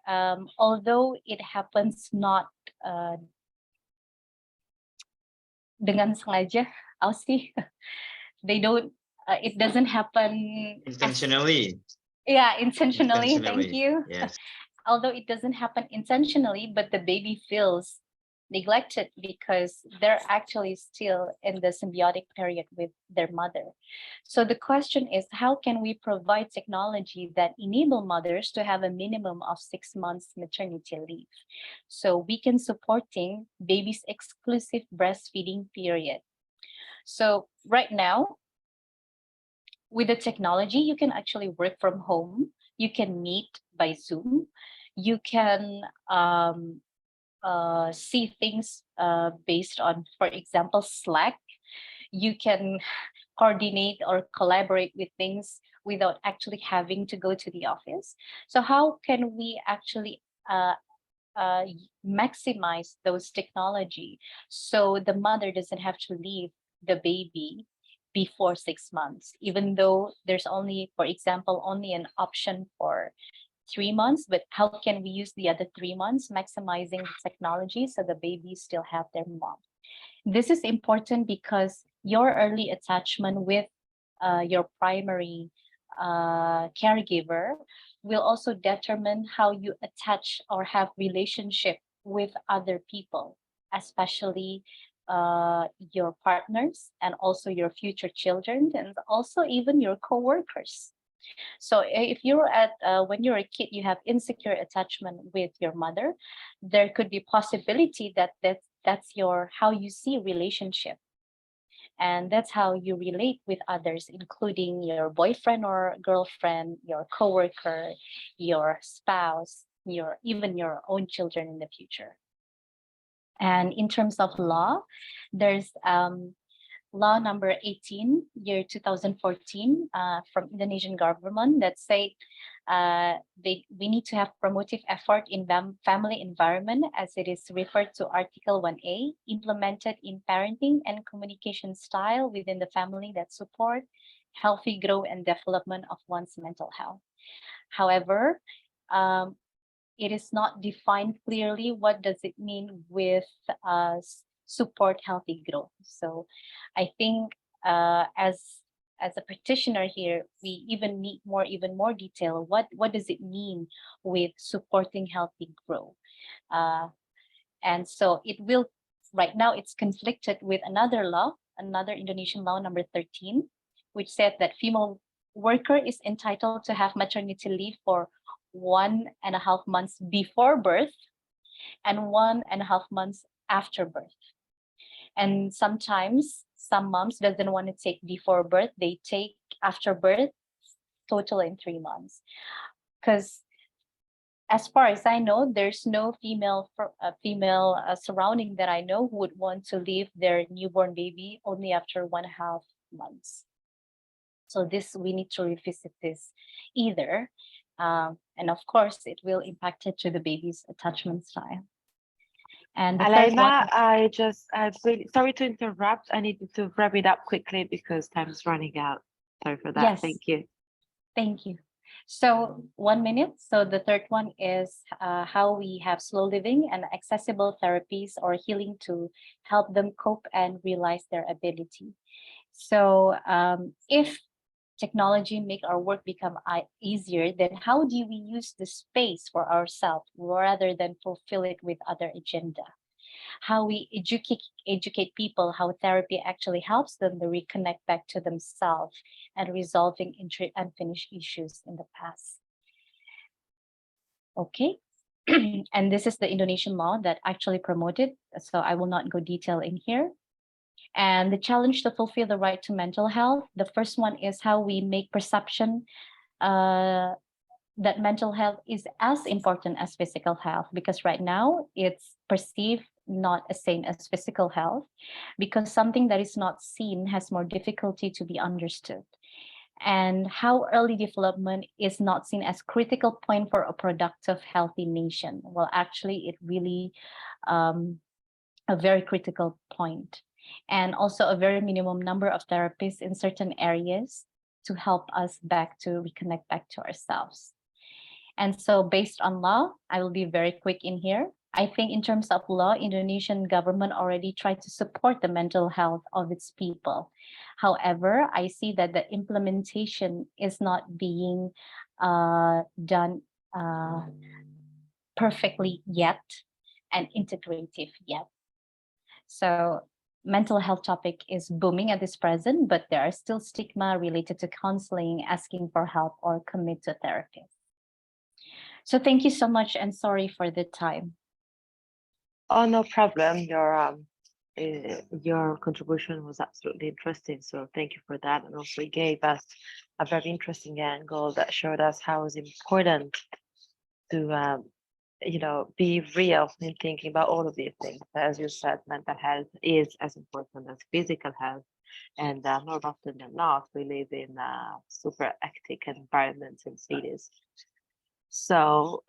although it happens not dengan sengaja, I'll see, they don't, it doesn't happen Intentionally. Intentionally. Thank you. Yes. Although it doesn't happen intentionally, but the baby feels neglected because they're actually still in the symbiotic period with their mother. So the question is, how can we provide technology that enable mothers to have a minimum of 6 months maternity leave, so we can supporting baby's exclusive breastfeeding period? So right now, with the technology, you can actually work from home. You can meet by Zoom. You can see things based on, for example, Slack. You can coordinate or collaborate with things without actually having to go to the office. So how can we actually maximize those technology so the mother doesn't have to leave the baby before 6 months, even though there's only, for example, only an option for 3 months, but how can we use the other 3 months, maximizing the technology so the babies still have their mom? This is important because your early attachment with your primary caregiver will also determine how you attach or have relationship with other people, especially your partners and also your future children, and also even your co-workers. So if you're at when you're a kid, you have insecure attachment with your mother, there could be possibility that that's your how you see relationship, and that's how you relate with others, including your boyfriend or girlfriend, your coworker, your spouse, even your own children in the future. And in terms of law, there's law number 18, year 2014, from Indonesian government that say we need to have promotive effort in family environment, as it is referred to Article 1A, implemented in parenting and communication style within the family that support healthy growth and development of one's mental health. However, it is not defined clearly what does it mean with support healthy growth. So I think as a practitioner here, we even need even more detail. What does it mean with supporting healthy growth? And so it will, right now it's conflicted with another law, another Indonesian law number 13, which said that female worker is entitled to have maternity leave for 1.5 months before birth and 1.5 months after birth. And sometimes some moms doesn't want to take before birth, they take after birth, total in 3 months. Because as far as I know, there's no female surrounding that I know who would want to leave their newborn baby only after 1.5 months. So this, we need to revisit this either. And of course, it will impact it to the baby's attachment style. And the third one, Alaina, I'm really sorry to interrupt. I need to wrap it up quickly because time is running out. Sorry for that. Yes. Thank you. thank you. So 1 minute. So the third one is how we have slow living and accessible therapies or healing to help them cope and realize their ability. So if technology make our work become easier, then how do we use the space for ourselves rather than fulfill it with other agenda? How we educate people how therapy actually helps them to reconnect back to themselves and resolving unfinished issues in the past. Okay. And this is the Indonesian law that actually promoted, so I will not go detail in here. And the challenge to fulfill the right to mental health, the first one is how we make perception that mental health is as important as physical health, because right now it's perceived not as same as physical health, because something that is not seen has more difficulty to be understood. And how early development is not seen as critical point for a productive, healthy nation. Well, actually, it really a very critical point. And also a very minimum number of therapists in certain areas to help us back to reconnect back to ourselves. And so based on law, I will be very quick in here. I think in terms of law, Indonesian government already tried to support the mental health of its people. However, I see that the implementation is not being done perfectly yet and integrative yet. So mental health topic is booming at this present, but there are still stigma related to counseling, asking for help, or commit to therapy. So thank you so much and sorry for the time. Oh, no problem. Your contribution was absolutely interesting. So thank you for that. And also it gave us a very interesting angle that showed us how it's important to be real in thinking about all of these things. As you said, mental health is as important as physical health. And more often than not, we live in super hectic environments in cities. So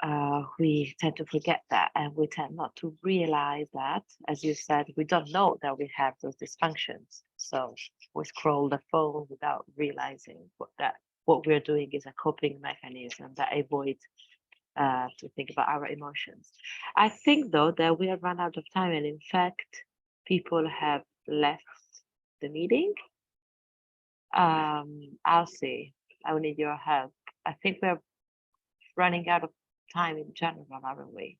we tend to forget that, and we tend not to realize that, as you said, we don't know that we have those dysfunctions. So we scroll the phone without realizing what we're doing is a coping mechanism that avoids to think about our emotions. I think though that we have run out of time, and in fact, people have left the meeting. I'll see. I will need your help. I think we're running out of time in general, aren't we?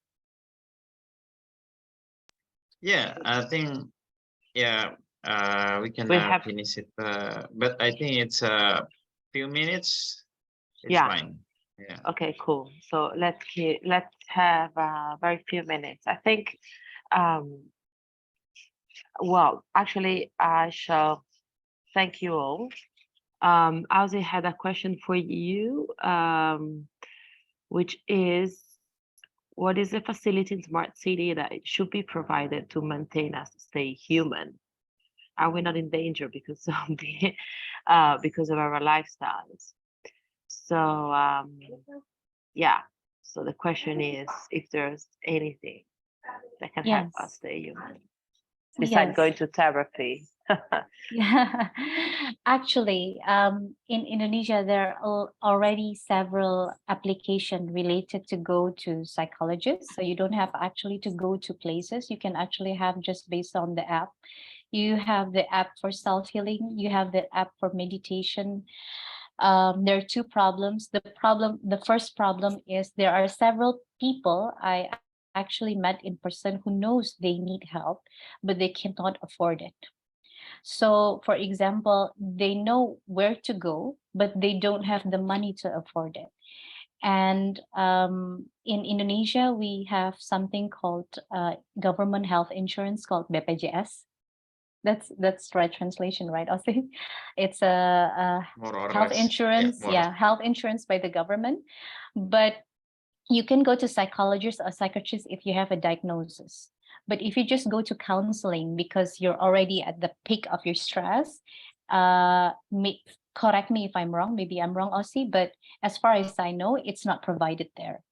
Yeah, I think, yeah, we can finish it, but I think it's a few minutes. It's fine. Yeah. Okay, cool. So let's have very few minutes. I think, well, actually, I shall thank you all. I also had a question for you, which is, what is the facility in smart city that it should be provided to maintain us to stay human? Are we not in danger because of because of our lifestyles? So yeah. So the question is if there's anything that can help us stay human besides going to therapy. Yeah, actually, in Indonesia, there are already several applications related to go to psychologists. So you don't have actually to go to places. You can actually have just based on the app. You have the app for self-healing. You have the app for meditation. There are two problems. The first problem is there are several people I actually met in person who knows they need help, but they cannot afford it. So, for example, they know where to go, but they don't have the money to afford it. And in Indonesia, we have something called government health insurance called BPJS. That's right translation, right, Aussie? It's a More or health less. insurance, more or yeah, less. health insurance by the government. But you can go to psychologist or psychiatrist if you have a diagnosis. But if you just go to counseling because you're already at the peak of your stress, correct me if I'm wrong, maybe I'm wrong, Aussie, but as far as I know, it's not provided there.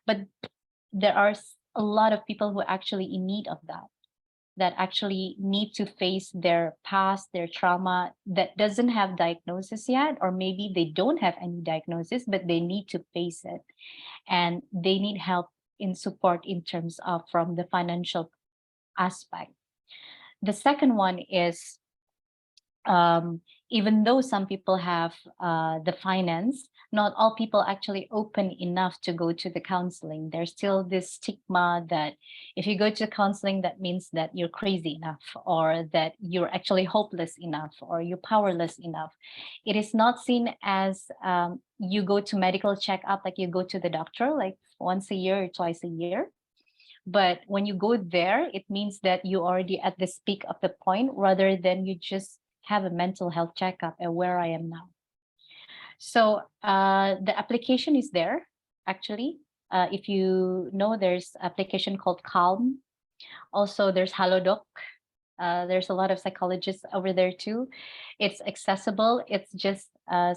But there are a lot of people who are actually in need of that actually need to face their past, their trauma that doesn't have diagnosis yet, or maybe they don't have any diagnosis, but they need to face it. And they need help in support in terms of from the financial aspect. The second one is even though some people have the finance, not all people actually open enough to go to the counseling. There's still this stigma that if you go to counseling, that means that you're crazy enough, or that you're actually hopeless enough, or you're powerless enough. It is not seen as you go to medical checkup, like you go to the doctor like once a year or twice a year. But when you go there, it means that you already at the peak of the point, rather than you just have a mental health checkup and where I am now. So the application is there, actually. If you know, there's application called Calm. Also, there's Halodoc. There's a lot of psychologists over there too. It's accessible. It's just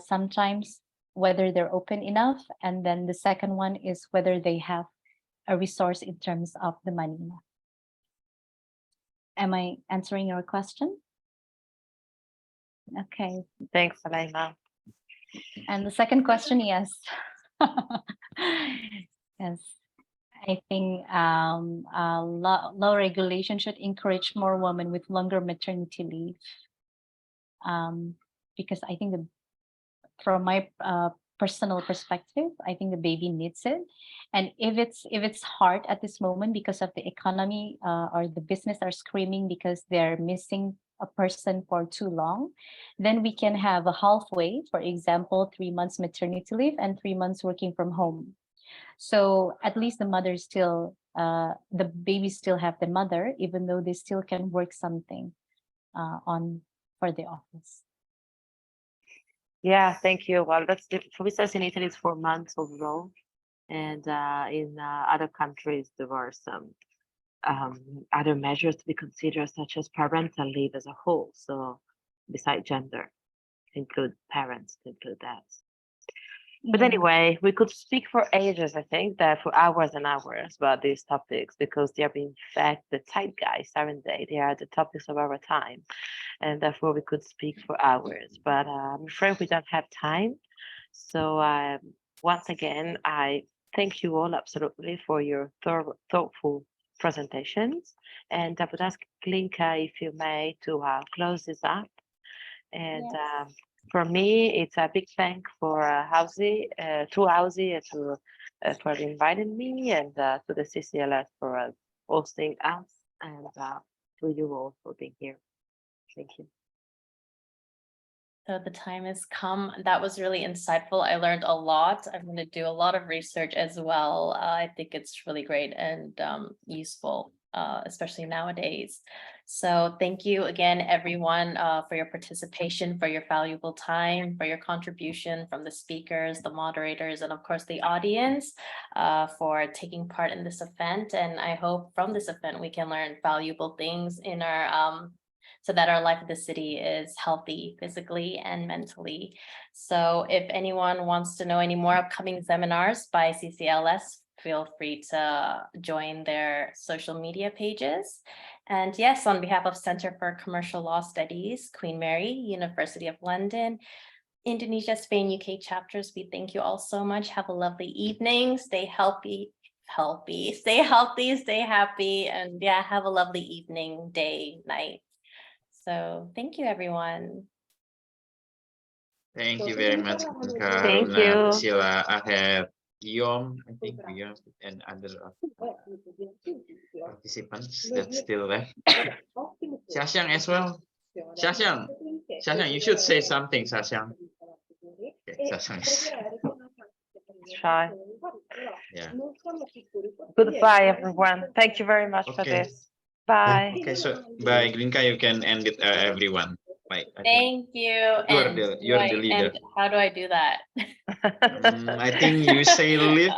sometimes whether they're open enough. And then the second one is whether they have a resource in terms of the money. Am I answering your question? Okay. Thanks, Alaina. And the second question, yes. Yes. I think law regulation should encourage more women with longer maternity leave. Because I think from my personal perspective, I think the baby needs it. And if it's hard at this moment because of the economy or the business are screaming because they're missing a person for too long, then we can have a halfway, for example, 3 months maternity leave and 3 months working from home. So at least the mother still, the baby still have the mother, even though they still can work something for the office. Yeah, thank you. Well, that's for visas in Italy, it's 4 months overall, and in other countries there are some other measures to be considered, such as parental leave as a whole. So, beside gender, to include parents, to include that. But Yeah. anyway, we could speak for ages, I think, that for hours and hours about these topics, because they are, in fact, the zeitgeist, aren't they? They are the topics of our time, and therefore we could speak for hours. But I'm afraid we don't have time. So once again, I thank you all absolutely for your thoughtful presentations, and I would ask Glinka, if you may, to close this up. And for me, it's a big thank for Housie, to Housie, for inviting me, and to the CCLS for hosting us, and to you all for being here. Thank you. So the time has come. That was really insightful. I learned a lot. I'm going to do a lot of research as well. I think it's really great and useful, especially nowadays. So thank you again, everyone, for your participation, for your valuable time, for your contribution from the speakers, the moderators, and of course the audience for taking part in this event. And I hope from this event we can learn valuable things in our so that our life in the city is healthy physically and mentally. So if anyone wants to know any more upcoming seminars by CCLS, feel free to join their social media pages. And yes, on behalf of Center for Commercial Law Studies, Queen Mary, University of London, Indonesia, Spain, UK chapters, we thank you all so much. Have a lovely evening. Stay healthy, stay healthy, stay happy, and yeah, have a lovely evening, day, night. So thank you, everyone. Thank you very much, Thank you. Priscilla. I have Guillaume, I think Guillaume, and other participants that's still left. Xiaxiang as well. Xiaxiang, you should say something, Xiaxiang. Okay, Xiaxiang is- Try. yeah. Goodbye, everyone. Thank you very much for Okay. this. Bye. Okay, so by Glinka, you can end it, everyone. Like, I think Thank you. And you're the right, leader. and how do I do that? I think you say live,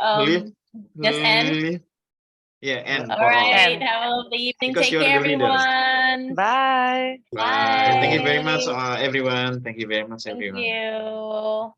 Just end. live. Yeah, and All for all. right. And Have a lovely evening. Because Take you're care, the leader. everyone. bye. Bye. Thank you very much, Bye. everyone. Thank you very much, Thank everyone. you.